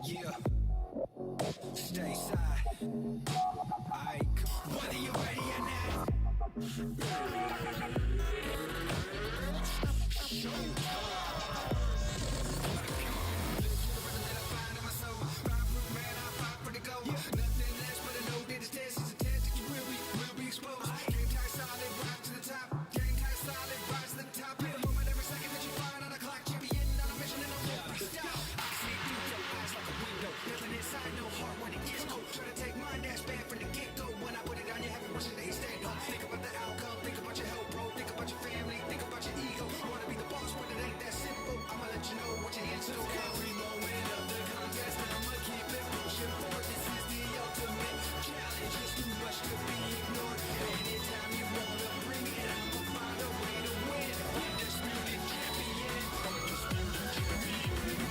Yeah. Stay side. Aight. Whether you're ready or not. Nothing less but a know that it's test is a test that you will be exposed. Game tight, solid, rise to the top. Game tight, solid, rise to the top. Every moment, every second that you find on the clock, champion on a mission and I won't be stopped. I can see through your eyes like a window. Nothing inside, no heart when it gets cold. Try to take mine, that's bad from the get-go. When I put it on, you have it wishing that he stayed home. Think about the outcome, think about your health, bro. Think about your family, think about your ego. Wanna be the boss, but it ain't that simple. I'ma let you know what your answer is. Every moment of the contest, I'ma keep it pushing forward. This is the ultimate challenge. It's too much to be ignored. Anytime you wanna bring it, I'ma find a way to win. Undisputed champion. Undisputed champion.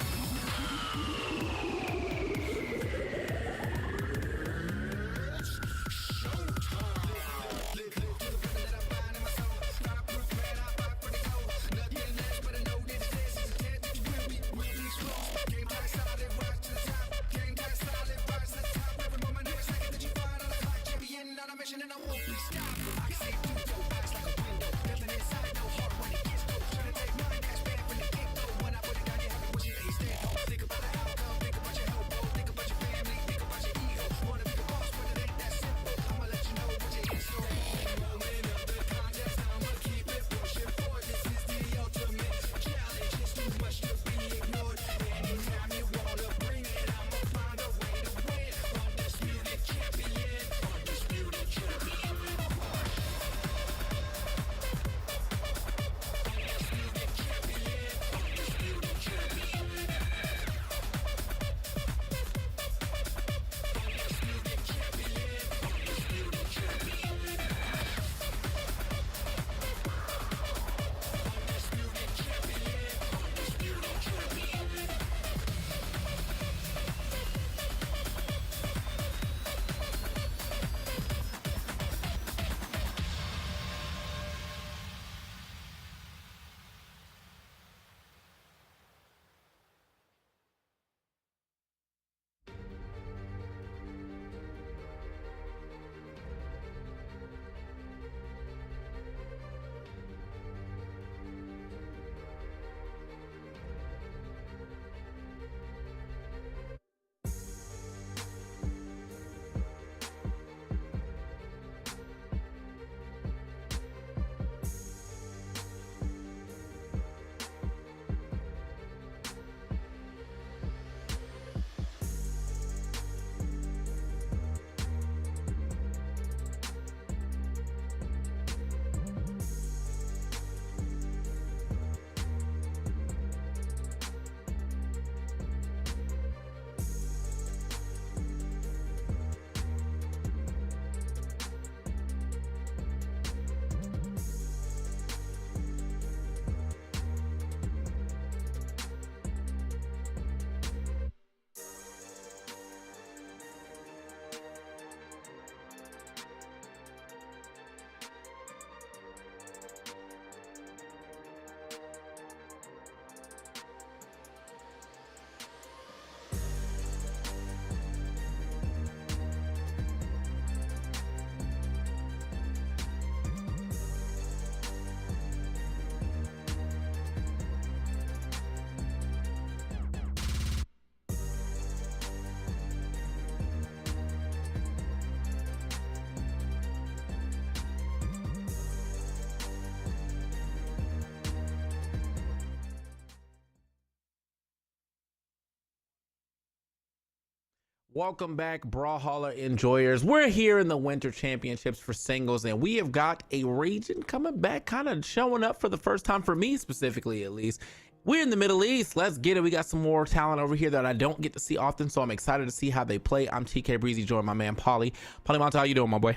Welcome back, Brawlhalla enjoyers. We're here in the Winter Championships for singles, and we have got a region coming back, kind of showing up for the first time for me specifically, at least. We're in the Middle East. Let's get it. We got some more talent over here that I don't get to see often, so I'm excited to see how they play. I'm TK Breezy, joined my man Polly. Polly Monta, how you doing, my boy?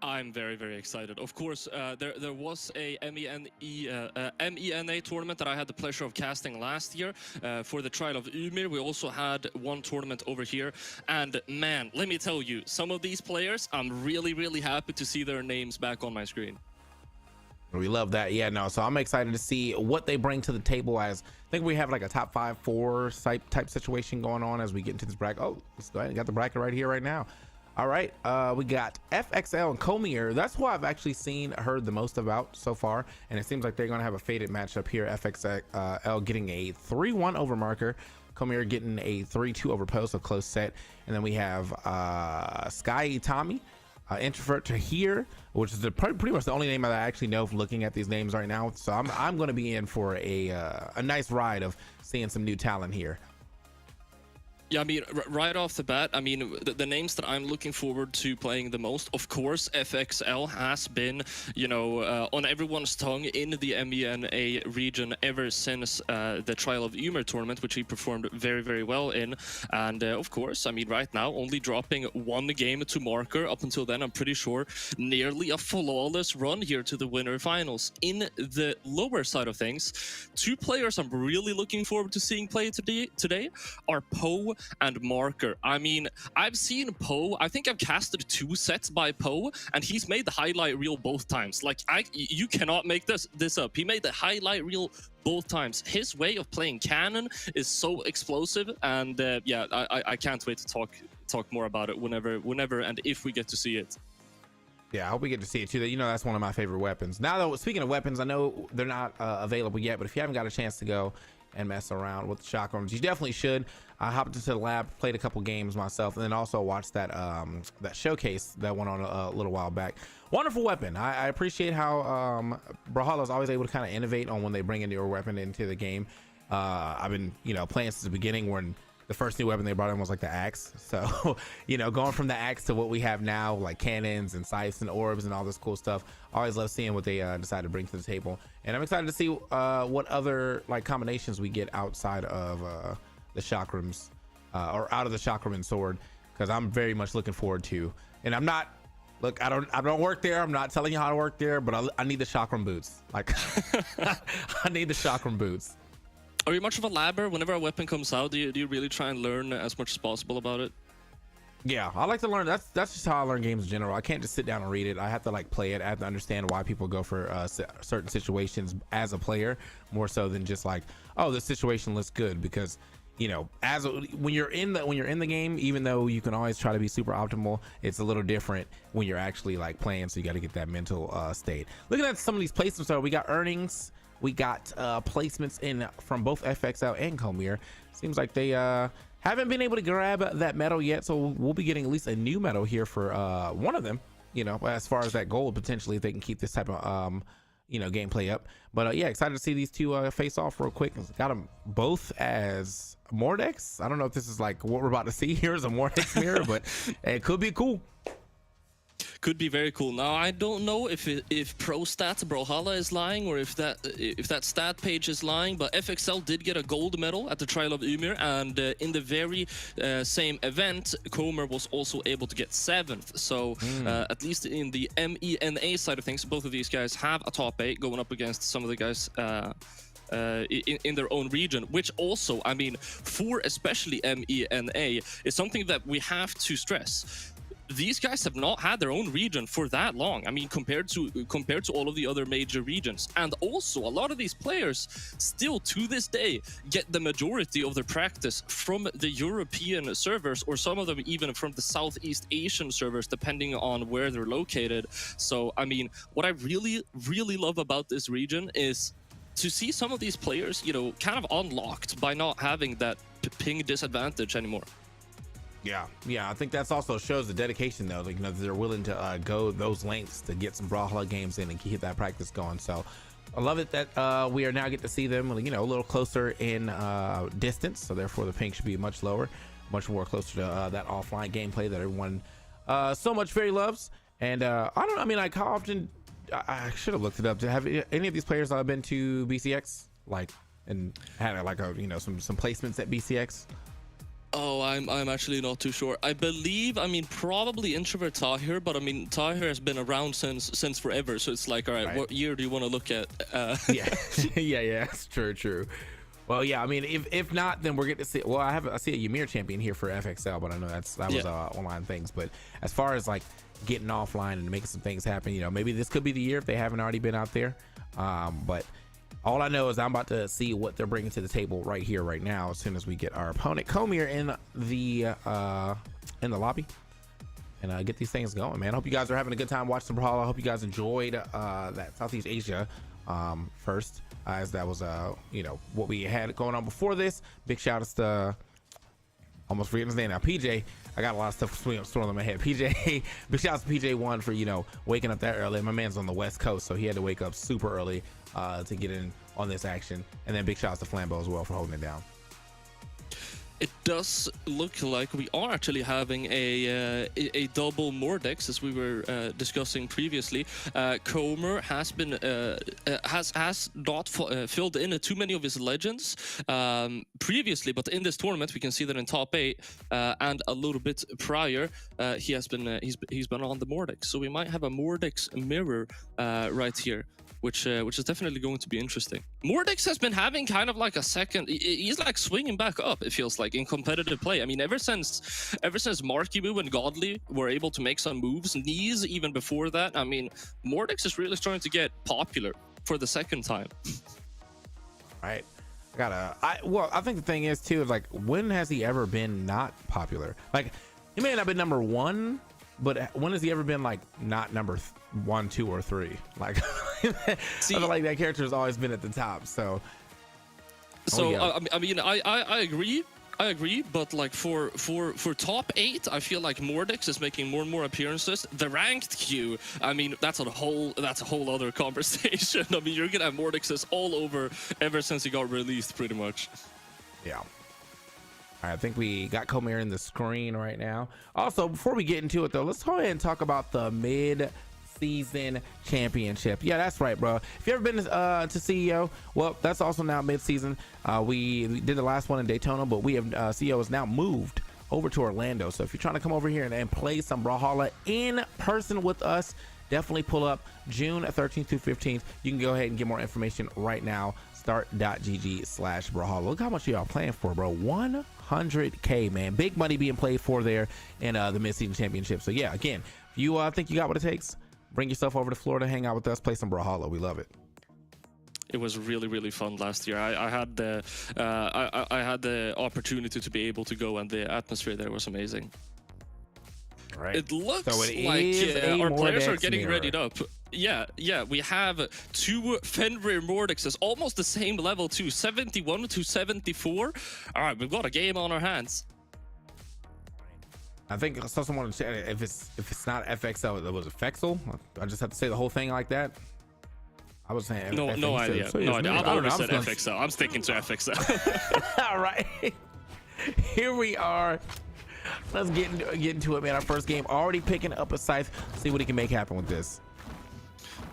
I'm very, very excited. Of course, there was a MENA tournament that I had the pleasure of casting last year for the trial of Ymir. We also had one tournament over here. And man, let me tell you, some of these players, I'm really, really happy to see their names back on my screen. We love that. Yeah, no. So I'm excited to see what they bring to the table. As I think we have like a top 5-4 type situation going on as we get into this bracket. Oh, let's go ahead and got the bracket right here, right now. All right, we got FXL and Comier. That's who I've actually heard the most about so far, and it seems like they're going to have a faded matchup here. FXL getting a 3-1 over Marker, Comier getting a 3-2 over Post, a close set, and then we have Sky Tommy, Introvert to here, which is pretty much the only name that I actually know from looking at these names right now. So I'm going to be in for a nice ride of seeing some new talent here. Yeah, I mean, right off the bat, I mean, the names that I'm looking forward to playing the most, of course, FXL has been, you know, on everyone's tongue in the MENA region ever since the Trial of Ymer tournament, which he performed very, very well in. And of course, I mean, right now, only dropping 1 game to Marker. Up until then, I'm pretty sure nearly a flawless run here to the winner finals. In the lower side of things, 2 players I'm really looking forward to seeing play today are Poe and Marker. I mean, I've seen Poe. I think I've casted 2 sets by Poe, and he's made the highlight reel both times. Like, you cannot make this up. He made the highlight reel both times. His way of playing cannon is so explosive, and yeah, I can't wait to talk more about it whenever and if we get to see it. Yeah, I hope we get to see it too. You know, that's one of my favorite weapons. Now, though, speaking of weapons, I know they're not available yet, but if you haven't got a chance to go and mess around with the shotguns, you definitely should. I hopped into the lab, played a couple games myself, and then also watched that that showcase that went on a little while back. Wonderful weapon. I appreciate how Brawlhalla is always able to kind of innovate on when they bring a newer weapon into the game. I've been, you know, playing since the beginning when the first new weapon they brought in was like the axe. So, you know, going from the axe to what we have now, like cannons and scythes and orbs and all this cool stuff. I always love seeing what they decide to bring to the table, and I'm excited to see what other like combinations we get outside of the chakrams or out of the chakram and sword, because I'm very much looking forward to. And I'm not, look, I don't work there. I'm not telling you how to work there, but I need the chakram boots. Like, I need the chakram boots. Are you much of a labber? Whenever a weapon comes out, do you really try and learn as much as possible about it? Yeah, I like to learn. That's just how I learn games in general. I can't just sit down and read it. I have to like play it. I have to understand why people go for certain situations as a player, more so than just like, oh, this situation looks good. Because, you know, when you're in the game, even though you can always try to be super optimal, it's a little different when you're actually like playing. So you got to get that mental state. Looking at some of these placements, so we got earnings. We got placements in from both FXL and Comier. Seems like they haven't been able to grab that medal yet, so we'll be getting at least a new medal here for one of them, you know, as far as that gold potentially, if they can keep this type of you know, gameplay up. But yeah, excited to see these two face off real quick. Got them both as Mordex. I don't know if this is like what we're about to see here is a Mordex mirror, but it could be cool. Could be very cool. Now, I don't know if Pro Stats Brawlhalla is lying or if that stat page is lying, but FXL did get a gold medal at the Trial of Ymir, and in the very same event, Comer was also able to get 7th. So at least in the MENA side of things, both of these guys have a top 8 going up against some of the guys in their own region, which also, I mean, for especially MENA, is something that we have to stress. These guys have not had their own region for that long. I mean, compared to all of the other major regions. And also, a lot of these players still to this day get the majority of their practice from the European servers, or some of them even from the Southeast Asian servers, depending on where they're located. So, I mean, what I really, really love about this region is to see some of these players, you know, kind of unlocked by not having that ping disadvantage anymore. Yeah, I think that's also shows the dedication though. Like, you know, they're willing to go those lengths to get some Brawlhalla games in and keep that practice going. So I love it that we are now get to see them, you know, a little closer in distance. So therefore the ping should be much lower, much more closer to that offline gameplay that everyone so much very loves. And I don't know, I mean, like how often, I should have looked it up. Have any of these players been to BCX, like, and had like a, you know, some placements at BCX? Oh, I'm actually not too sure. I believe, I mean, probably Introvert Tahir, but I mean, Tahir has been around since forever. So it's like, all right, what year do you want to look at? Yeah, yeah, it's true. Well, yeah, I mean, if not, then we're getting to see. Well, I see a Ymir champion here for FXL, but I know that was online things. But as far as like getting offline and making some things happen, you know, maybe this could be the year if they haven't already been out there. But all I know is I'm about to see what they're bringing to the table right here, right now. As soon as we get our opponent Komir in the lobby and get these things going, man. I hope you guys are having a good time watching Brawlhalla. I hope you guys enjoyed that Southeast Asia first. As that was you know, what we had going on before this. Big shout outs to almost forgetting his name now, PJ. I got a lot of stuff stored in my head. PJ, big shout outs to PJ1 for, you know, waking up that early. My man's on the West Coast, so he had to wake up super early to get in on this action. And then big shout outs to Flambeau as well for holding it down. It does look like we are actually having a double Mordex, as we were discussing previously. Comer has been has not filled in too many of his legends previously, but in this tournament we can see that in top 8 and a little bit prior he has been he's been on the Mordex. So we might have a Mordex mirror right here, which is definitely going to be interesting. Mordex has been having kind of like a second. He's like swinging back up. It feels like in competitive play. I mean, ever since Markibu and Godly were able to make some moves, Knees even before that. I mean, Mordex is really starting to get popular for the second time. Right. I think the thing is too is like, when has he ever been not popular? Like, he may not have been number 1, but when has he ever been like not number 1, 2, or 3? Like, See, I feel like that character has always been at the top. So I mean, I agree, but like for top 8, I feel like Mordex is making more and more appearances. The ranked queue, I mean, that's a whole other conversation. I mean, you're gonna have Mordexes all over ever since he got released, pretty much. Yeah. All right, I think we got Komir in the screen right now. Also, before we get into it though, let's go ahead and talk about the mid-season championship. Yeah, that's right, bro. If you've ever been to CEO, well, that's also now mid-season. We did the last one in Daytona, but we have CEO has now moved over to Orlando. So if you're trying to come over here and play some Brawlhalla in person with us, definitely pull up June 13th through 15th. You can go ahead and get more information right now. Start.gg/Brawlhalla. Look how much y'all playing for, bro. 100K, man. Big money being played for there in the mid-season championship. So yeah, again, if you think you got what it takes, bring yourself over to Florida, hang out with us, play some Brawlhalla. We love it. It was really fun last year. I had the opportunity to be able to go, and the atmosphere there was amazing. Right. It looks so it like our players are getting mirror. readied up. Yeah, we have 2 Fenrir Mordexes, almost the same level too, 71 to 74. All right, we've got a game on our hands. I think I saw someone chat, if it's not FXL, it was FXL. I just have to say the whole thing like that. I was saying no idea. So No idea. I've always said gonna... FXL. I'm sticking to FXL. All right, here we are. Let's get into it, man. Our first game, already picking up a scythe. See what he can make happen with this.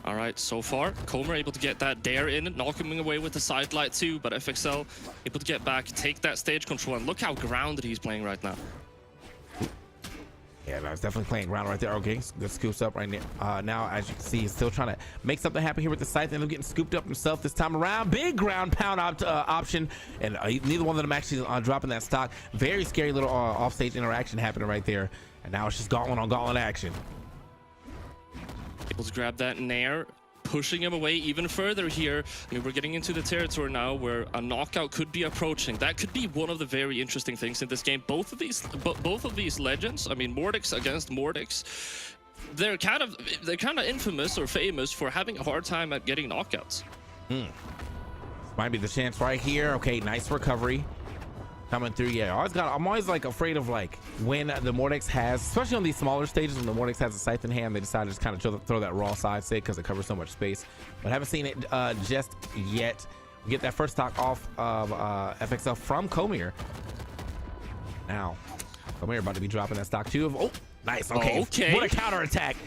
All right, so far, Comer able to get that dare in, knocking away with the sidelight too, but FXL able to get back, take that stage control, and look how grounded he's playing right now. Yeah, man, it's definitely playing ground right there. Okay, good scoops up right now. Now, as you can see, he's still trying to make something happen here with the scythe, and getting scooped up himself this time around. Big ground pound option, and neither one of them actually dropping that stock. Very scary little offstage interaction happening right there, and now it's just gauntlet on gauntlet action. Able to grab that nair, pushing him away even further here. I mean, we're getting into the territory now where a knockout could be approaching. That could be one of the very interesting things in this game. Both of these legends, I mean, Mordex against Mordex, they're kind of infamous or famous for having a hard time at getting knockouts. Might be the chance right here. Okay, nice recovery coming through. Yeah, I'm always like afraid of like when the Mordex has, especially on these smaller stages, when the Mordex has a scythe in hand, they decide to just kind of throw that raw side stick because it covers so much space. But haven't seen it just yet. We get that first stock off of FXL from Komir. Now, Komir about to be dropping that stock too. Oh, nice. Okay. What a counter attack.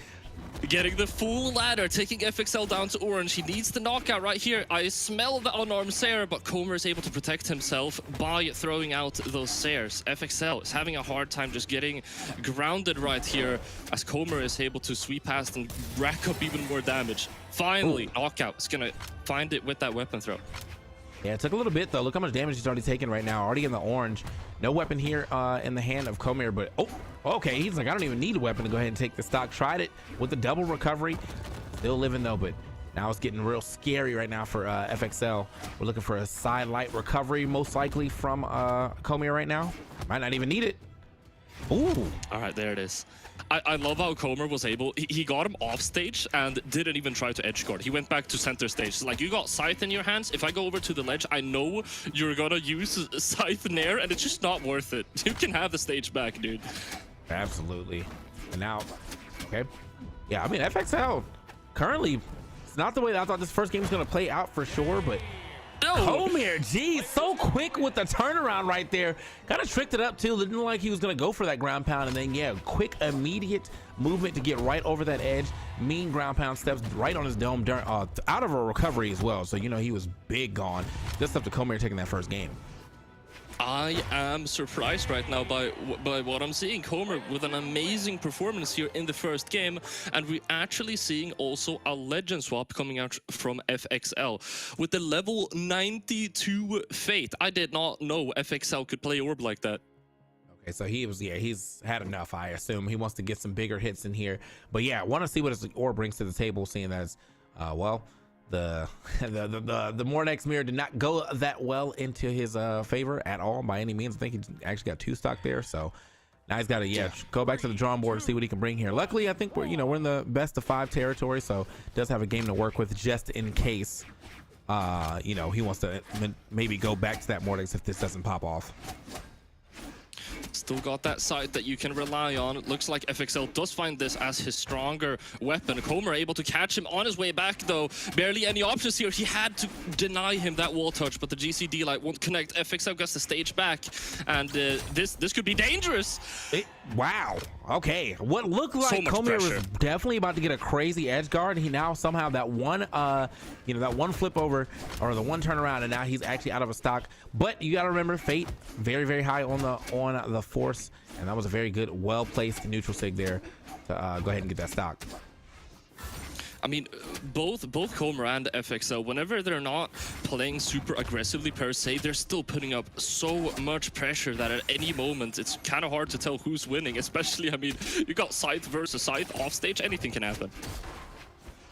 Getting the full ladder, taking FXL down to orange. He needs the knockout right here. I smell the unarmed Sair, but Comer is able to protect himself by throwing out those Sairs. FXL is having a hard time just getting grounded right here, as Comer is able to sweep past and rack up even more damage. Finally, knockout is gonna find it with that weapon throw. Yeah, it took a little bit though. Look how much damage he's already taken right now. Already in the orange. No weapon here in the hand of Comer, but oh, okay. He's like, I don't even need a weapon to go ahead and take the stock. Tried it with the double recovery. Still living though, but now it's getting real scary right now for FXL. We're looking for a side light recovery, most likely from Comer right now. Might not even need it. Ooh. All right, there it is. I love how Comer was able, he got him off stage and didn't even try to edge guard. He went back to center stage. It's like, you got Scythe in your hands. If I go over to the ledge, I know you're gonna use Scythe Nair, and it's just not worth it. You can have the stage back, dude. Absolutely. And now, okay. Yeah, I mean, FXL currently, it's not the way that I thought this first game was gonna play out for sure, but Comer, geez, so quick with the turnaround right there. Kind of tricked it up too. Didn't look like he was gonna go for that ground pound, and then yeah, quick immediate movement to get right over that edge. Mean ground pound steps right on his dome during, out of a recovery as well. So you know he was big gone. Good stuff to Comer taking that first game. I am surprised right now by what I'm seeing. Comer with an amazing performance here in the first game, and we're actually seeing also a legend swap coming out from FXL with the level 92 Fate. I did not know FXL could play Orb like that. Okay, so he was, yeah, he's had enough. I assume he wants to get some bigger hits in here, but yeah, I want to see what his Orb brings to the table, seeing as well, the Mornex mirror did not go that well into his favor at all by any means. I think he actually got 2 stock there, so now he's got to go back to the drawing board and see what he can bring here. Luckily, I think we're in the best of 5 territory, so does have a game to work with just in case he wants to maybe go back to that Mornex if this doesn't pop off. Still got that side that you can rely on. It looks like FXL does find this as his stronger weapon. Comer able to catch him on his way back though. Barely any options here. He had to deny him that wall touch, but the GCD light won't connect. FXL gets the stage back, and this could be dangerous. Wow. Okay. What looked like So Comer pressure. was definitely about to get a crazy edge guard. He now somehow that one that one flip over or the one turnaround, and now he's actually out of a stock. But you got to remember, Fate very, very high on the force, and that was a very good, well-placed neutral sig there to go ahead and get that stock. I mean, both Comer and FXL, whenever they're not playing super aggressively per se, they're still putting up so much pressure that at any moment it's kind of hard to tell who's winning. Especially, I mean, you got Scythe versus Scythe off stage, anything can happen.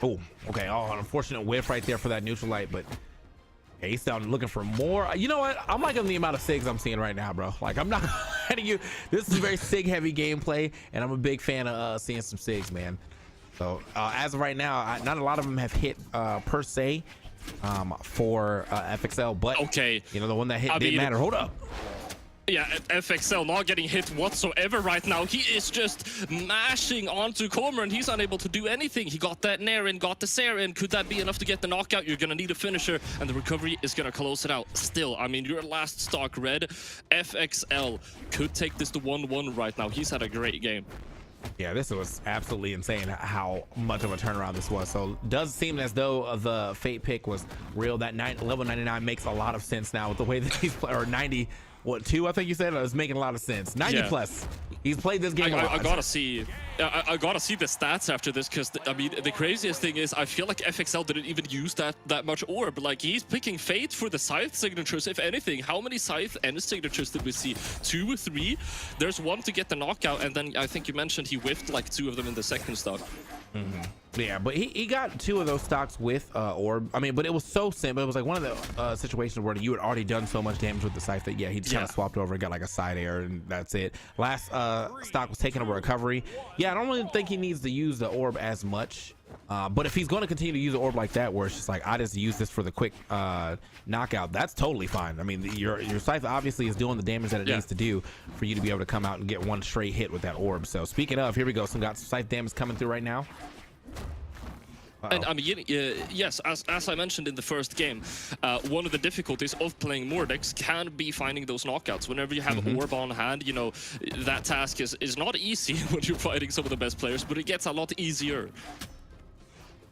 Oh, okay. Oh, an unfortunate whiff right there for that neutral light, but yeah, he's down looking for more. You know what? I'm liking the amount of SIGs I'm seeing right now, bro. Like, I'm not letting you. This is very SIG heavy gameplay, and I'm a big fan of seeing some SIGs, man. So as of right now, not a lot of them have hit per se for FXL, but okay, the one that hit didn't matter. Hold up. Yeah, FXL not getting hit whatsoever right now. He is just mashing onto Comer, and he's unable to do anything. He got that Nair in, got the Sair in. Could that be enough to get the knockout? You're gonna need a finisher, and the recovery is gonna close it out. Still, I mean, your last stock red. FXL could take this to 1-1 right now. He's had a great game. Yeah, this was absolutely insane how much of a turnaround this was. So does seem as though the Fate pick was real. That level 99 makes a lot of sense now with the way that he's or 90. What, 2? I think you said it was making a lot of sense. 90 plus. He's played this game a lot. I gotta see. I gotta see the stats after this, because I mean, the craziest thing is I feel like FXL didn't even use that much orb. Like, he's picking Fate for the Scythe signatures. If anything, how many Scythe end signatures did we see? 2 or 3? There's 1 to get the knockout, and then I think you mentioned he whiffed like 2 of them in the second stock. Yeah, but he got 2 of those stocks with orb. I mean, but it was so simple. It was like one of the situations where you had already done so much damage with the Scythe that he just kind of swapped over and got like a side air, and that's it. Last stock was taking over recovery. Yeah, I don't really think he needs to use the orb as much, but if he's going to continue to use the orb like that, where it's just like, I just use this for the quick knockout, that's totally fine. I mean, your Scythe obviously is doing the damage that it needs to do for you to be able to come out and get 1 straight hit with that orb. So speaking of, here we go. Got some Scythe damage coming through right now. And I mean, yes, as I mentioned in the first game, one of the difficulties of playing Mordex can be finding those knockouts. Whenever you have Orb on hand, that task is not easy when you're fighting some of the best players, but it gets a lot easier.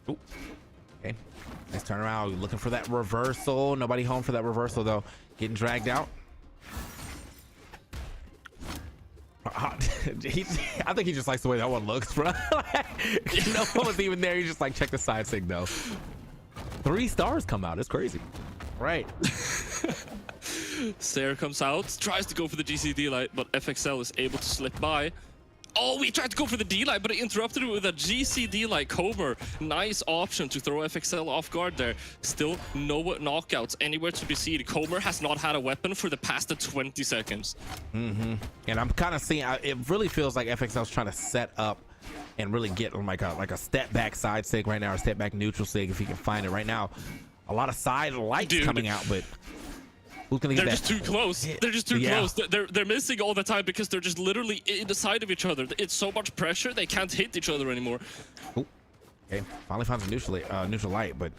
Ooh. Okay, nice turnaround. Looking for that reversal. Nobody home for that reversal though. Getting dragged out. I think he just likes the way that one looks, bro. No one was even there. He just like, check the side sig though. 3 stars come out. It's crazy. Right. Sayer comes out, tries to go for the GCD light, but FXL is able to slip by. Oh, he tried to go for the D light, but he interrupted it with a GCD light. Comer, nice option to throw FXL off guard there. Still no knockouts anywhere to be seen. Comer has not had a weapon for the past 20 seconds. And I'm kind of seeing, it really feels like FXL's trying to set up and really get like a step back side sig right now, or step back neutral sig if he can find it right now. A lot of side lights coming out, but who's gonna get They're that? just too close. They're just too close. They're missing all the time because they're just literally in the side of each other. It's so much pressure, they can't hit each other anymore. Ooh. Okay, finally finds a neutral light, but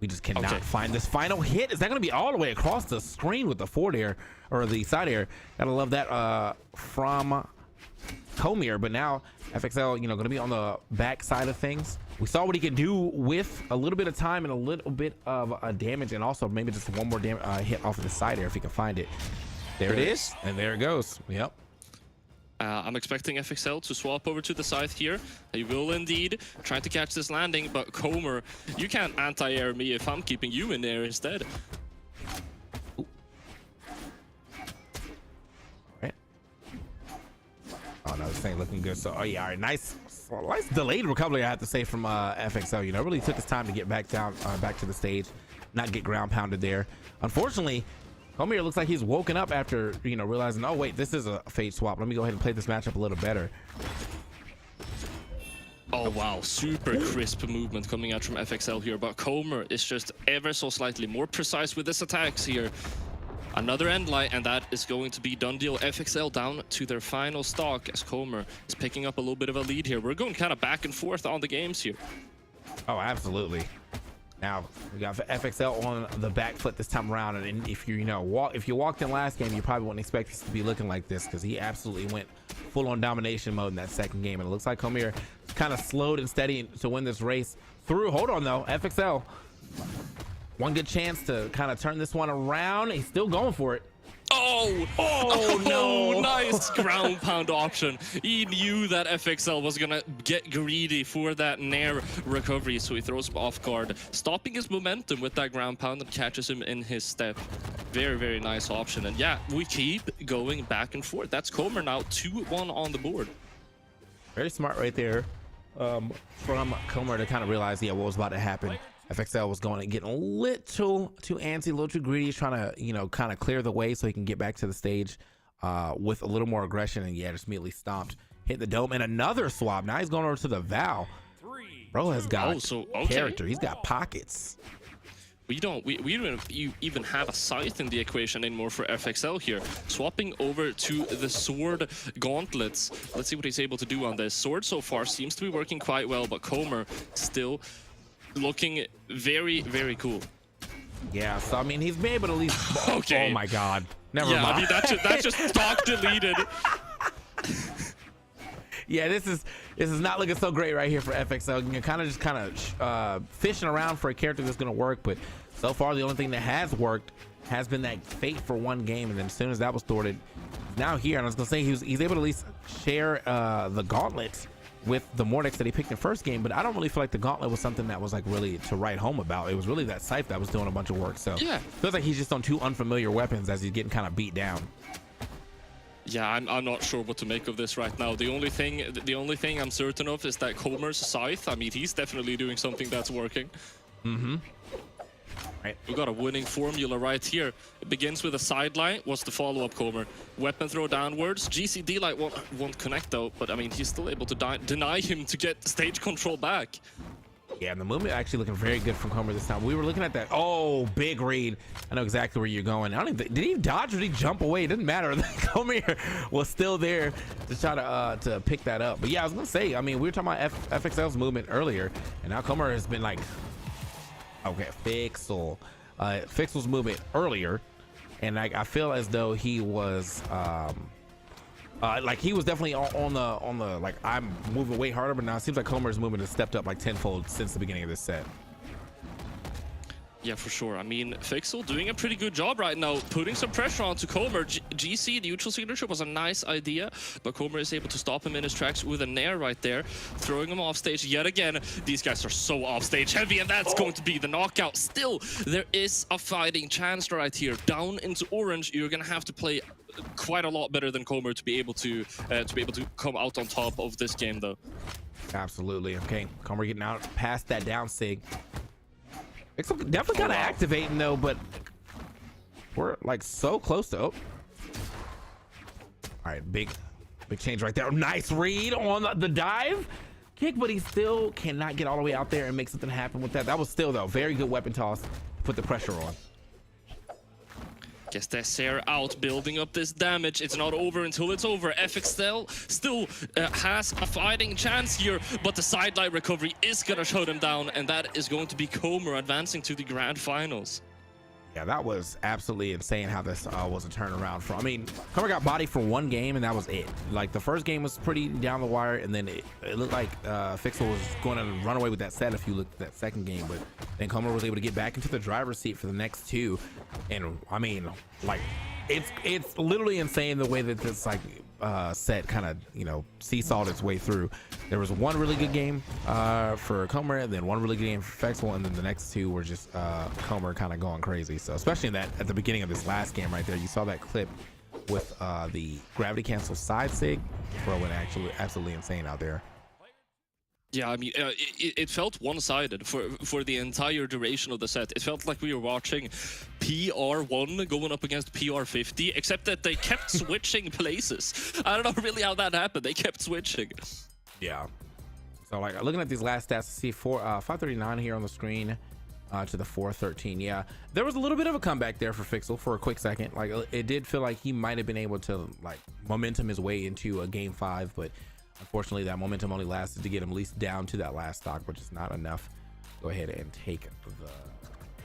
we just cannot find this final hit. Is that gonna be all the way across the screen with the forward air or the side air? Gotta love that from Comer, but now FXL, you know, gonna be on the back side of things. We saw what he could do with a little bit of time and a little bit of damage, and also maybe just one more hit off of the side air if he can find it. There it is, and there it goes. Yep. I'm expecting FXL to swap over to the side here. He will indeed try to catch this landing, but Comer, you can't anti-air me if I'm keeping you in there instead. Right. Oh no, this thing looking good. So, oh yeah, all right, nice delayed recovery, I have to say, from FXL. You know, really took his time to get back down, back to the stage, not get ground pounded there. Unfortunately, Comer looks like he's woken up after, you know, realizing, oh wait, this is a fade swap. Let me go ahead and play this matchup a little better. Oh wow, super crisp movement coming out from FXL here, but Comer is just ever so slightly more precise with his attacks here. Another end light, and that is going to be done deal. FXL down to their final stock as Comer is picking up a little bit of a lead here. We're going kind of back and forth on the games here. Oh, absolutely. Now we got FXL on the back foot this time around, and if you if you walked in last game, you probably wouldn't expect this to be looking like this, because he absolutely went full-on domination mode in that second game, and it looks like Comer kind of slowed and steady to win this race through. Hold on though, FXL, one good chance to kind of turn this one around. He's still going for it. Oh no. Nice ground pound option. He knew that FXL was gonna get greedy for that nair recovery, so he throws him off guard, stopping his momentum with that ground pound and catches him in his step. Very, very nice option. And yeah, we keep going back and forth. That's Comer now 2-1 on the board. Very smart right there from Comer to kind of realize, yeah, what was about to happen. FXL was going and getting a little too antsy, a little too greedy, trying to, you know, kind of clear the way so he can get back to the stage with a little more aggression, and yeah, just immediately stomped, hit the dome, and another swap. Now he's going over to the Val. Bro has got character. He's got pockets. We don't even have a scythe in the equation anymore for FXL here. Swapping over to the sword gauntlets. Let's see what he's able to do on this. Sword so far seems to be working quite well, but Comer still looking very, very cool. Yeah, so I mean, he's been able to at least. Okay. Oh my God. Never mind. I mean, that's just stock deleted. Yeah, this is not looking so great right here for FXL. You're kind of fishing around for a character that's going to work, but so far the only thing that has worked has been that fate for one game, and then as soon as that was thwarted, now here, and I was going to say he's able to at least share the gauntlets with the Mordex that he picked in first game, but I don't really feel like the gauntlet was something that was like really to write home about. It was really that scythe that was doing a bunch of work. So yeah, feels like he's just on two unfamiliar weapons as he's getting kind of beat down. Yeah, I'm not sure what to make of this right now. The only thing I'm certain of is that Comer's scythe, I mean, he's definitely doing something that's working. Right. We got a winning formula right here. It begins with a sideline. What's the follow-up, Comer? Weapon throw downwards. GCD light won't connect though, but I mean, he's still able to deny him to get stage control back. Yeah, and the movement actually looking very good from Comer this time. We were looking at that. Oh, big read. I know exactly where you're going. I don't even, did he dodge or did he jump away? It didn't matter. Comer was still there to try to pick that up. But yeah, I was gonna say, I mean, we were talking about FXL's movement earlier, and now Comer has been like, okay, Fixel's movement earlier, and I feel as though he was like he was definitely on the like, I'm moving way harder, but now it seems like Comer's movement has stepped up like tenfold since the beginning of this set. Yeah, for sure. I mean, Fixel doing a pretty good job right now, putting some pressure onto Comer. GC, neutral signature, was a nice idea, but Comer is able to stop him in his tracks with a nair right there, throwing him off stage yet again. These guys are so off stage heavy, and that's going to be the knockout. Still, there is a fighting chance right here. Down into orange, you're gonna have to play quite a lot better than Comer to be able to come out on top of this game, though. Absolutely. Okay, Comer getting out past that down sig. It's definitely kind of activating though, but we're like so close to. Oh. All right, big change right there. Nice read on the dive kick, but he still cannot get all the way out there and make something happen with that. That was still though very good weapon toss to put the pressure on. Gets that Sarah out, building up this damage. It's not over until it's over. FXL still has a fighting chance here, but the sideline recovery is gonna shut him down, and that is going to be Comer advancing to the grand finals. Yeah, that was absolutely insane how this was a turnaround from. I mean, Comer got bodied for one game and that was it. Like the first game was pretty down the wire, and then it looked like Fixel was going to run away with that set if you looked at that second game, but then Comer was able to get back into the driver's seat for the next two. And I mean, like it's literally insane the way that this like set kind of, you know, seesawed its way through. There was one really good game for Comer, and then one really good game for Fexel, and then the next two were just Comer kind of going crazy. So especially in that at the beginning of this last game right there, you saw that clip with the gravity cancel side sig. Bro went actually absolutely insane out there. Yeah, I mean, it felt one-sided for the entire duration of the set. It felt like we were watching PR1 going up against PR50, except that they kept switching places. I don't know really how that happened. They kept switching. Yeah. So like looking at these last stats, see 539 here on the screen to the 413. Yeah, there was a little bit of a comeback there for Fixel for a quick second. Like it did feel like he might have been able to like momentum his way into a game 5, but unfortunately that momentum only lasted to get him at least down to that last stock, which is not enough to go ahead and take the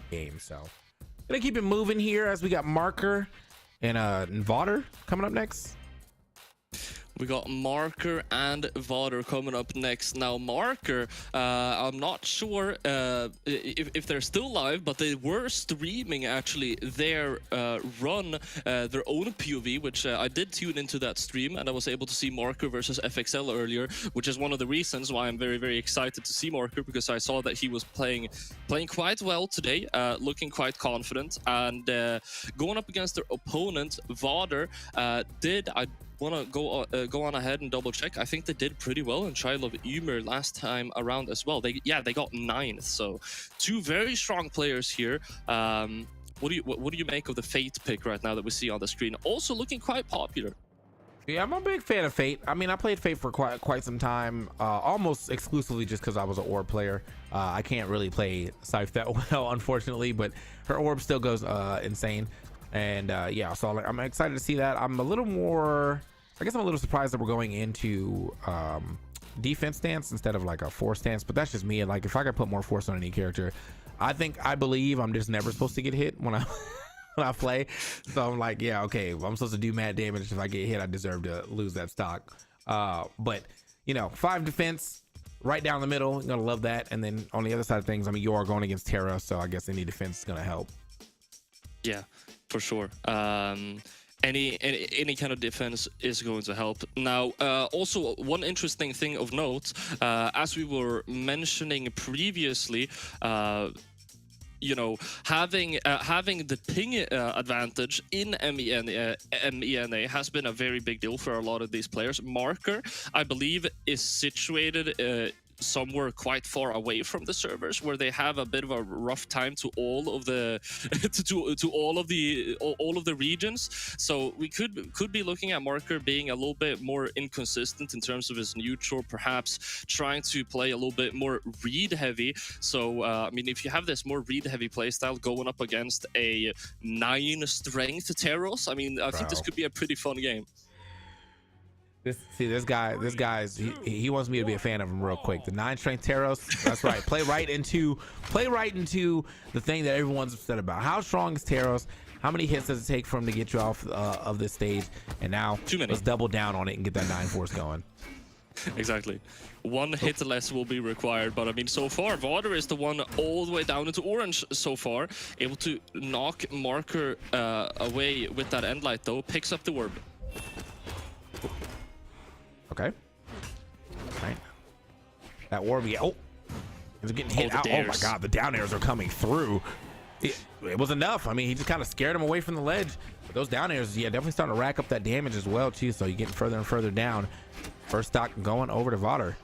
game. So gonna keep it moving here as we got Marker and Vader coming up next. We got Marker and Vader coming up next. Now, Marker, I'm not sure if they're still live, but they were streaming actually their run, their own POV, which I did tune into that stream, and I was able to see Marker versus FXL earlier, which is one of the reasons why I'm very, very excited to see Marker, because I saw that he was playing quite well today, looking quite confident, and going up against their opponent, Vader, I want to go on ahead and double check. I think they did pretty well in Trial of Ymer last time around as well. They got 9th, so two very strong players here. What do you make of the Fate pick right now that we see on the screen? Also looking quite popular. Yeah, I'm a big fan of Fate. I mean, I played Fate for quite some time, almost exclusively just because I was an orb player. I can't really play Scythe that well, unfortunately, but her orb still goes insane. And yeah, so like, I'm excited to see that. I'm a little surprised that we're going into defense stance instead of like a force stance, but that's just me. And like, if I could put more force on any character, I believe I'm just never supposed to get hit when I play. So I'm like, yeah, okay, well, I'm supposed to do mad damage. If I get hit, I deserve to lose that stock. But you know, 5 defense right down the middle, I'm gonna love that. And then on the other side of things, I mean, you are going against Terra, so I guess any defense is gonna help. Yeah, for sure. Any kind of defense is going to help. Now, also one interesting thing of note, as we were mentioning previously, you know, having the ping advantage in MENA has been a very big deal for a lot of these players. Marker, I believe, is situated somewhere quite far away from the servers, where they have a bit of a rough time to all of the to all of the regions. So we could be looking at Marker being a little bit more inconsistent in terms of his neutral, perhaps trying to play a little bit more read heavy. So I mean, if you have this more read heavy playstyle going up against a 9 strength Teros, I mean, I think this could be a pretty fun game. This guy's he wants me to be a fan of him real quick. The 9 strength Teros, that's right. Play right into the thing that everyone's upset about. How strong is Teros? How many hits does it take for him to get you off of this stage? And now let's double down on it and get that 9 force going. Exactly. One hit less will be required, but I mean, so far, Vader is the one all the way down into orange so far, able to knock Marker away with that end light, though, picks up the orb. Okay. Right. That orb, yeah. Oh, he's getting hit out. Oh my God, the down airs are coming through. It was enough. I mean, he just kind of scared him away from the ledge. But those down airs, yeah, definitely starting to rack up that damage as well, too. So you're getting further and further down. First stock going over to Vader.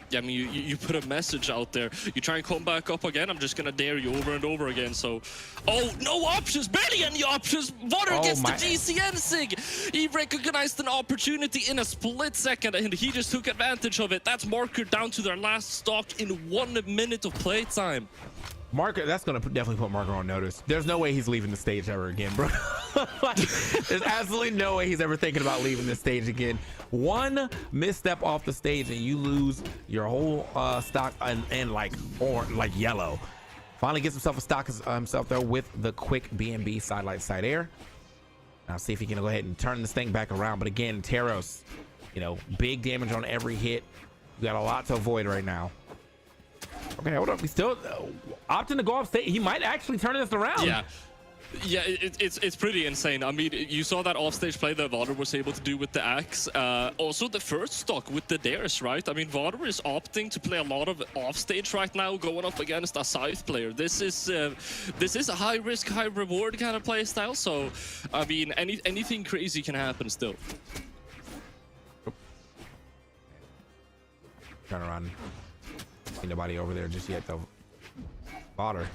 Yeah, I mean, you put a message out there. You try and come back up again, I'm just going to dare you over and over again. So, oh, no options, barely any options. Vader gets the GCN sig. He recognized an opportunity in a split second, and he just took advantage of it. That's Marker down to their last stock in 1 minute of playtime. Marker, that's gonna definitely put Marker on notice. There's no way he's leaving the stage ever again, bro. Like, there's absolutely no way he's ever thinking about leaving the stage again. One misstep off the stage and you lose your whole stock and like yellow. Finally gets himself a stock himself though with the quick BNB side light side air. Now see if he can go ahead and turn this thing back around. But again, Teros, you know, big damage on every hit. You got a lot to avoid right now. Okay, hold up. He's still opting to go off stage. He might actually turn this around. Yeah. Yeah, it's pretty insane. I mean, you saw that offstage play that Vader was able to do with the axe. Also, the first stock with the dares, right? I mean, Vader is opting to play a lot of offstage right now, going up against a Scythe player. This is a high risk, high reward kind of play style. So, I mean, anything crazy can happen still. Turn around. See nobody over there just yet though. Vader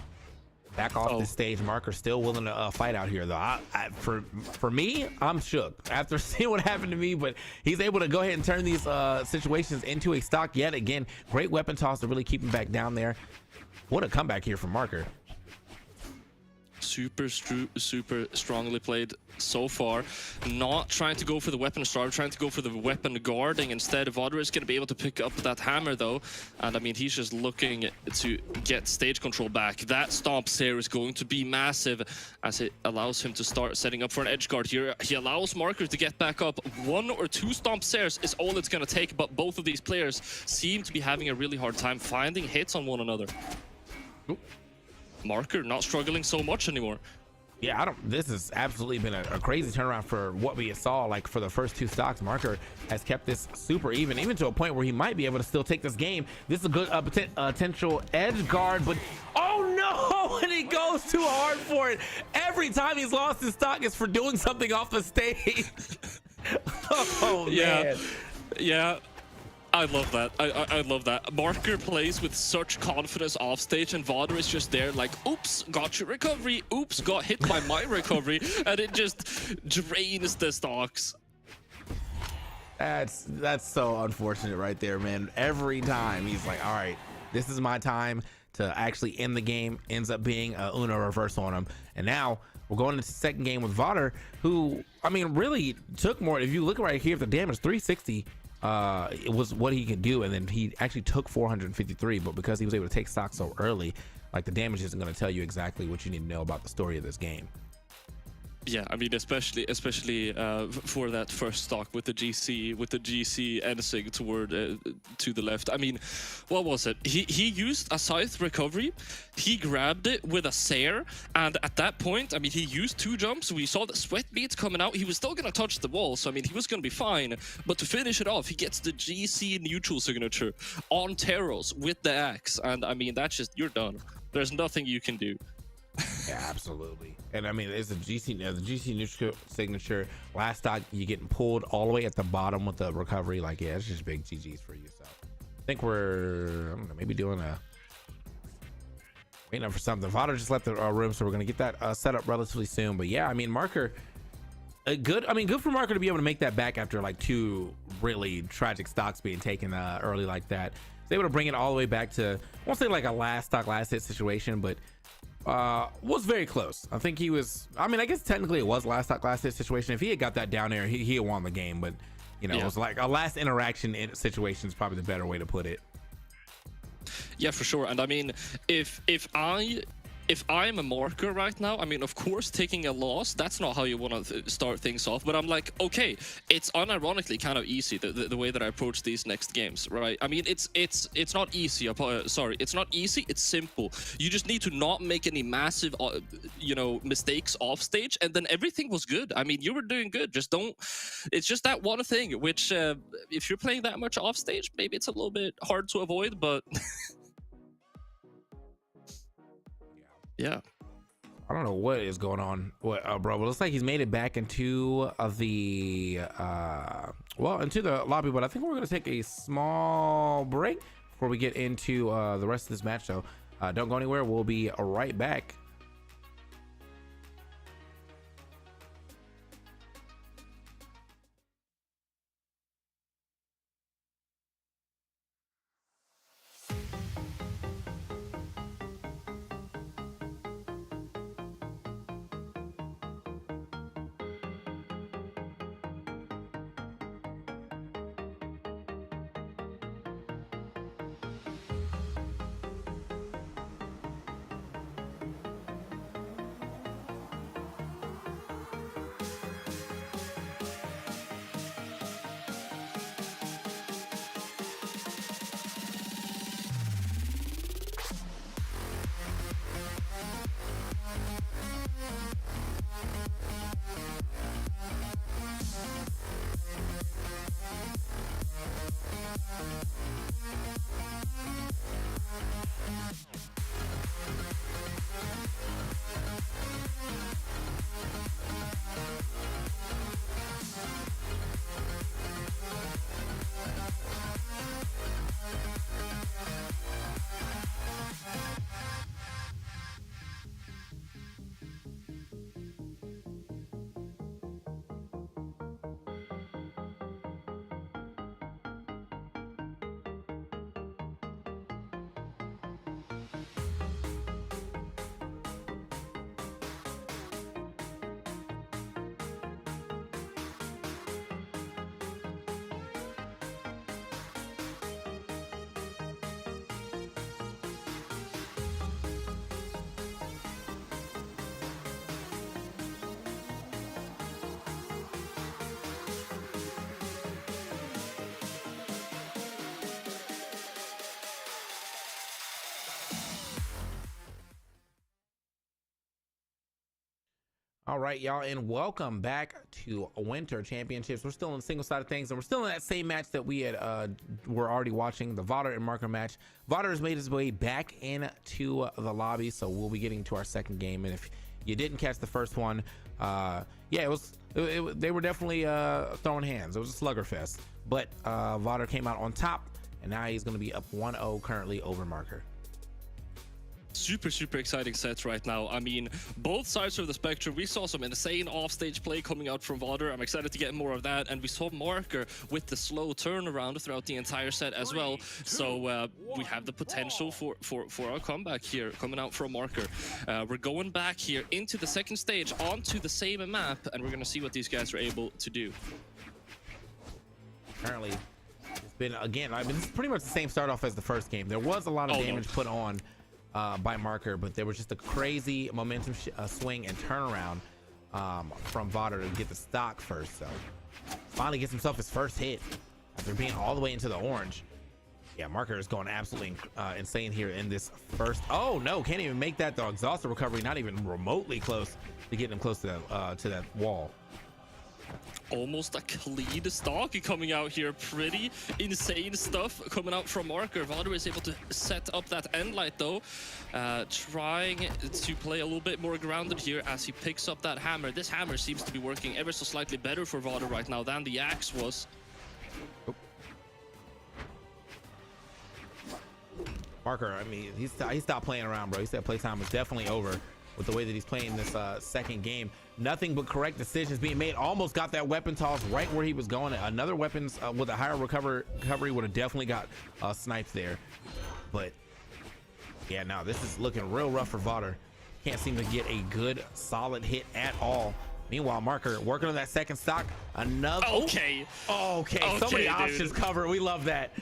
back off the stage. Marker still willing to fight out here though. For me, I'm shook after seeing what happened to me, but he's able to go ahead and turn these situations into a stock yet again. Great weapon toss to really keep him back down there. What a comeback here from Marker. Super strongly played so far. Not trying to go for the weapon starve, trying to go for the weapon guarding instead. Vader is going to be able to pick up that hammer though, and I mean he's just looking to get stage control back. That stomp here is going to be massive as it allows him to start setting up for an edge guard here. He allows Marker to get back up. 1 or 2 stomp stairs is all it's going to take, but both of these players seem to be having a really hard time finding hits on one another. Oop. Marker not struggling so much anymore. Yeah, this has absolutely been a crazy turnaround for what we saw. Like for the first 2 stocks, Marker has kept this super even to a point where he might be able to still take this game. This is a good potential edge guard, but oh no, and he goes too hard for it. Every time he's lost his stock is for doing something off the stage. Oh man. Yeah. I love that. I love that. Marker plays with such confidence off stage, and Vader is just there like, oops, got your recovery. Oops, got hit by my recovery, and it just drains the stocks. That's so unfortunate right there, man. Every time he's like, all right, this is my time to actually end the game. Ends up being a Uno reverse on him, and now we're going into the second game with Vader, who I mean really took more. If you look right here, the damage 360. It was what he could do, and then he actually took 453, but because he was able to take stock so early, like the damage isn't going to tell you exactly what you need to know about the story of this game. Yeah, I mean, especially for that first stock with the GC ending toward to the left. I mean, what was it? He used a Scythe recovery. He grabbed it with a Sair, and at that point, I mean, he used 2 jumps. We saw the sweat beads coming out. He was still gonna touch the wall, so I mean, he was gonna be fine. But to finish it off, he gets the GC neutral signature on Teros with the axe, and I mean, that's just, you're done. There's nothing you can do. Yeah, absolutely. And I mean, it's the GC neutral signature. Last stock, you getting pulled all the way at the bottom with the recovery. Like, yeah, it's just big GGs for you. So I think we're, I don't know, maybe doing waiting up for something. Vader just left the room, so we're gonna get that set up relatively soon. But yeah, I mean, Marker, good for Marker to be able to make that back after like 2 really tragic stocks being taken early like that. He's able to bring it all the way back to, I won't say like a last stock, last hit situation, but was very close. I think he was, I mean, I guess technically it was last stock, last hit situation. If he had got that down there, he had won the game, but you know, yeah. It was like a last interaction situation is probably the better way to put it. Yeah, for sure. And I mean, if I if I'm a marker right now, I mean, of course, taking a loss, that's not how you want to start things off. But I'm like, okay, it's unironically kind of easy the way that I approach these next games, right? I mean, it's not easy. Sorry, it's not easy. It's simple. You just need to not make any massive, mistakes off stage, and then everything was good. I mean, you were doing good. Just don't. It's just that one thing, which if you're playing that much off stage, maybe it's a little bit hard to avoid, but. Yeah. I don't know what is going on, bro. But it looks like he's made it back into the into the lobby. But I think we're gonna take a small break before we get into the rest of this match. So don't go anywhere. We'll be right back. All right, y'all, and welcome back to Winter Championships. We're still on the single side of things, and we're still in that same match that we had were already watching, the Vader and Marker match. Vader has made his way back into the lobby, so we'll be getting to our second game. And if you didn't catch the first one, they were definitely throwing hands. It was a slugger fest, but Vader came out on top, and now he's going to be up 1-0 currently over Marker. Super exciting sets right now. I mean, both sides of the spectrum. We saw some insane offstage play coming out from Vader. I'm excited to get more of that. And we saw Marker with the slow turnaround throughout the entire set as well. So we have the potential for our comeback here coming out from Marker. We're going back here into the second stage onto the same map, and we're going to see what these guys are able to do. Apparently, it's been, again, I mean, it's pretty much the same start off as the first game. There was a lot of damage put on by Marker, but there was just a crazy momentum swing and turnaround from Vader to get the stock first. So finally gets himself his first hit after being all the way into the orange. Yeah, Marker is going absolutely insane here in this first. Oh no, can't even make that. The exhausted recovery, not even remotely close to getting him close to that wall. Almost a clean stock coming out here. Pretty insane stuff coming out from Marker. Vader is able to set up that end light though, trying to play a little bit more grounded here as he picks up that hammer. This hammer seems to be working ever so slightly better for Vader right now than the axe was. Marker, I mean, he stopped playing around, bro. He said playtime is definitely over with the way that he's playing this second game. Nothing but correct decisions being made. Almost got that weapon toss right where he was going. Another weapons with a higher recovery would have definitely got sniped there. But yeah, now this is looking real rough for Vader. Can't seem to get a good solid hit at all. Meanwhile, Marker working on that second stock. Another. Okay. Okay. So many options covered. We love that.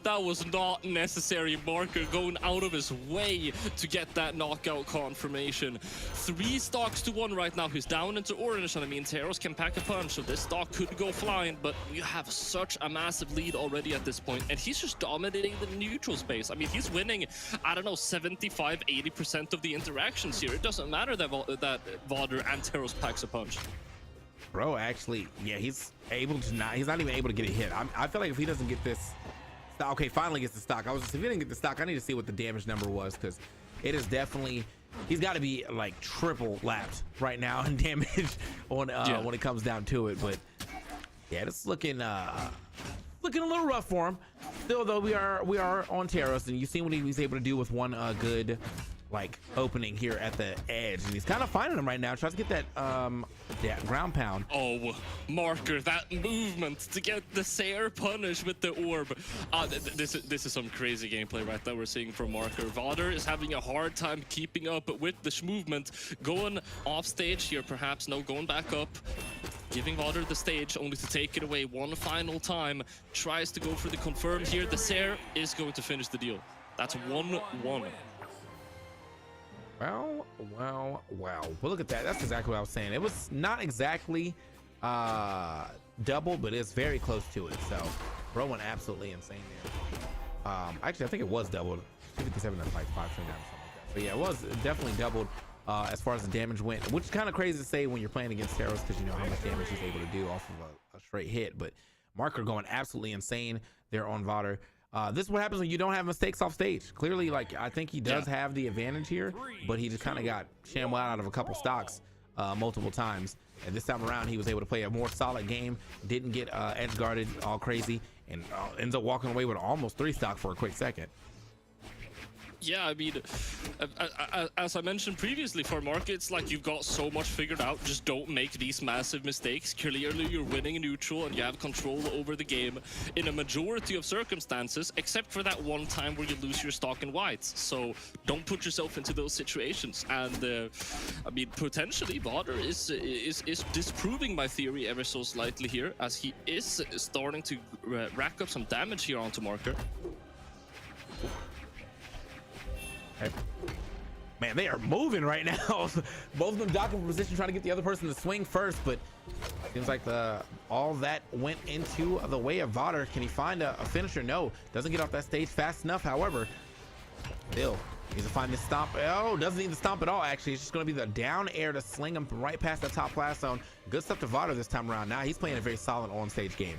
That was not necessary. Marker going out of his way to get that knockout confirmation. 3 stocks to 1 right now. He's down into orange, and I mean, Teros can pack a punch, so this stock could go flying, but you have such a massive lead already at this point, and he's just dominating the neutral space. I mean, he's winning, I don't know, 75-80% of the interactions here. It doesn't matter that Vader and Teros packs a punch. Bro, actually, yeah, he's not even able to get a hit. I feel like if he doesn't get this, okay, finally gets the stock. If he didn't get the stock, I need to see what the damage number was, because it is definitely, he's got to be like triple lapped right now in damage on when it comes down to it. But yeah, it's looking a little rough for him. Still though, we are on Teros, and you see what he was able to do with one good like opening here at the edge, and he's kind of finding him right now. Tries to get that ground pound. Oh, Marker, that movement to get the Sayer punish with the orb. This is some crazy gameplay right that we're seeing from Marker. Vader is having a hard time keeping up with this movement. Going off stage here, perhaps. No, going back up. Giving Vader the stage, only to take it away one final time. Tries to go for the confirm here. The Sayer is going to finish the deal. That's 1-1. Wow. Well, look at that. That's exactly what I was saying. It was not exactly double, but it's very close to it. So bro went absolutely insane there. Actually, I think it was doubled. 257 to like 529 or something like that. But yeah, it was definitely doubled as far as the damage went, which is kind of crazy to say when you're playing against Teros, because you know how much damage he's able to do off of a straight hit. But Marker going absolutely insane there on Vader. This is what happens when you don't have mistakes off stage. Clearly, like, I think he does have the advantage here, but he just kind of got shambled out of a couple stocks multiple times. And this time around, he was able to play a more solid game, didn't get edge guarded all crazy, and ends up walking away with almost 3 stock for a quick second. Yeah, I mean, as I mentioned previously, for Mark, it's like you've got so much figured out. Just don't make these massive mistakes. Clearly, you're winning neutral and you have control over the game in a majority of circumstances, except for that one time where you lose your stock in whites. So don't put yourself into those situations. And I mean, potentially, Vader is disproving my theory ever so slightly here, as he is starting to rack up some damage here onto Marker. Man, they are moving right now. Both of them docking for position, trying to get the other person to swing first, but seems like all that went into the way of Vader. Can he find a finisher? No, doesn't get off that stage fast enough. However, still needs to find this stomp. Oh, doesn't need the stomp at all. Actually, it's just going to be the down air to sling him right past that top blast zone. Good stuff to Vader this time around. Now he's playing a very solid on-stage game.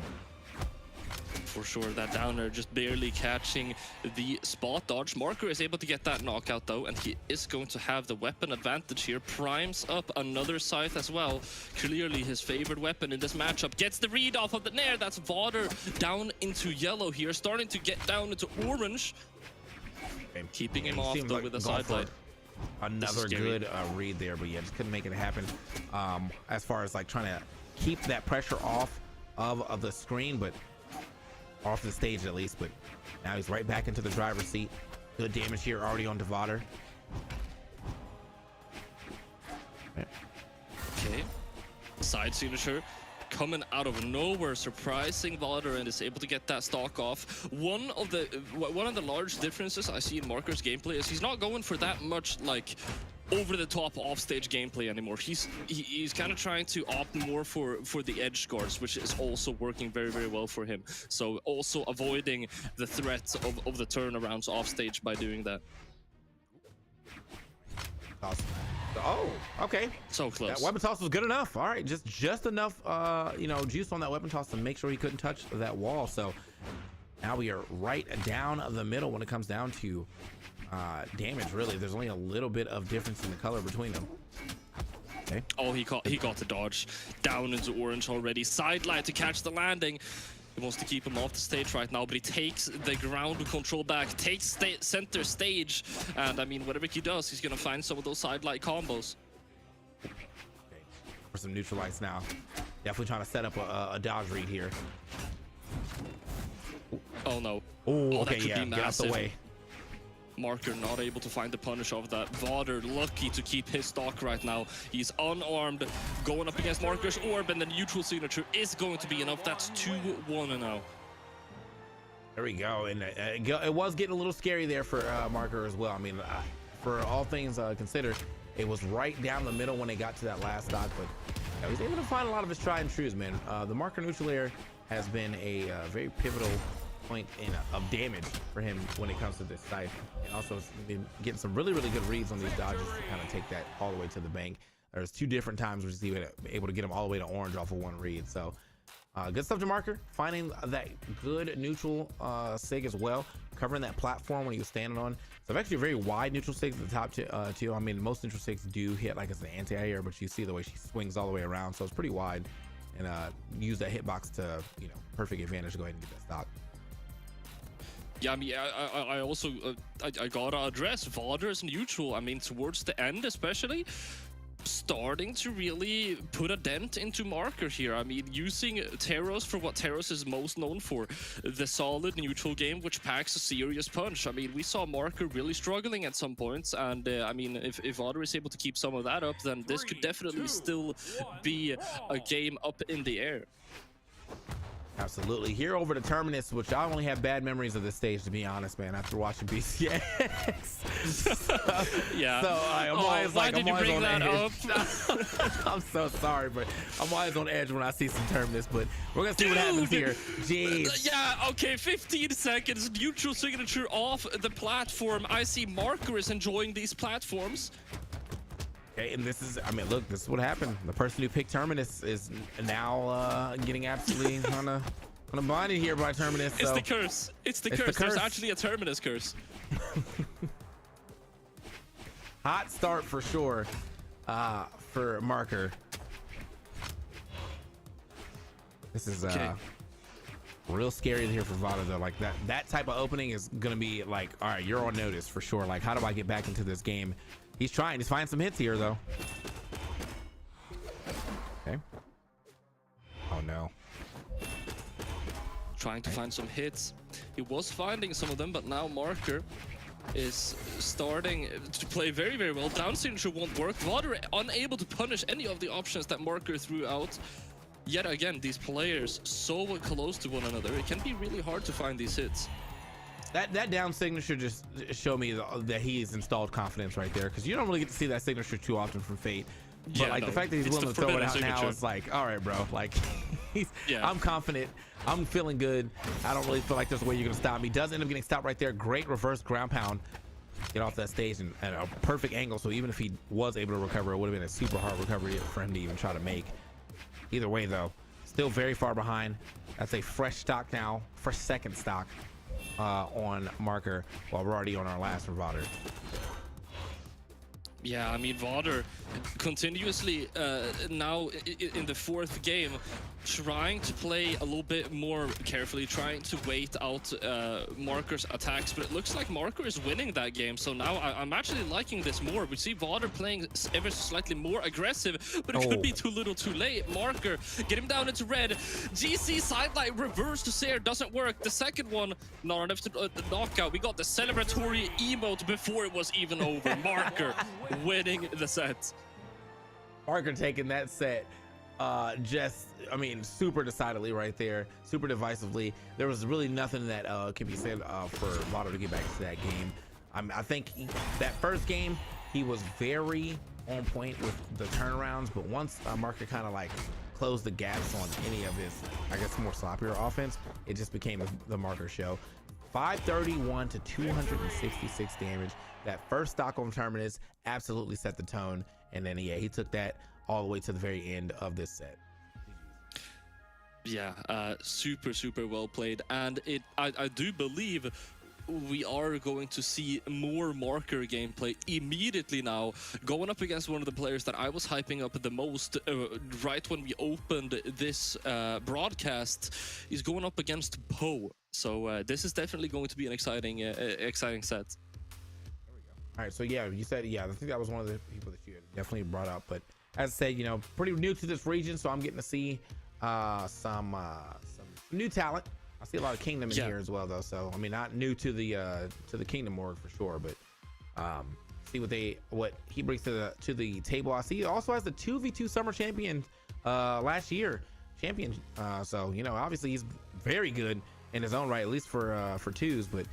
For sure, that downer just barely catching the spot dodge. Marker is able to get that knockout though, and he is going to have the weapon advantage here. Primes up another scythe as well. Clearly his favorite weapon in this matchup. Gets the read off of the nair. That's Vader down into yellow here, starting to get down into orange. Keeping him off though with a sidelight. Another good read there, but yeah, just couldn't make it happen. As far as like trying to keep that pressure off of the screen, but off the stage at least. But now he's right back into the driver's seat. Good damage here already on Vader. Okay, side signature coming out of nowhere, surprising Vader, and is able to get that stock off. One of the large differences I see in Marker's gameplay is he's not going for that much like over the top offstage gameplay anymore. He's kind of trying to opt more for the edge guards, which is also working very, very well for him. So also avoiding the threats of the turnarounds offstage by doing that. Awesome. Oh, okay. So close. That weapon toss was good enough. All right, just enough you know, juice on that weapon toss to make sure he couldn't touch that wall. So now we are right down the middle when it comes down to damage. Really, there's only a little bit of difference in the color between them. Okay. Oh, he got the dodge down into orange already. Sidelight to catch the landing. He wants to keep him off the stage right now, but he takes the ground control back, takes center stage, and I mean, whatever he does, he's gonna find some of those sidelight combos. Okay. For some neutralites now. Definitely trying to set up a dodge read here. Oh no. Ooh, Oh, okay, that could yeah, be get out the massive. way. Marker not able to find the punish of that. Vader lucky to keep his stock right now. He's unarmed, going up against Marker's orb, and the neutral signature is going to be enough. That's 2-1 now. There we go. And it was getting a little scary there for Marker as well. I mean, for all things considered, it was right down the middle when they got to that last stock, but he was able to find a lot of his tried and trues, man. The Marker neutral air has been a very pivotal point of damage for him when it comes to this site, and also been getting some really good reads on these dodges to kind of take that all the way to the bank. There's 2 different times where he's able to get him all the way to orange off of 1 read. So good stuff to Marker, finding that good neutral sig as well, covering that platform when he was standing on. So actually a very wide neutral sig at the top too. I mean, most neutral sigs do hit like it's an anti-air, but you see the way she swings all the way around, so it's pretty wide, and use that hitbox to, you know, perfect advantage to go ahead and get that stock. Yeah, I mean, I also I gotta address Vader's neutral. I mean, towards the end especially, starting to really put a dent into Marker here. I mean, using Teros for what Teros is most known for, the solid neutral game, which packs a serious punch. I mean, we saw Marker really struggling at some points, and I mean, if Vader is able to keep some of that up, then this could definitely still be a game up in the air. Absolutely. Here over to Terminus, which I only have bad memories of this stage, to be honest, man, after watching BCX. Yeah. So I'm always why like, did I'm you always bring on that edge. up? I'm so sorry, but I'm always on edge when I see some Terminus, but we're going to see what happens here. Jeez. Yeah, okay, 15 seconds, neutral signature off the platform. I see Marker is enjoying these platforms. Okay, and this is, I mean, look, this is what happened. The person who picked Terminus is now getting absolutely on a blinded here by Terminus. It's so. the curse. It's the curse. There's actually a Terminus curse. Hot start for sure for Marker. This is real scary here for Vada though. Like that type of opening is gonna be like, all right, you're on notice for sure. Like, how do I get back into this game? He's trying. He's finding some hits here though. Okay. Oh no. Trying to find some hits. He was finding some of them, but now Marker is starting to play very well. Down signature won't work. Vader unable to punish any of the options that Marker threw out. Yet again, these players so close to one another. It can be really hard to find these hits. That down signature just showed me that he's installed confidence right there, because you don't really get to see that signature too often from Fate. But Yeah, like no, the fact that he's it's willing the to throw it out signature. now, it's like, all right, bro. Like, Yeah. I'm confident. I'm feeling good. I don't really feel like there's a way you're gonna stop me. Does end up getting stopped right there. Great reverse ground pound. Get off that stage and a perfect angle. So even if he was able to recover, it would have been a super hard recovery for him to even try to make. Either way, though, still very far behind. That's a fresh stock now, fresh second stock on Marker, while we're already on our last for Vader. Yeah, I mean, Vader continuously now in the 4th game trying to play a little bit more carefully, trying to wait out Marker's attacks, but it looks like Marker is winning that game. So now I'm actually liking this more. We see Vader playing ever so slightly more aggressive, but it could be too little too late. Marker, get him down into red. GC sideline reverse to Sair doesn't work. The second one, not enough to knockout. We got the celebratory emote before it was even over. Marker winning the set. Marker taking that set just, I mean, super decidedly right there, super divisively. There was really nothing that can be said for Vader to get back to that game. I think that first game he was very on point with the turnarounds, but once Marker kind of like closed the gaps on any of his, I guess, more sloppier offense, it just became the Marker show. 531 to 266 damage. That first stock on Terminus absolutely set the tone, and then he took that all the way to the very end of this set. Yeah, super well played, and I do believe we are going to see more Marker gameplay immediately now, going up against one of the players that I was hyping up the most right when we opened this broadcast. He's going up against Poe, so this is definitely going to be an exciting set. All right, so yeah, you said, yeah, I think that was one of the people that you had definitely brought up, but as I said, you know, pretty new to this region, so I'm getting to see some new talent. I see a lot of Kingdom in here as well, though. So I mean, not new to the Kingdom org for sure, but see what he brings to the table. I see he also has the 2v2 summer champion last year champion. So you know, obviously he's very good in his own right, at least for twos. But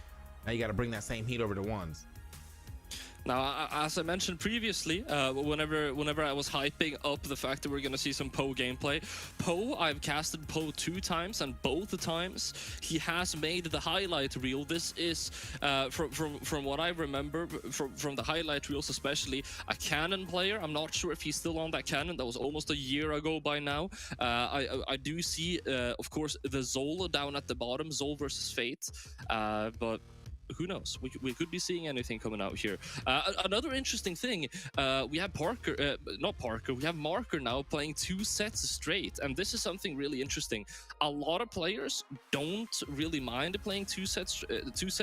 now you got to bring that same heat over to ones. Now, as I mentioned previously, whenever I was hyping up the fact that we're going to see some Poe gameplay, I've casted Poe 2 times, and both the times he has made the highlight reel. This is, from what I remember, from the highlight reels especially, a Cannon player. I'm not sure if he's still on that Cannon. That was almost a year ago by now. I do see, of course, the Zol down at the bottom, Zol versus Fate, but who knows? We could be seeing anything coming out here. Another interesting thing, we have we have Marker now playing 2 sets straight, and this is something really interesting. A lot of players don't really mind playing 2 sets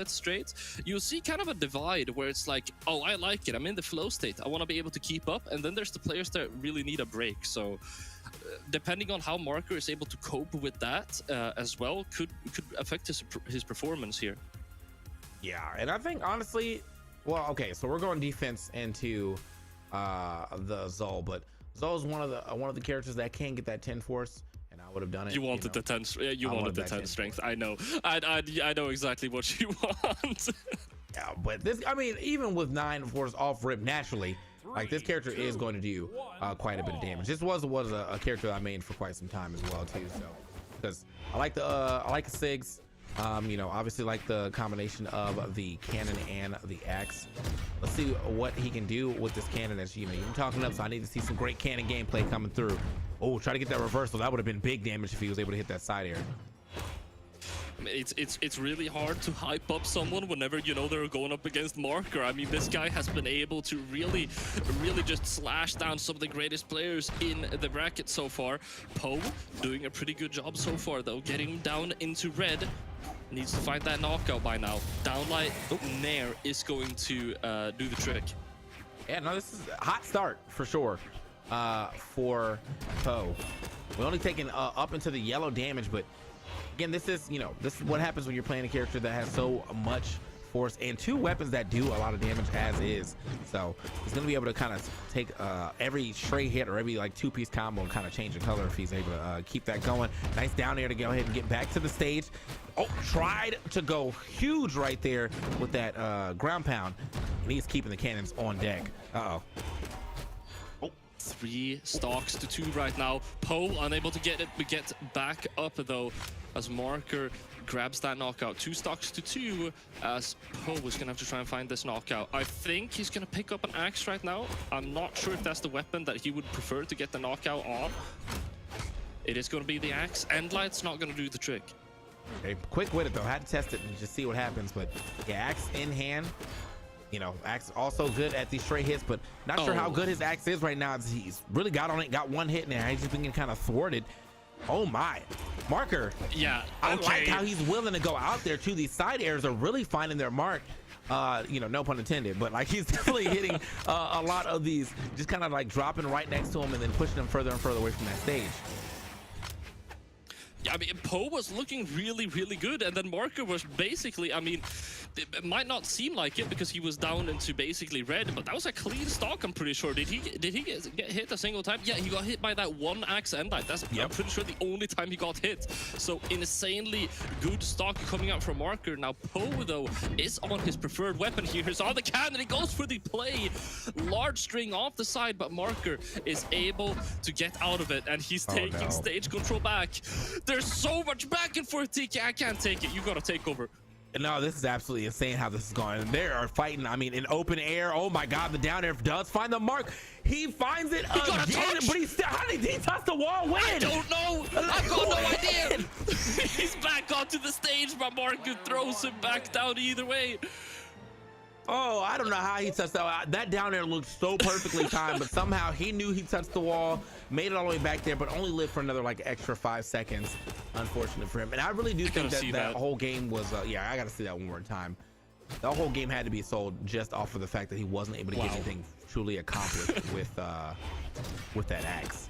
straight. You'll see kind of a divide where it's like, oh, I like it. I'm in the flow state. I want to be able to keep up, and then there's the players that really need a break. So depending on how Marker is able to cope with that as well, could affect his performance here. Yeah, and I think honestly, well, okay, so we're going defense into the Zol, but Zol is one of the characters that can get that 10 force, and I would have done it. You wanted the 10. You wanted the 10 strength. I know. I know exactly what you want. Yeah, but this, I mean, even with 9 force off rip naturally, like this character is going to do quite a bit of damage. This was a character I made for quite some time as well too. So because I like the Sigs. You know, obviously like the combination of the cannon and the axe. Let's see what he can do with this cannon. As you know, you're talking up, so I need to see some great cannon gameplay coming through. Oh, try to get that reversal. That would have been big damage if he was able to hit that side air. It's really hard to hype up someone whenever you know they're going up against Marker. I mean, this guy has been able to really just slash down some of the greatest players in the bracket so far. Poe doing a pretty good job so far though, getting down into red. Needs to find that knockout by now. Downlight Nair is going to do the trick. Yeah, no, this is a hot start for sure for Poe. We're only taking up into the yellow damage, but again, this is what happens when you're playing a character that has so much force and 2 weapons that do a lot of damage as is. So he's gonna be able to kind of take every stray hit or every like 2-piece combo and kind of change the color if he's able to keep that going. Nice down there to go ahead and get back to the stage. Oh, tried to go huge right there with that ground pound, and he's keeping the cannons on deck. Oh, 3 stocks to 2 right now. Poe unable to get back up though, as Marker grabs that knockout. 2 stocks to 2, as Poe is gonna have to try and find this knockout. I think he's gonna pick up an axe right now. I'm not sure if that's the weapon that he would prefer to get the knockout on. It is gonna be the axe. Endlight's not gonna do the trick. Okay, quick with it though. Had to test it and just see what happens. But yeah, axe in hand. You know, axe also good at these straight hits, but not sure how good his axe is right now. He's really got on it, got 1 hit in there. He's just been kind of thwarted. Oh my, Marker. Yeah, I like how he's willing to go out there too. These side airs are really finding their mark. You know, no pun intended, but like he's definitely hitting a lot of these, just kind of like dropping right next to him and then pushing him further and further away from that stage. Yeah, I mean, Poe was looking really good, and then Marker was basically, I mean, it might not seem like it because he was down into basically red, but that was a clean stock, I'm pretty sure. Did he get hit a single time? Yeah, he got hit by that 1 axe endlight. That's I'm pretty sure the only time he got hit. So insanely good stock coming out from Marker. Now Poe though is on his preferred weapon here. He's on the cannon. He goes for the play. Large string off the side, but Marker is able to get out of it, and he's taking stage control back. There's so much back and forth, TK. I can't take it. You gotta take over. No, this is absolutely insane how this is going. They are fighting, I mean, in open air. Oh my God, the down air does find the mark. He finds it again, but he's still, how did he touch the wall? When? I don't know. I've got no idea. He's back onto the stage, but Marker throws him back down either way. Oh, I don't know how he touched that. That down there looked so perfectly timed, but somehow he knew he touched the wall, made it all the way back there, but only lived for another like extra 5 seconds. Unfortunate for him. And I really do think that whole game was, yeah, I got to see that one more time. The whole game had to be sold just off of the fact that he wasn't able to get anything truly accomplished with that axe.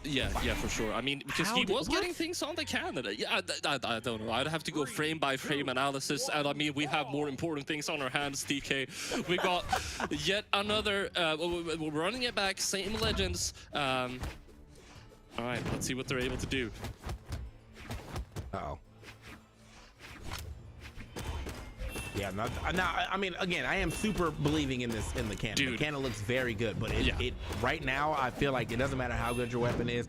Yeah, for sure. I mean, because he was getting things on the cannon. Yeah, I don't know. I'd have to go frame by frame analysis, and I mean, we have more important things on our hands, TK. We got yet another. We're running it back. Same legends. All right, let's see what they're able to do. Uh-oh. Yeah, I mean, again, I am super believing in the cannon. Dude. The cannon looks very good, but it right now I feel like it doesn't matter how good your weapon is.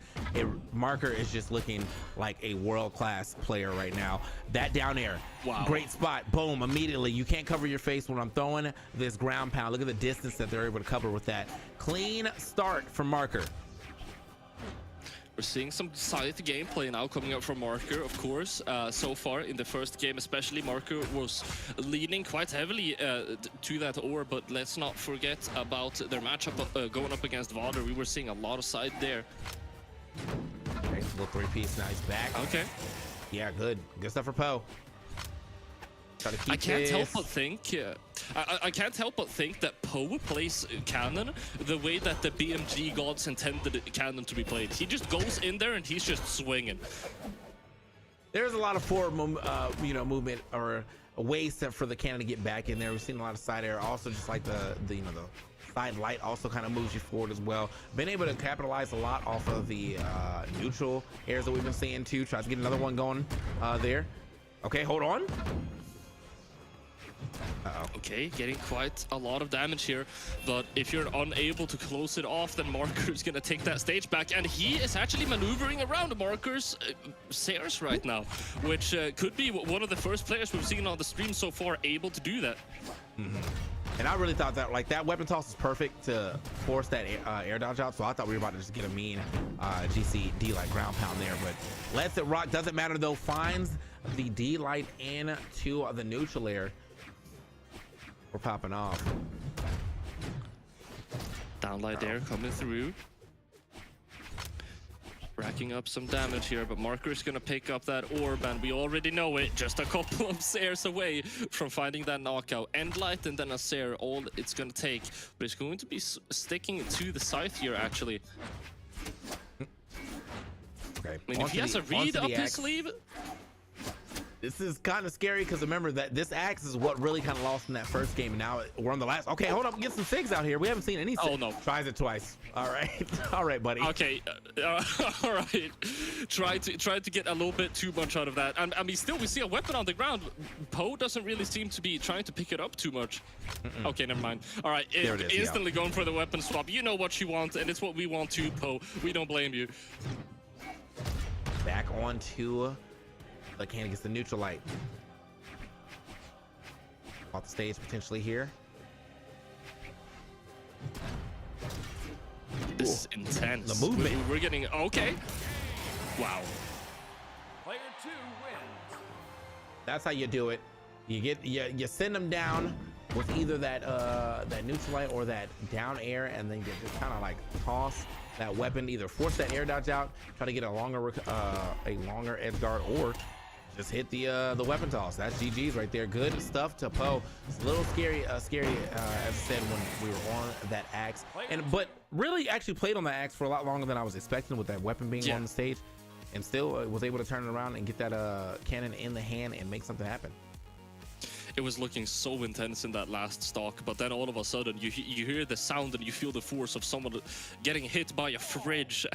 Marker is just looking like a world-class player right now. That down air, wow, great spot, boom, immediately. You can't cover your face when I'm throwing this ground pound. Look at the distance that they're able to cover with that. Clean start from Marker. We're seeing some scythe gameplay now coming up from Marker, of course. So far in the first game, especially, Marker was leaning quite heavily to that ore, but let's not forget about their matchup going up against Valder. We were seeing a lot of side there. Okay, little three-piece, nice back. Okay. Yeah, good stuff for Poe. I can't help but think, I can't help but think that Poe plays cannon the way that the BMG gods intended cannon to be played. He just goes in there and he's just swinging. There's a lot of forward, movement or ways for the cannon to get back in there. We've seen a lot of side air, also just like the side light also kind of moves you forward as well. Been able to capitalize a lot off of the neutral airs that we've been seeing too. Tries to get another one going there. Okay, hold on. Okay, getting quite a lot of damage here, but if you're unable to close it off, then Marker's gonna take that stage back, and he is actually maneuvering around Marker's Sears right now, which could be one of the first players we've seen on the stream so far able to do that. And I really thought that that weapon toss is perfect to force that air dodge out, so I thought we were about to just get a mean GC D-Light ground pound there, but lets it rock. Doesn't matter though, finds the D-Light into the neutral air. We're popping off. Downlight there coming through. Racking up some damage here, but Marker's gonna pick up that orb, and we already know it. Just a couple of Sears away from finding that knockout. Endlight and then a Sear, all it's gonna take. But it's going to be sticking to the scythe here, actually. Okay. I mean, if he has a read up his sleeve... This is kind of scary because remember that this axe is what really kind of lost in that first game. And now we're on the last. Okay, hold up, get some SIGs out here. We haven't seen any. Oh no! Tries it twice. All right, all right, buddy. Okay, all right. Try to get a little bit too much out of that. And I mean, still we see a weapon on the ground. Poe doesn't really seem to be trying to pick it up too much. Okay, never mind. All right, there it is, instantly going for the weapon swap. You know what you want, and it's what we want too, Poe. We don't blame you. Back onto. The cannon gets the neutral light. Off the stage potentially here. This is intense. The movement. We're getting okay. Wow. Player 2 wins. That's how you do it. You send them down with either that neutral light or that down air, and then you just kind of like toss that weapon, either force that air dodge out, try to get a longer edge guard, or just hit the weapon toss. That's GG's right there. Good stuff to Poe. It's a little scary, as I said, when we were on that axe, but really actually played on the axe for a lot longer than I was expecting with that weapon being on the stage, and still was able to turn it around and get that cannon in the hand and make something happen. It was looking so intense in that last stock, but then all of a sudden you hear the sound and you feel the force of someone getting hit by a fridge.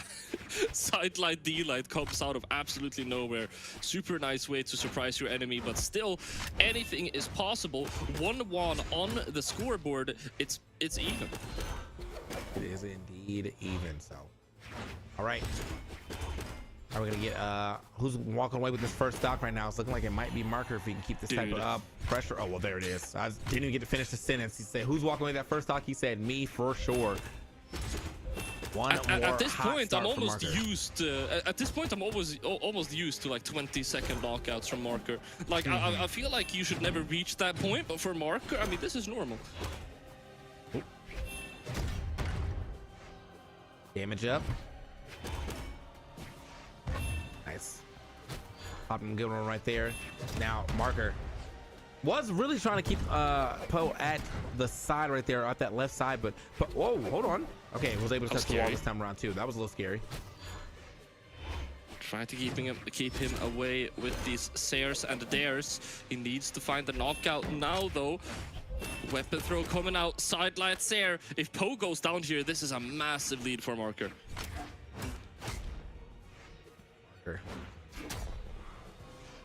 Sidelight D-Light comes out of absolutely nowhere. Super nice way to surprise your enemy, but still, anything is possible. 1-1 on the scoreboard. It's even. It is indeed even. So, all right. Are we gonna get who's walking away with this first stock right now? It's looking like it might be Marker if he can keep this type of pressure. Oh well, there it is. I didn't even get to finish the sentence. He said, "Who's walking away with that first stock?" He said, "Me for sure." At this point, I'm almost used. At this point, I'm almost used to like 20-second knockouts from Marker. Like I feel like you should never reach that point, but for Marker, I mean, this is normal. Ooh. Damage up. Nice. Popping a good one right there. Now Marker was really trying to keep Poe at the side right there, at that left side, but whoa, hold on. Okay, was able to touch the wall this time around too. That was a little scary. Trying to keep him away with these Sears and dares. He needs to find the knockout now though. Weapon throw coming out, sidelight Sear. If Poe goes down here, this is a massive lead for Marker.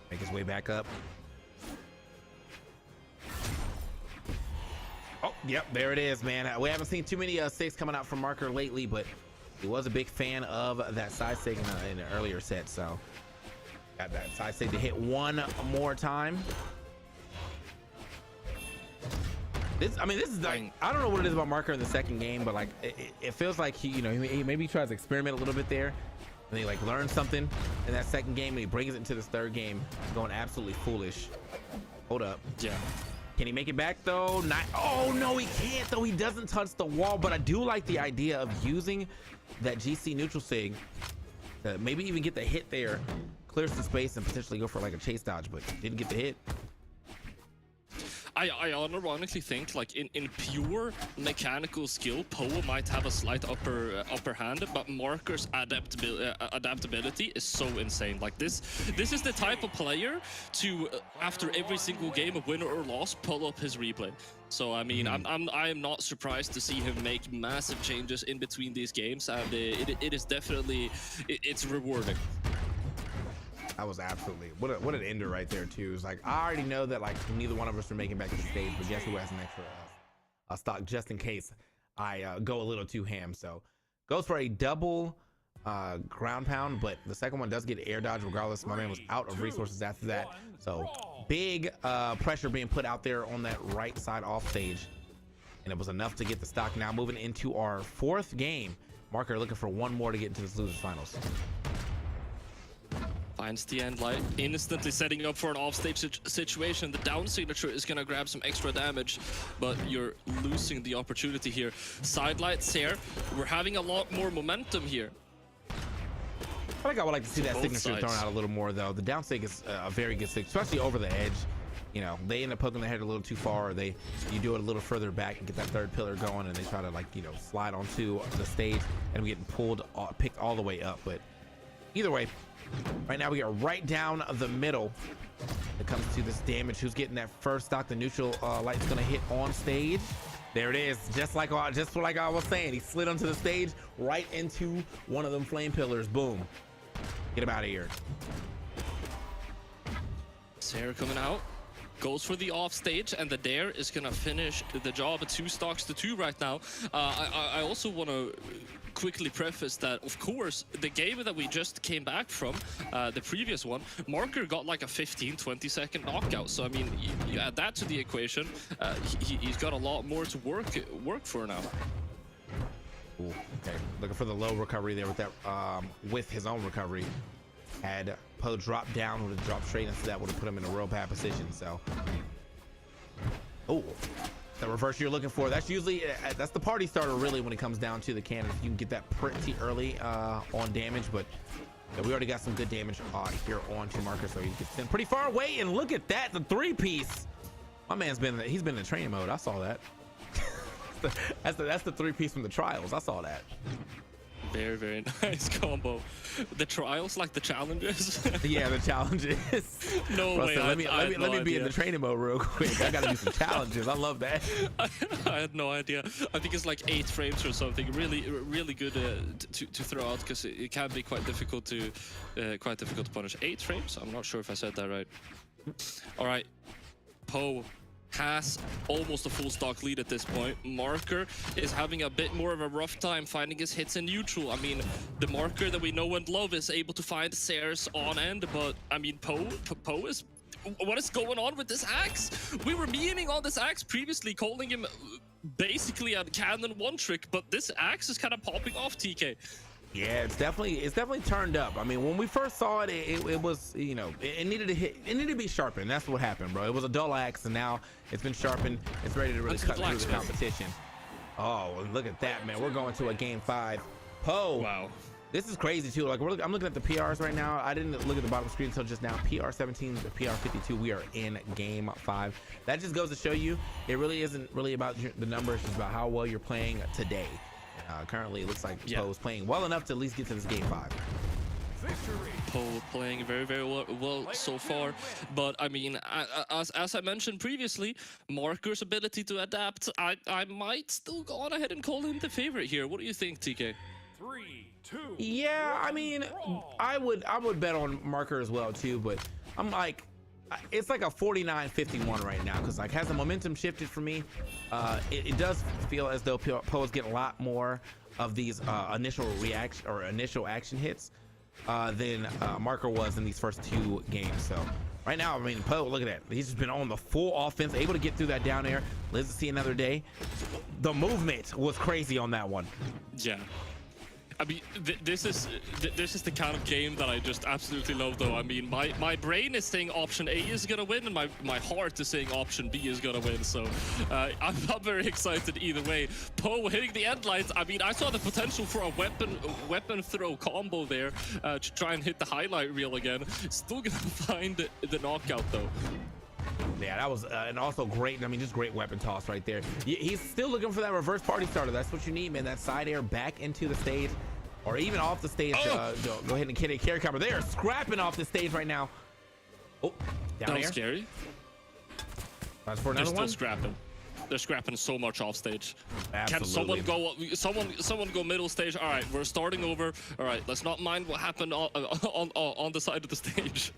Make his way back up. Yep, there it is, man. We haven't seen too many 6 coming out from Marker lately, but he was a big fan of that side sig in an earlier set, so got that side sig to hit one more time. This is like, I don't know what it is about Marker in the second game, but like it feels like he maybe tries to experiment a little bit there, and he like learns something in that second game, and he brings it into this third game, going absolutely foolish. Hold up. Yeah. Can he make it back though? Not. Oh no, he can't though. He doesn't touch the wall, but I do like the idea of using that GC neutral sig to maybe even get the hit there, clear some space, and potentially go for like a chase dodge, but didn't get the hit. I unironically think, like, in pure mechanical skill, Poe might have a slight upper hand, but Marker's adaptability is so insane. Like, this is the type of player to, after every single game, a winner or loss, pull up his replay. So I mean, I am not surprised to see him make massive changes in between these games, and it is definitely it's rewarding. That was absolutely what an ender right there too. It's like, I already know that like neither one of us are making back to the stage, but guess who has an extra stock just in case I go a little too ham. So goes for a double ground pound, but the second one does get air dodge regardless. My man was out of resources after that, so big pressure being put out there on that right side off stage, and it was enough to get the stock. Now moving into our 4th game, Marker looking for one more to get into this losers finals. Finds the end light, instantly setting up for an offstage situation. The down signature is gonna grab some extra damage, but you're losing the opportunity here. Side lights here. We're having a lot more momentum here. I think I would like to see that signature thrown out a little more though. The down sig is a very good sig, especially over the edge. You know, they end up poking their head a little too far, or you do it a little further back and get that third pillar going, and they try to like, you know, slide onto the stage and we get picked all the way up. But either way, right now we get right down the middle. It comes to this damage. Who's getting that first stock? The neutral light's gonna hit on stage. There it is, just like I was saying. He slid onto the stage right into one of them flame pillars. Boom. Get him out of here. Sarah coming out, goes for the off stage, and the dare is gonna finish the job at 2 stocks to 2 right now. I also want to quickly preface that, of course, the game that we just came back from, the previous one, Marker got like a 15-20 second knockout. So I mean, you add that to the equation, he's got a lot more to work for now. Ooh, okay, looking for the low recovery there with that, with his own recovery. Had Poe drop down, would have dropped straight into that, would have put him in a real bad position. So, oh, the reverse you're looking for. That's usually that's the party starter really when it comes down to the cannon. You can get that pretty early on damage, but we already got some good damage here onto Marker, so he gets sent pretty far away. And look at that, the 3-piece. My man's been in training mode. I saw that. that's the 3-piece from the trials. I saw that. Very, very nice combo. The trials, like the challenges. Yeah, the challenges. No way. Let me be in the training mode real quick. I gotta do some challenges. I love that. I had no idea. I think it's like 8 frames or something. Really, really good to throw out, because it can be quite difficult to punish. 8 frames? I'm not sure if I said that right. All right, Poe has almost a full stock lead at this point. Marker is having a bit more of a rough time finding his hits in neutral. I mean, the Marker that we know and love is able to find Sares on end, but I mean, Poe is... What is going on with this axe? We were memeing on this axe previously, calling him basically a cannon one trick, but this axe is kind of popping off, TK. Yeah, it's definitely turned up. I mean, when we first saw it, it was, you know, it needed to hit, it needed to be sharpened. That's what happened, bro. It was a dull axe, and now it's been sharpened. It's ready to really cut through the competition. Oh, look at that, man. We're going to a game 5. Poe. Wow. This is crazy too. Like I'm looking at the PRs right now. I didn't look at the bottom screen until just now. PR 17 to PR 52. We are in game 5. That just goes to show you, it really isn't really about the numbers. It's about how well you're playing today. Currently, it looks like Poe's playing well enough to at least get to this game 5. Poe playing very, very well so far, but I mean, as I mentioned previously, Marker's ability to adapt, I might still go on ahead and call him the favorite here. What do you think, TK? 3, 2. Yeah, I mean, I would bet on Marker as well too, but I'm like, it's like a 49-51 right now because like has the momentum shifted for me. It does feel as though Poe is getting a lot more of these initial action hits than Marker was in these first 2 games. So right now, I mean, Poe, look at that. He's just been on the full offense, able to get through that down air. Lives to see another day. The movement was crazy on that one. Yeah. I mean, this is the kind of game that I just absolutely love, though. I mean, my brain is saying option A is gonna win, and my heart is saying option B is gonna win. So I'm not very excited either way. Poe hitting the end lights. I mean, I saw the potential for a weapon throw combo there to try and hit the highlight reel again. Still gonna find the knockout though. Yeah, that was and also great. I mean, just great weapon toss right there. He's still looking for that reverse party starter. That's what you need, man. That side air back into the stage, or even off the stage. Go ahead and get a carry cover. They are scrapping off the stage right now. Oh, down That was air. scary. That's for another They're one. still scrapping. They're scrapping so much off stage. Absolutely. Can someone go middle stage? All right, we're starting over. All right, let's not mind what happened on the side of the stage.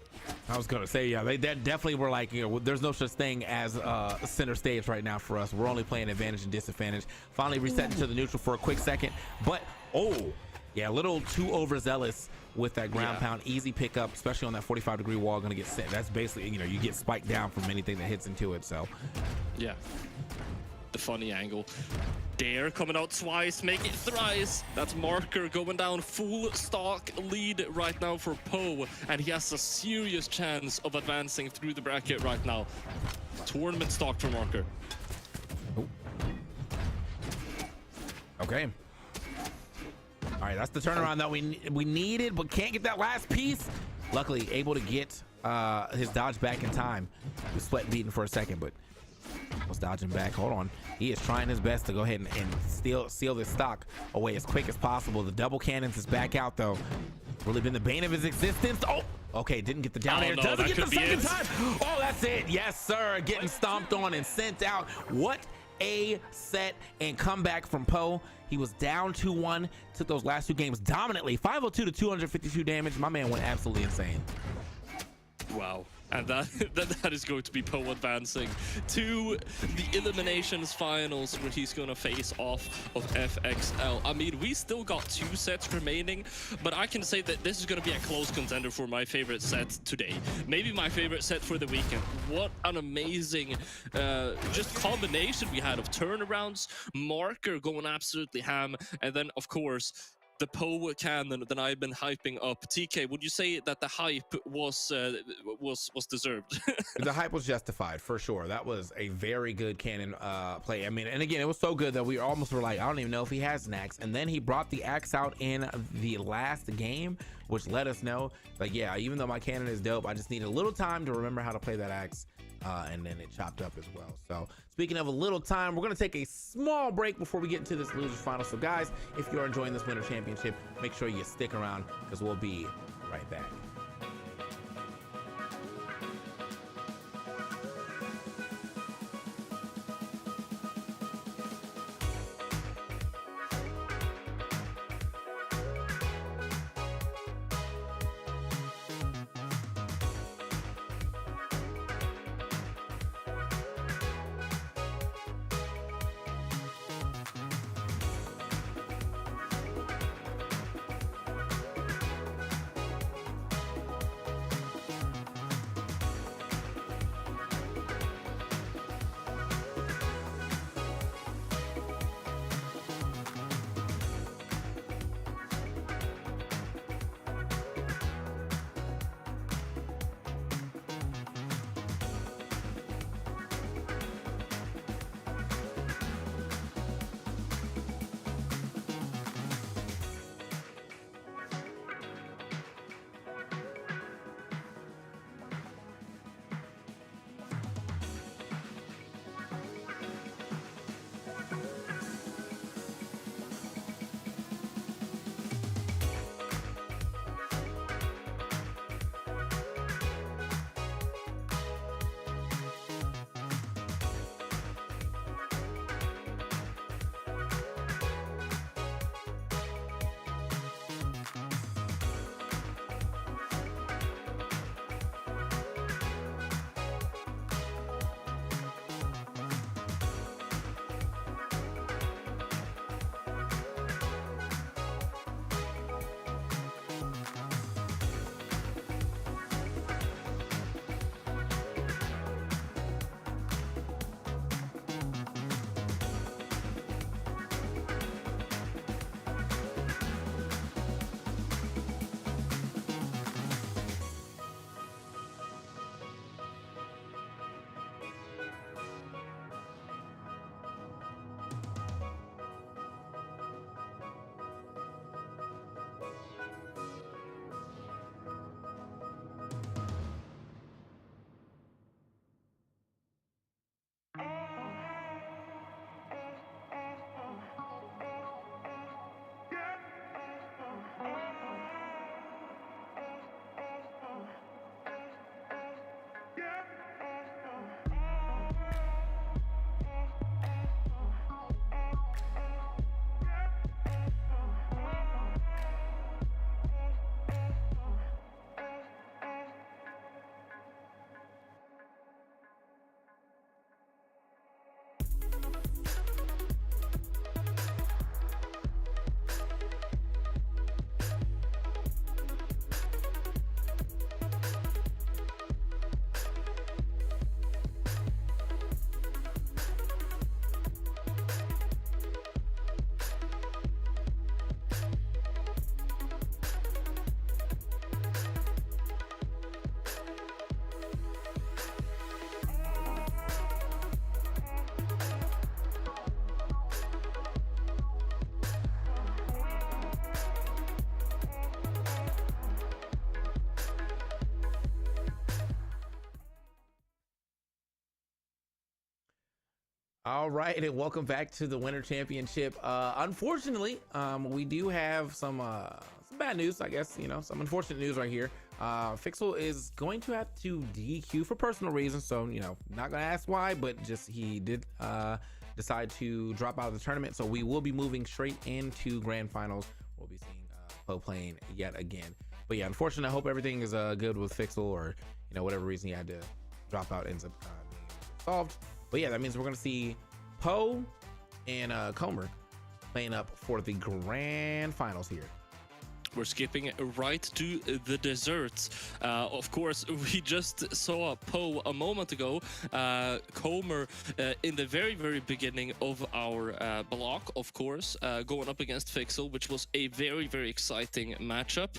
I was gonna say, yeah, they definitely were like, you know, there's no such thing as center stage right now for us. We're only playing advantage and disadvantage. Finally resetting to the neutral for a quick second, but yeah, a little too overzealous with that ground pound. Easy pickup, especially on that 45-degree wall. Gonna get sent. That's basically, you know, you get spiked down from anything that hits into it. So yeah, the funny angle. Dare coming out twice, make it thrice. That's Marker going down full stock lead right now for Poe, and he has a serious chance of advancing through the bracket right now. Tournament stock for Marker. okay. All right, that's the turnaround that we needed, but can't get that last piece. Luckily, able to get his dodge back in time. He was sweat beating for a second, but was dodging back. Hold on. He is trying his best to go ahead and seal this stock away as quick as possible. The double cannons is back out, though. Really been the bane of his existence. Oh, okay, didn't get the down air. No, Doesn't get the second it. time. Oh, that's it. Yes, sir. Getting stomped on and sent out. What a set and comeback from Poe. He was down 2-1. Took those last 2 games dominantly. 502 to 252 damage. My man went absolutely insane. Wow. And that is going to be Poe advancing to the Eliminations finals, where he's going to face off of FXL. I mean, we still got 2 sets remaining, but I can say that this is going to be a close contender for my favorite set today. Maybe my favorite set for the weekend. What an amazing just combination we had of turnarounds, Marker going absolutely ham, and then, of course, the Poe cannon that I've been hyping up. TK, would you say that the hype was deserved? The hype was justified for sure. That was a very good cannon play. I mean, and again, it was so good that we almost were like, I don't even know if he has an axe. And then he brought the axe out in the last game, which let us know, like, yeah, even though my cannon is dope, I just need a little time to remember how to play that axe. And then it chopped up as well. So speaking of a little time, we're going to take a small break before we get into this losers final. So guys, if you're enjoying this winter championship, make sure you stick around because we'll be right back. All right, and welcome back to the Winter Championship. Unfortunately, we do have some bad news, I guess, some unfortunate news right here. Fixel is going to have to DQ for personal reasons, so, not gonna ask why, but just he did decide to drop out of the tournament, so we will be moving straight into grand finals. We'll be seeing Poe playing yet again. But yeah, unfortunately, I hope everything is good with Fixel, or, whatever reason he had to drop out ends up being solved. But yeah, that means we're going to see Poe and Comer playing up for the grand finals here. We're skipping right to the desserts. Of course, we just saw Poe a moment ago. Comer in the very, very beginning of our block, of course, going up against Fixel, which was a very, very exciting matchup.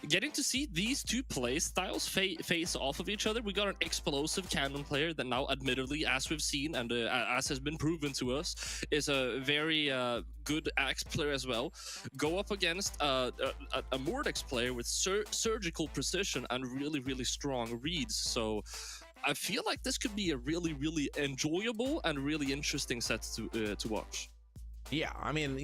Getting to see these two play styles face off of each other. We got an explosive cannon player that now, admittedly, as we've seen and as has been proven to us, is a very good axe player as well. Go up against a Mordex player with surgical precision and really, really strong reads. So I feel like this could be a really, really enjoyable and really interesting set to watch. Yeah, I mean,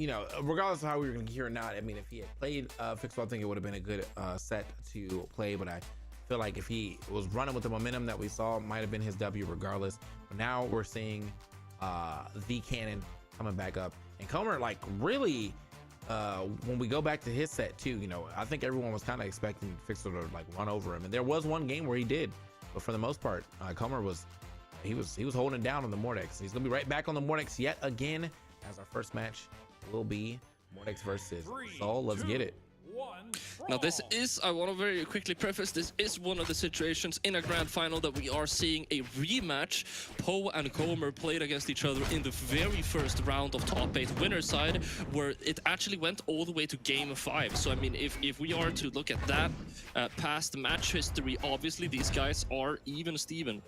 regardless of how we were going to hear or not, I mean, if he had played Fixel, I think it would have been a good set to play, but I feel like if he was running with the momentum that we saw, it might have been his W regardless. But now we're seeing the cannon coming back up, and Comer, like, really, when we go back to his set too, I think everyone was kind of expecting Fixel to like run over him, and there was one game where he did, but for the most part, Comer was holding it down on the Mordex. He's gonna be right back on the Mordex yet again, as our first match will be Mordex versus Soul. Let's get it. Now this is, I want to very quickly preface, this is one of the situations in a grand final that we are seeing a rematch. Poe and Comer played against each other in the very first round of top 8 winner side, where it actually went all the way to game 5. So I mean, if we are to look at that past match history, obviously these guys are even Steven.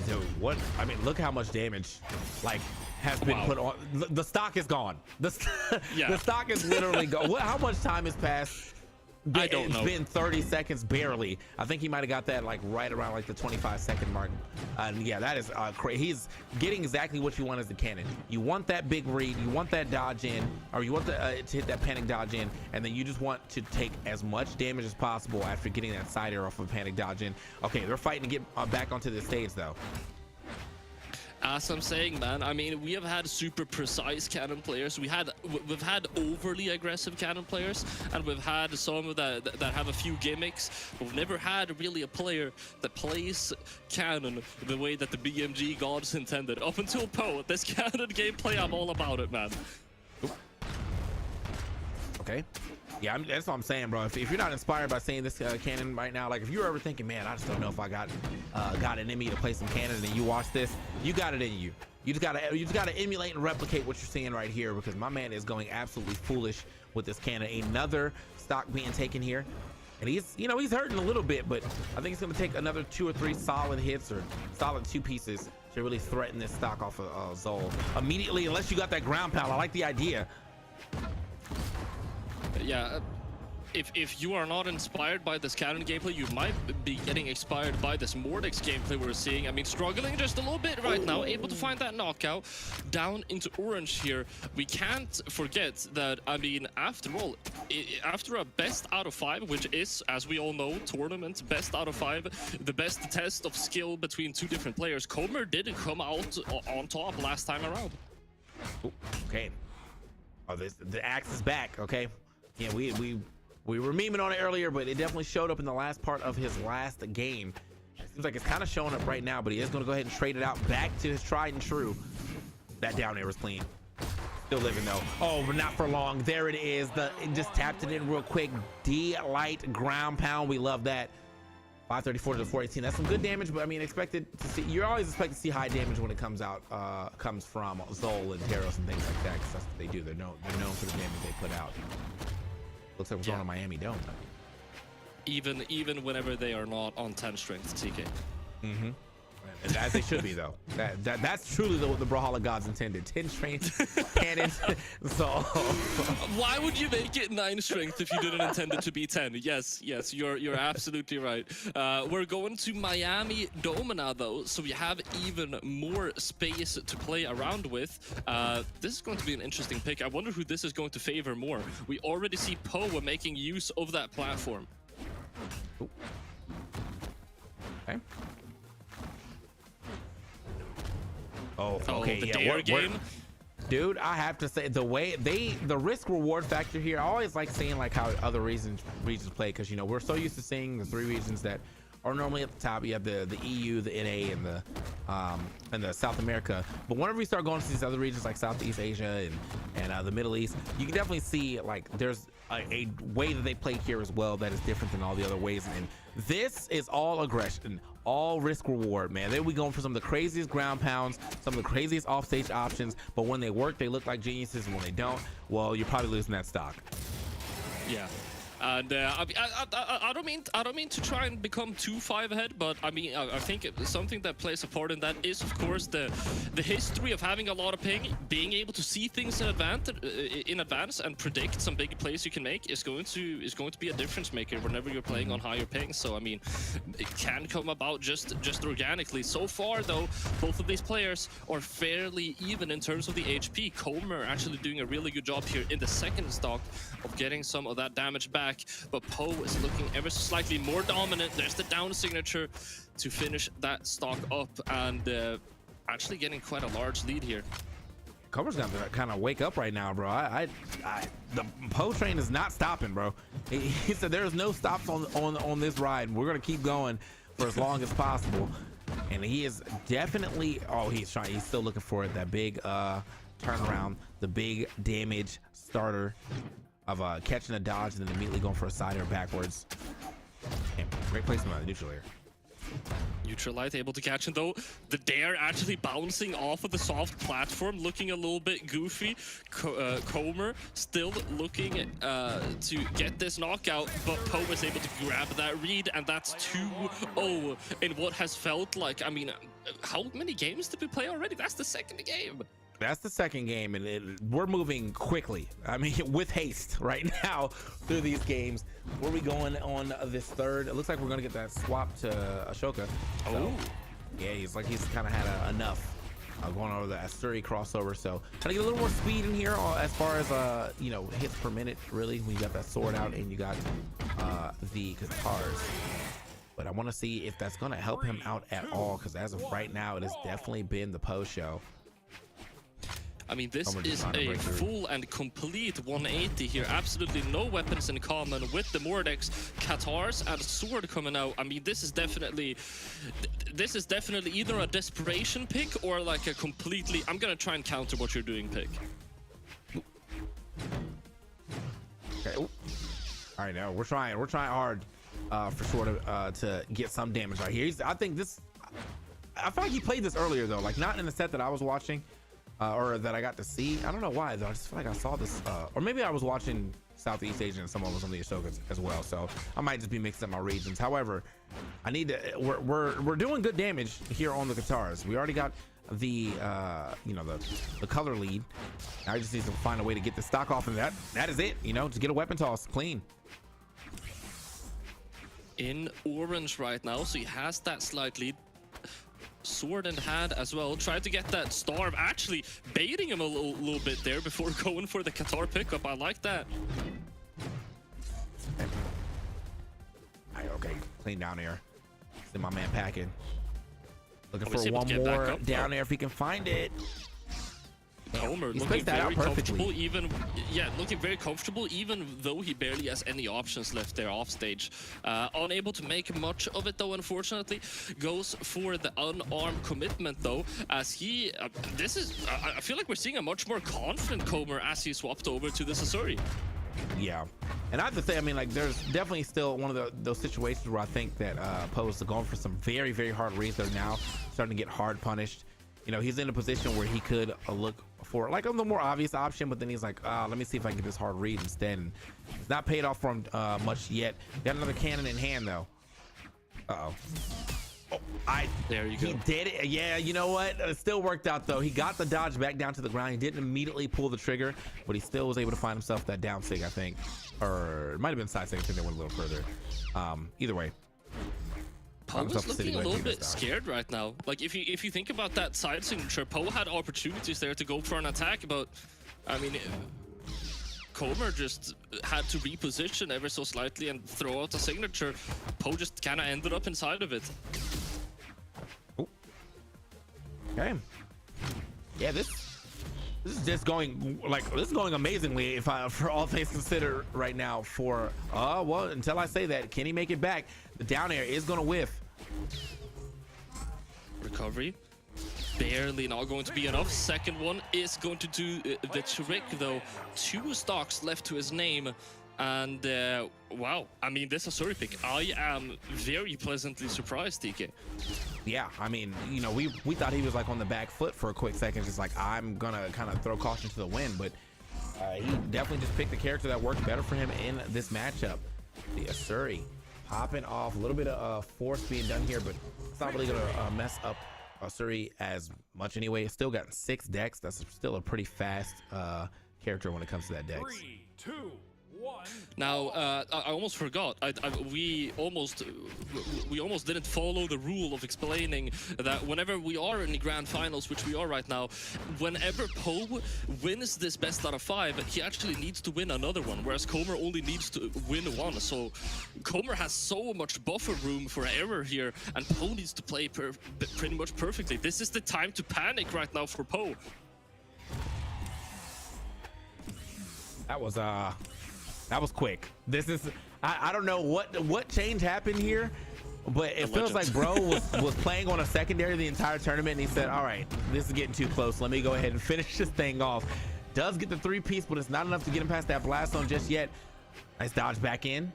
Dude, what? I mean, look how much damage has been put on. The stock is gone. The stock is literally gone. How much time has passed? I don't know. It's been 30 seconds barely. I think he might have got that like right around like the 25-second mark. And yeah, that is crazy. He's getting exactly what you want as the cannon. You want that big read, you want that dodge in, or you want to hit that panic dodge in, and then you just want to take as much damage as possible after getting that side air off of a panic dodge in. Okay, they're fighting to get back onto the stage though. As I'm saying, man, I mean, we have had super precise cannon players. We've had overly aggressive cannon players, and we've had some that have a few gimmicks. We've never had really a player that plays cannon the way that the BMG gods intended. Up until Poe, this cannon gameplay, I'm all about it, man. Okay. Yeah, that's what I'm saying, bro. If you're not inspired by seeing this cannon right now, like if you're ever thinking, man, I just don't know if I got it in me to play some cannon, and you watch this, you got it in you. You just gotta emulate and replicate what you're seeing right here, because my man is going absolutely foolish with this cannon. Another stock being taken here, and he's hurting a little bit, but I think it's gonna take another 2 or 3 solid hits or solid 2 pieces to really threaten this stock off of Zol immediately, unless you got that ground pound. I like the idea. Yeah, if you are not inspired by this cannon gameplay, you might be getting inspired by this Mordex gameplay we're seeing. I mean, struggling just a little bit right now, able to find that knockout down into orange here. We can't forget that, I mean, after all, after a best out of 5, which is, as we all know, tournament best out of 5, the best test of skill between 2 different players, Comer did come out on top last time around. Okay. Oh, the axe is back. Okay. Yeah, we were memeing on it earlier, but it definitely showed up in the last part of his last game. It seems like it's kind of showing up right now, but he is going to go ahead and trade it out back to his tried and true. That down air was clean. Still living though. Oh, but not for long. There it is. It just tapped it in real quick. D-light ground pound. We love that. 534 to 418. That's some good damage, but I mean, you always expect to see high damage when it comes from Zol and Teros and things like that, because that's what they do. They're known for the damage they put out. Looks like we're going to Miami Dome. Even whenever they are not on 10 strength, TK. As they should be, though. That's truly the Brawlhalla gods intended. 10 strength cannons. So why would you make it 9 strength if you didn't intend it to be 10? Yes, you're absolutely right. We're going to Miami Domina though, so we have even more space to play around with. This is going to be an interesting pick. I wonder who this is going to favor more. We already see Poe making use of that platform. Ooh. Okay. Oh, okay, the yeah. dare game. Dude, I have to say the risk reward factor here. I always like seeing like how other regions play, because you know we're so used to seeing the 3 regions that are normally at the top. You have the EU, the NA, and the South America. But whenever you start going to these other regions like Southeast Asia and the Middle East, you can definitely see like there's a way that they play here as well that is different than all the other ways. And this is all aggression, all risk reward, man. They'll be going for some of the craziest ground pounds, some of the craziest offstage options, but when they work, they look like geniuses, and when they don't, well, you're probably losing that stock. Yeah. And I don't mean to try and become too 5 ahead, but I mean I think something that plays a part in that is of course the history of having a lot of ping, being able to see things in advance and predict some big plays you can make is going to be a difference maker whenever you're playing on higher ping. So I mean it can come about just organically. So far though, both of these players are fairly even in terms of the HP. Comer actually doing a really good job here in the second stock of getting some of that damage back. But Poe is looking ever so slightly more dominant. There's the down signature to finish that stock up, and actually getting quite a large lead here. Cover's gonna kind of wake up right now, bro. The Poe train is not stopping, bro. He said there's no stops on this ride. We're gonna keep going for as long as possible, and he is definitely. Oh, he's still looking for it. That big turnaround, the big damage starter of catching a dodge and then immediately going for a side air backwards. Damn, great placement on the neutral air. Neutralite able to catch him though. The dare actually bouncing off of the soft platform, looking a little bit goofy. Comer still looking to get this knockout, but Poe was able to grab that read, and that's 2-0 in what has felt like, I mean, how many games did we play already? That's the second game. That's the second game, and we're moving quickly. I mean, with haste right now through these games. Where are we going on this third? It looks like we're gonna get that swap to Ashoka. So, yeah, he's kind of had enough going over the Asturi crossover. So trying to get a little more speed in here as far as you know, hits per minute. Really, when you got that sword out and you got the guitars. But I want to see if that's gonna help him out at all, because as of right now, it has definitely been the Poe show. I mean, this is a full and complete 180 here. Absolutely no weapons in common with the Mordex, Katars, and Sword coming out. I mean, this is definitely either a desperation pick or like a completely, I'm gonna try and counter what you're doing pick. Okay. Ooh. All right, now we're trying hard for sure to get some damage right here. I feel like he played this earlier though, like not in the set that I was watching. Or that I got to see. I don't know why though. I just feel like I saw this, or maybe I was watching Southeast Asia and someone was on the Ashokas as well. So I might just be mixing up my regions. However, I need to. We're doing good damage here on the guitars. We already got the you know, the color lead. Now I just need to find a way to get the stock off, and that is it. You know, just get a weapon toss clean. In orange right now, so he has that slight lead. Sword in hand as well. Tried to get that starve, actually baiting him a little bit there before going for the Qatar pickup. I like that. Okay, clean down air. See my man packing. Looking for he's able one to get back more up, down air if he can find it. Comer He looking spaced that out very perfectly. comfortable, looking very comfortable, even though he barely has any options left there off stage. Unable to make much of it though, unfortunately. Goes for the unarmed commitment though, as he, I feel like we're seeing a much more confident Comer as he swapped over to the Sasori. Yeah, and I have to say, I mean, like, there's definitely still one of those situations where I think that Poe is going for some very, very hard reads that are now starting to get hard punished. You know, he's in a position where he could look for like the more obvious option, but then he's like, let me see if I can get this hard read instead. And it's not paid off for him much yet. Got another cannon in hand though. Oh, There you go. He did it. Yeah, you know what? It still worked out though. He got the dodge back down to the ground. He didn't immediately pull the trigger, but he still was able to find himself that down sig, I think. Or it might have been side sig. I think they went a little further. Either way. Poe is looking a little bit scared right now. Like if you think about that side signature, Poe had opportunities there to go for an attack, but I mean, Comer just had to reposition ever so slightly and throw out a signature. Poe just kind of ended up inside of it. Ooh. Okay. Yeah, this is just going amazingly if for all things considered right now for well, until I say that, can he make it back? The down air is gonna whiff. Recovery. Barely not going to be enough. Second one is going to do the trick though. 2 stocks left to his name. And wow, I mean, this Asuri pick, I am very pleasantly surprised, TK. Yeah, I mean, you know, we thought he was like on the back foot for a quick second, just like I'm gonna kind of throw caution to the wind, but he definitely just picked the character that worked better for him in this matchup. The Asuri popping off, a little bit of force being done here, but it's not really gonna mess up Asuri as much anyway. It's still got 6 decks. That's still a pretty fast character when it comes to that dex. 3, 2, 1. Now, I almost forgot. We almost didn't follow the rule of explaining that whenever we are in the grand finals, which we are right now, whenever Poe wins this best out of 5, he actually needs to win another one, whereas Comer only needs to win 1. So Comer has so much buffer room for error here, and Poe needs to play pretty much perfectly. This is the time to panic right now for Poe. That was quick. This is I don't know what change happened here, but it feels like bro was playing on a secondary the entire tournament, and he said, all right, this is getting too close, let me go ahead and finish this thing off. Does get the 3-piece, but it's not enough to get him past that blast zone just yet. Nice dodge back in.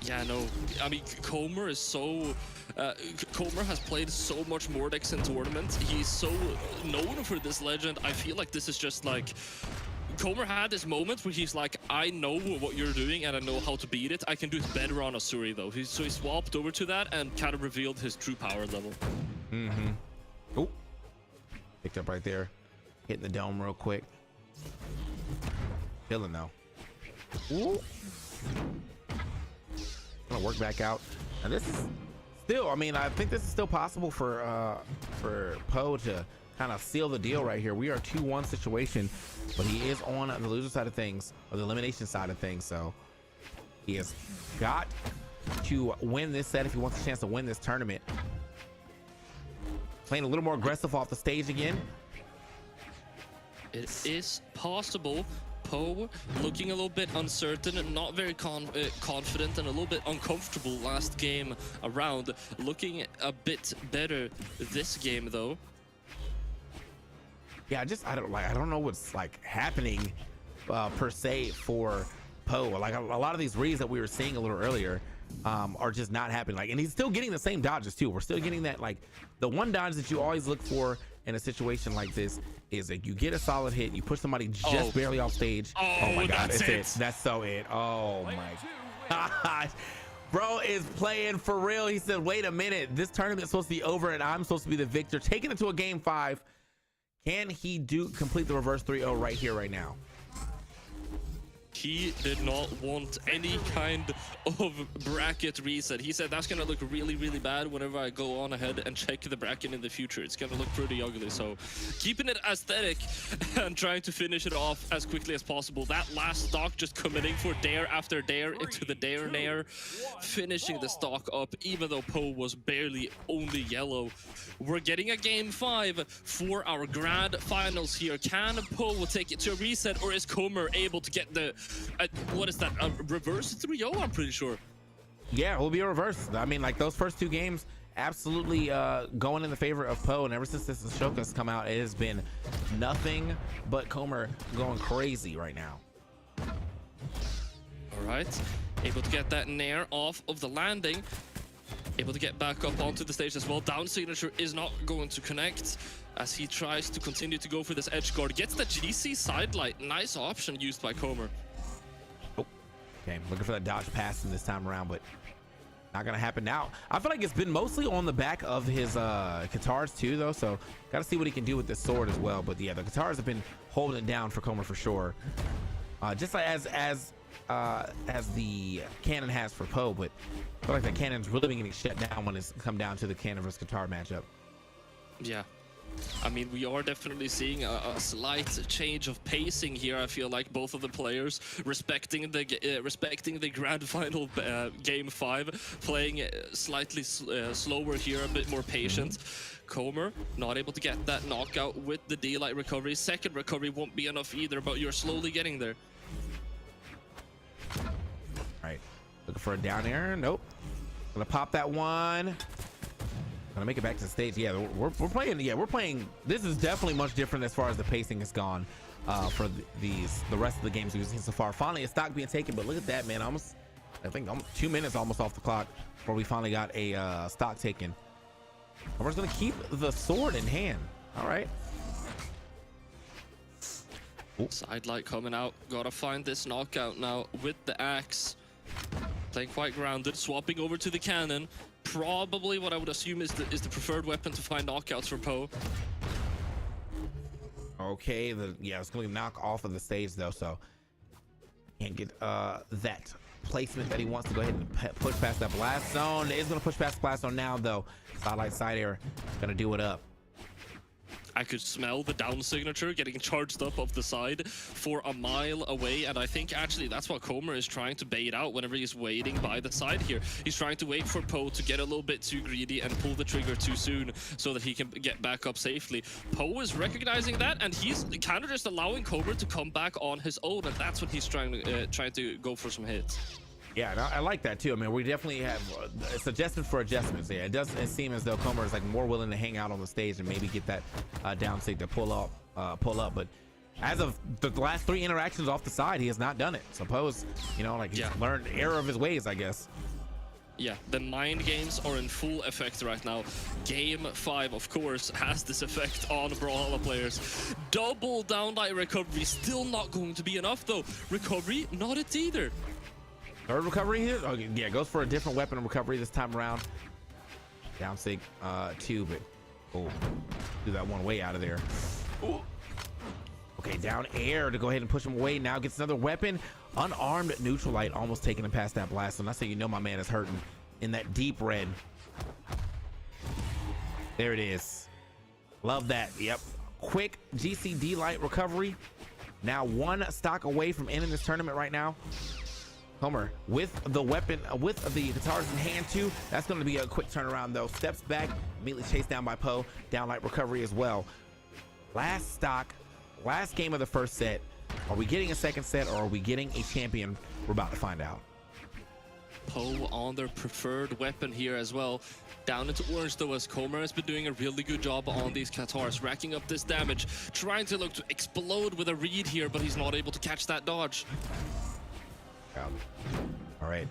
Yeah, no, I mean, Comer is so... Comer has played so much Mordex in tournaments. He's so known for this legend. I feel like this is just like... Comer had this moment where he's like, I know what you're doing and I know how to beat it. I can do it better on Asuri though. So he swapped over to that and kind of revealed his true power level. Oh, picked up right there. Hitting the dome real quick. Killing though. Ooh. Gonna work back out. And this is still, I mean, I think this is still possible for Poe to kind of seal the deal right here. We are a 2-1 situation, but he is on the loser side of things, or the elimination side of things, so he has got to win this set if he wants a chance to win this tournament. Playing a little more aggressive off the stage again. It is possible. Poe looking a little bit uncertain and not very confident and a little bit uncomfortable last game around. Looking a bit better this game though. Yeah, I don't know what's like happening per se for Poe. Like a lot of these reads that we were seeing a little earlier are just not happening. Like, and he's still getting the same dodges too. We're still getting that, like, the one dodge that you always look for in a situation like this is that you get a solid hit, you push somebody just barely off stage. Oh my god, it's it. That's so it. Oh my gosh. Bro is playing for real. He said, wait a minute, this tournament's supposed to be over and I'm supposed to be the victor. Taking it to a game 5. Can he complete the reverse 3-0 right here, right now? He did not want any kind of bracket reset. He said that's gonna look really, really bad whenever I go on ahead and check the bracket in the future. It's gonna look pretty ugly. So keeping it aesthetic and trying to finish it off as quickly as possible. That last stock just committing for dare after dare into the dare nair, finishing the stock up even though Poe was barely only yellow. We're getting a game 5 for our grand finals here. Can Poe take it to a reset, or is Comer able to get the what is that, a reverse 3-0? I'm pretty sure. Yeah, it will be a reverse. I mean, like, those first 2 games absolutely going in the favor of Poe, and ever since this Ashoka's come out, it has been nothing but Comer going crazy right now. All right, able to get that nair off of the landing, able to get back up onto the stage as well. Down signature is not going to connect as he tries to continue to go for this edge guard. Gets the GC sidelight. Nice option used by Comer. Okay, looking for that dodge pass in this time around, but Not gonna happen now. I feel like it's been mostly on the back of his guitars too, though. So gotta see what he can do with this sword as well. But yeah, the guitars have been holding it down for Comer for sure. Just like as the cannon has for Poe, but I feel like the cannon's really been getting shut down when it's come down to the cannon versus guitar matchup. Yeah. I mean, we are definitely seeing a slight change of pacing here. I feel like both of the players respecting the grand final game 5, playing slightly slower here, a bit more patient. Comer not able to get that knockout with the D-Light recovery. Second recovery won't be enough either, but you're slowly getting there. All right, looking for a down air. Nope. Gonna pop that one. Gonna make it back to the stage. Yeah, we're playing. Yeah, we're playing. This is definitely much different as far as the pacing has gone for the rest of the games we've seen so far. Finally, a stock being taken, but look at that, man. I think almost 2 minutes almost off the clock before we finally got a stock taken. Comer's gonna keep the sword in hand. All right. Side light coming out. Gotta find this knockout now with the axe. Playing quite grounded. Swapping over to the cannon. Probably what I would assume is the preferred weapon to find knockouts for Poe. Okay, it's going to knock off of the stage though, so can't get that placement that he wants to go ahead and push past that blast zone. Is going to push past the blast zone now though. Sidelight side air going to do it up. I could smell the down signature getting charged up the side for a mile away, and I think actually that's what Comer is trying to bait out whenever he's waiting by the side here. He's trying to wait for Poe to get a little bit too greedy and pull the trigger too soon so that he can get back up safely. Poe is recognizing that, and he's kind of just allowing Comer to come back on his own, and that's when he's trying to go for some hits. Yeah, and I like that too. I mean, we definitely have it's adjustment for adjustments. Yeah, it does seem as though Comer is like more willing to hang out on the stage and maybe get that down sig to pull up. But as of the last 3 interactions off the side, he has not done it. Suppose, you know, like he's learned error of his ways, I guess. Yeah, the mind games are in full effect right now. Game 5, of course, has this effect on Brawlhalla players. Double downlight recovery, still not going to be enough though. Recovery, not it either. Third recovery here. Okay, yeah, goes for a different weapon of recovery this time around. Down sig 2, but do that one way out of there. Ooh. Okay, down air to go ahead and push him away. Now gets another weapon. Unarmed neutral light, almost taking him past that blast. And that's how you know my man is hurting in that deep red. There it is. Love that. Yep. Quick GCD light recovery. Now 1 stock away from ending this tournament right now. Comer with the weapon, with the guitars in hand too. That's going to be a quick turnaround though. Steps back, immediately chased down by Poe. Downlight recovery as well. Last stock, last game of the first set. Are we getting a second set or are we getting a champion? We're about to find out. Poe on their preferred weapon here as well. Down into orange though, as Comer has been doing a really good job on these guitars, racking up this damage, trying to look to explode with a read here, but he's not able to catch that dodge. All right,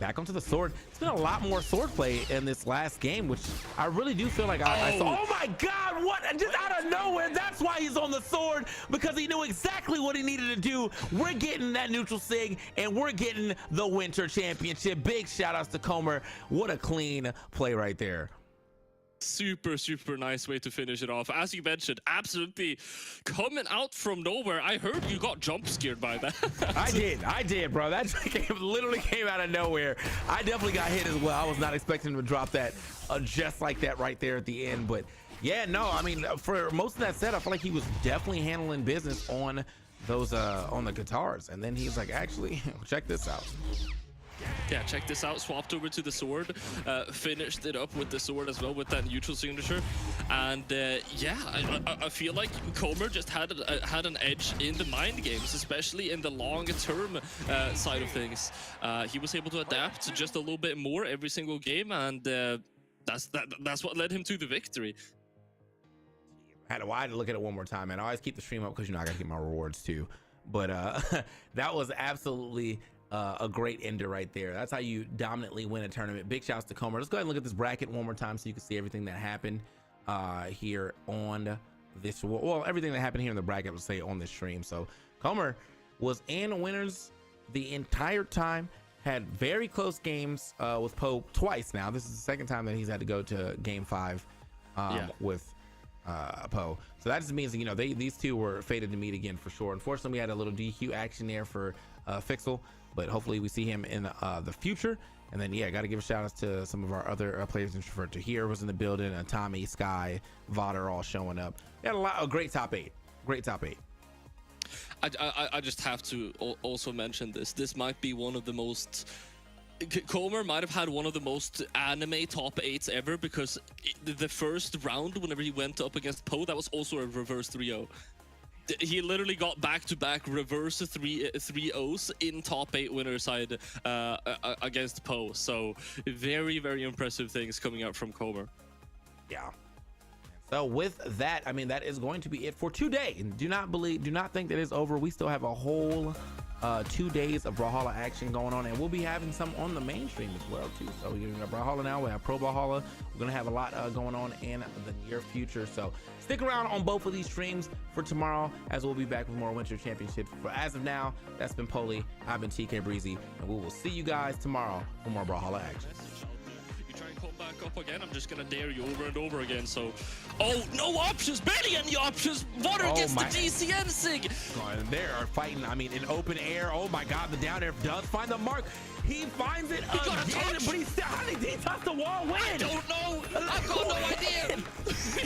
back onto the sword. It's been a lot more sword play in this last game, which I really do feel like I saw. Oh my God, what? Just out of nowhere, that's why he's on the sword, because he knew exactly what he needed to do. We're getting that neutral sig and we're getting the winter championship. Big shout outs to Comer. What a clean play right there. Super nice way to finish it off. As you mentioned, absolutely coming out from nowhere. I heard you got jump scared by that. I did, bro. That literally came out of nowhere. I definitely got hit as well. I was not expecting him to drop that just like that right there at the end. But yeah, no, I mean, for most of that set, I feel like he was definitely handling business on those on the guitars. And then he's like, actually, check this out. Yeah, check this out. Swapped over to the sword, finished it up with the sword as well with that neutral signature, and yeah, I feel like Comer just had an edge in the mind games, especially in the longer term side of things. He was able to adapt just a little bit more every single game, and that's what led him to the victory. I had to look at it one more time, and I always keep the stream up because, you know, I gotta get my rewards too. But that was absolutely a great ender right there. That's how you dominantly win a tournament. Big shouts to Comer. Let's go ahead and look at this bracket one more time so you can see everything that happened here on this, well, everything that happened here in the bracket, let's say, on this stream. So Comer was in winners the entire time, had very close games with Poe twice now. This is the second time that he's had to go to game 5 with Poe. So that just means that, you know, these two were fated to meet again for sure. Unfortunately, we had a little DQ action there for Fixel, but hopefully we see him in the future. And then, yeah, got to give a shout out to some of our other players. Introvert to here was in the building. Tommy, Sky, Vodder all showing up. We had a great top 8. Great top 8. I just have to also mention this. This might be one of the most... Comer might have had one of the most anime top 8s ever, because the first round, whenever he went up against Poe, that was also a reverse 3-0. He literally got back-to-back reverse 3-0s in top 8 winner side against Poe. So very, very impressive things coming out from Comer. Yeah. So with that, I mean, that is going to be it for today. And do not think that it's over. We still have a whole 2 days of Brawlhalla action going on, and we'll be having some on the mainstream as well too. So we're gonna Brawlhalla now. We have Pro Brawlhalla. We're gonna have a lot going on in the near future. So stick around on both of these streams for tomorrow, as we'll be back with more Winter Championships. But as of now, that's been Poli. I've been TK Breezy, and we will see you guys tomorrow for more Brawlhalla action. You try and come back up again, I'm just gonna dare you over and over again. So, oh, no options, barely any options. Water gets the GCN sig. They are fighting, I mean, in open air. Oh my God, the down air does find the mark. He finds it again, but how did he touch the wall when? I don't know. I've got no idea.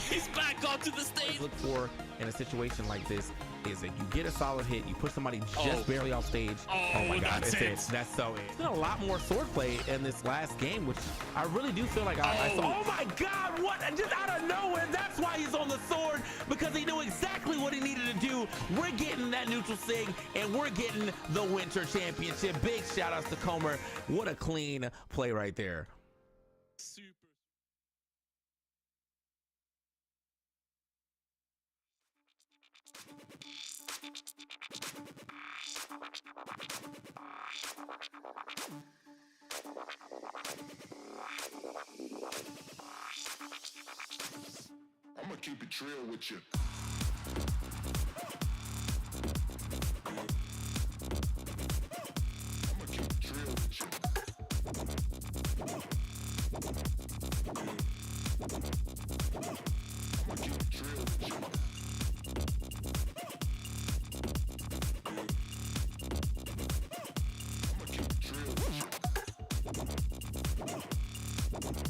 He's back onto the stage. Look for in a situation like this is that you get a solid hit, you put somebody just barely off stage. Oh my God, that's it. That's so it. There's been a lot more sword play in this last game, which I really do feel like I saw. Oh my God, what? Just out of nowhere, that's why he's on the sword, because he knew exactly what he needed to do. We're getting that neutral sig, and we're getting the Winter Championship. Big shout outs to Comer. What a clean play right there. Super. I'm gonna keep it real with you. I'ma keep it real with you. I'ma keep it real with you. I'ma keep it real with you.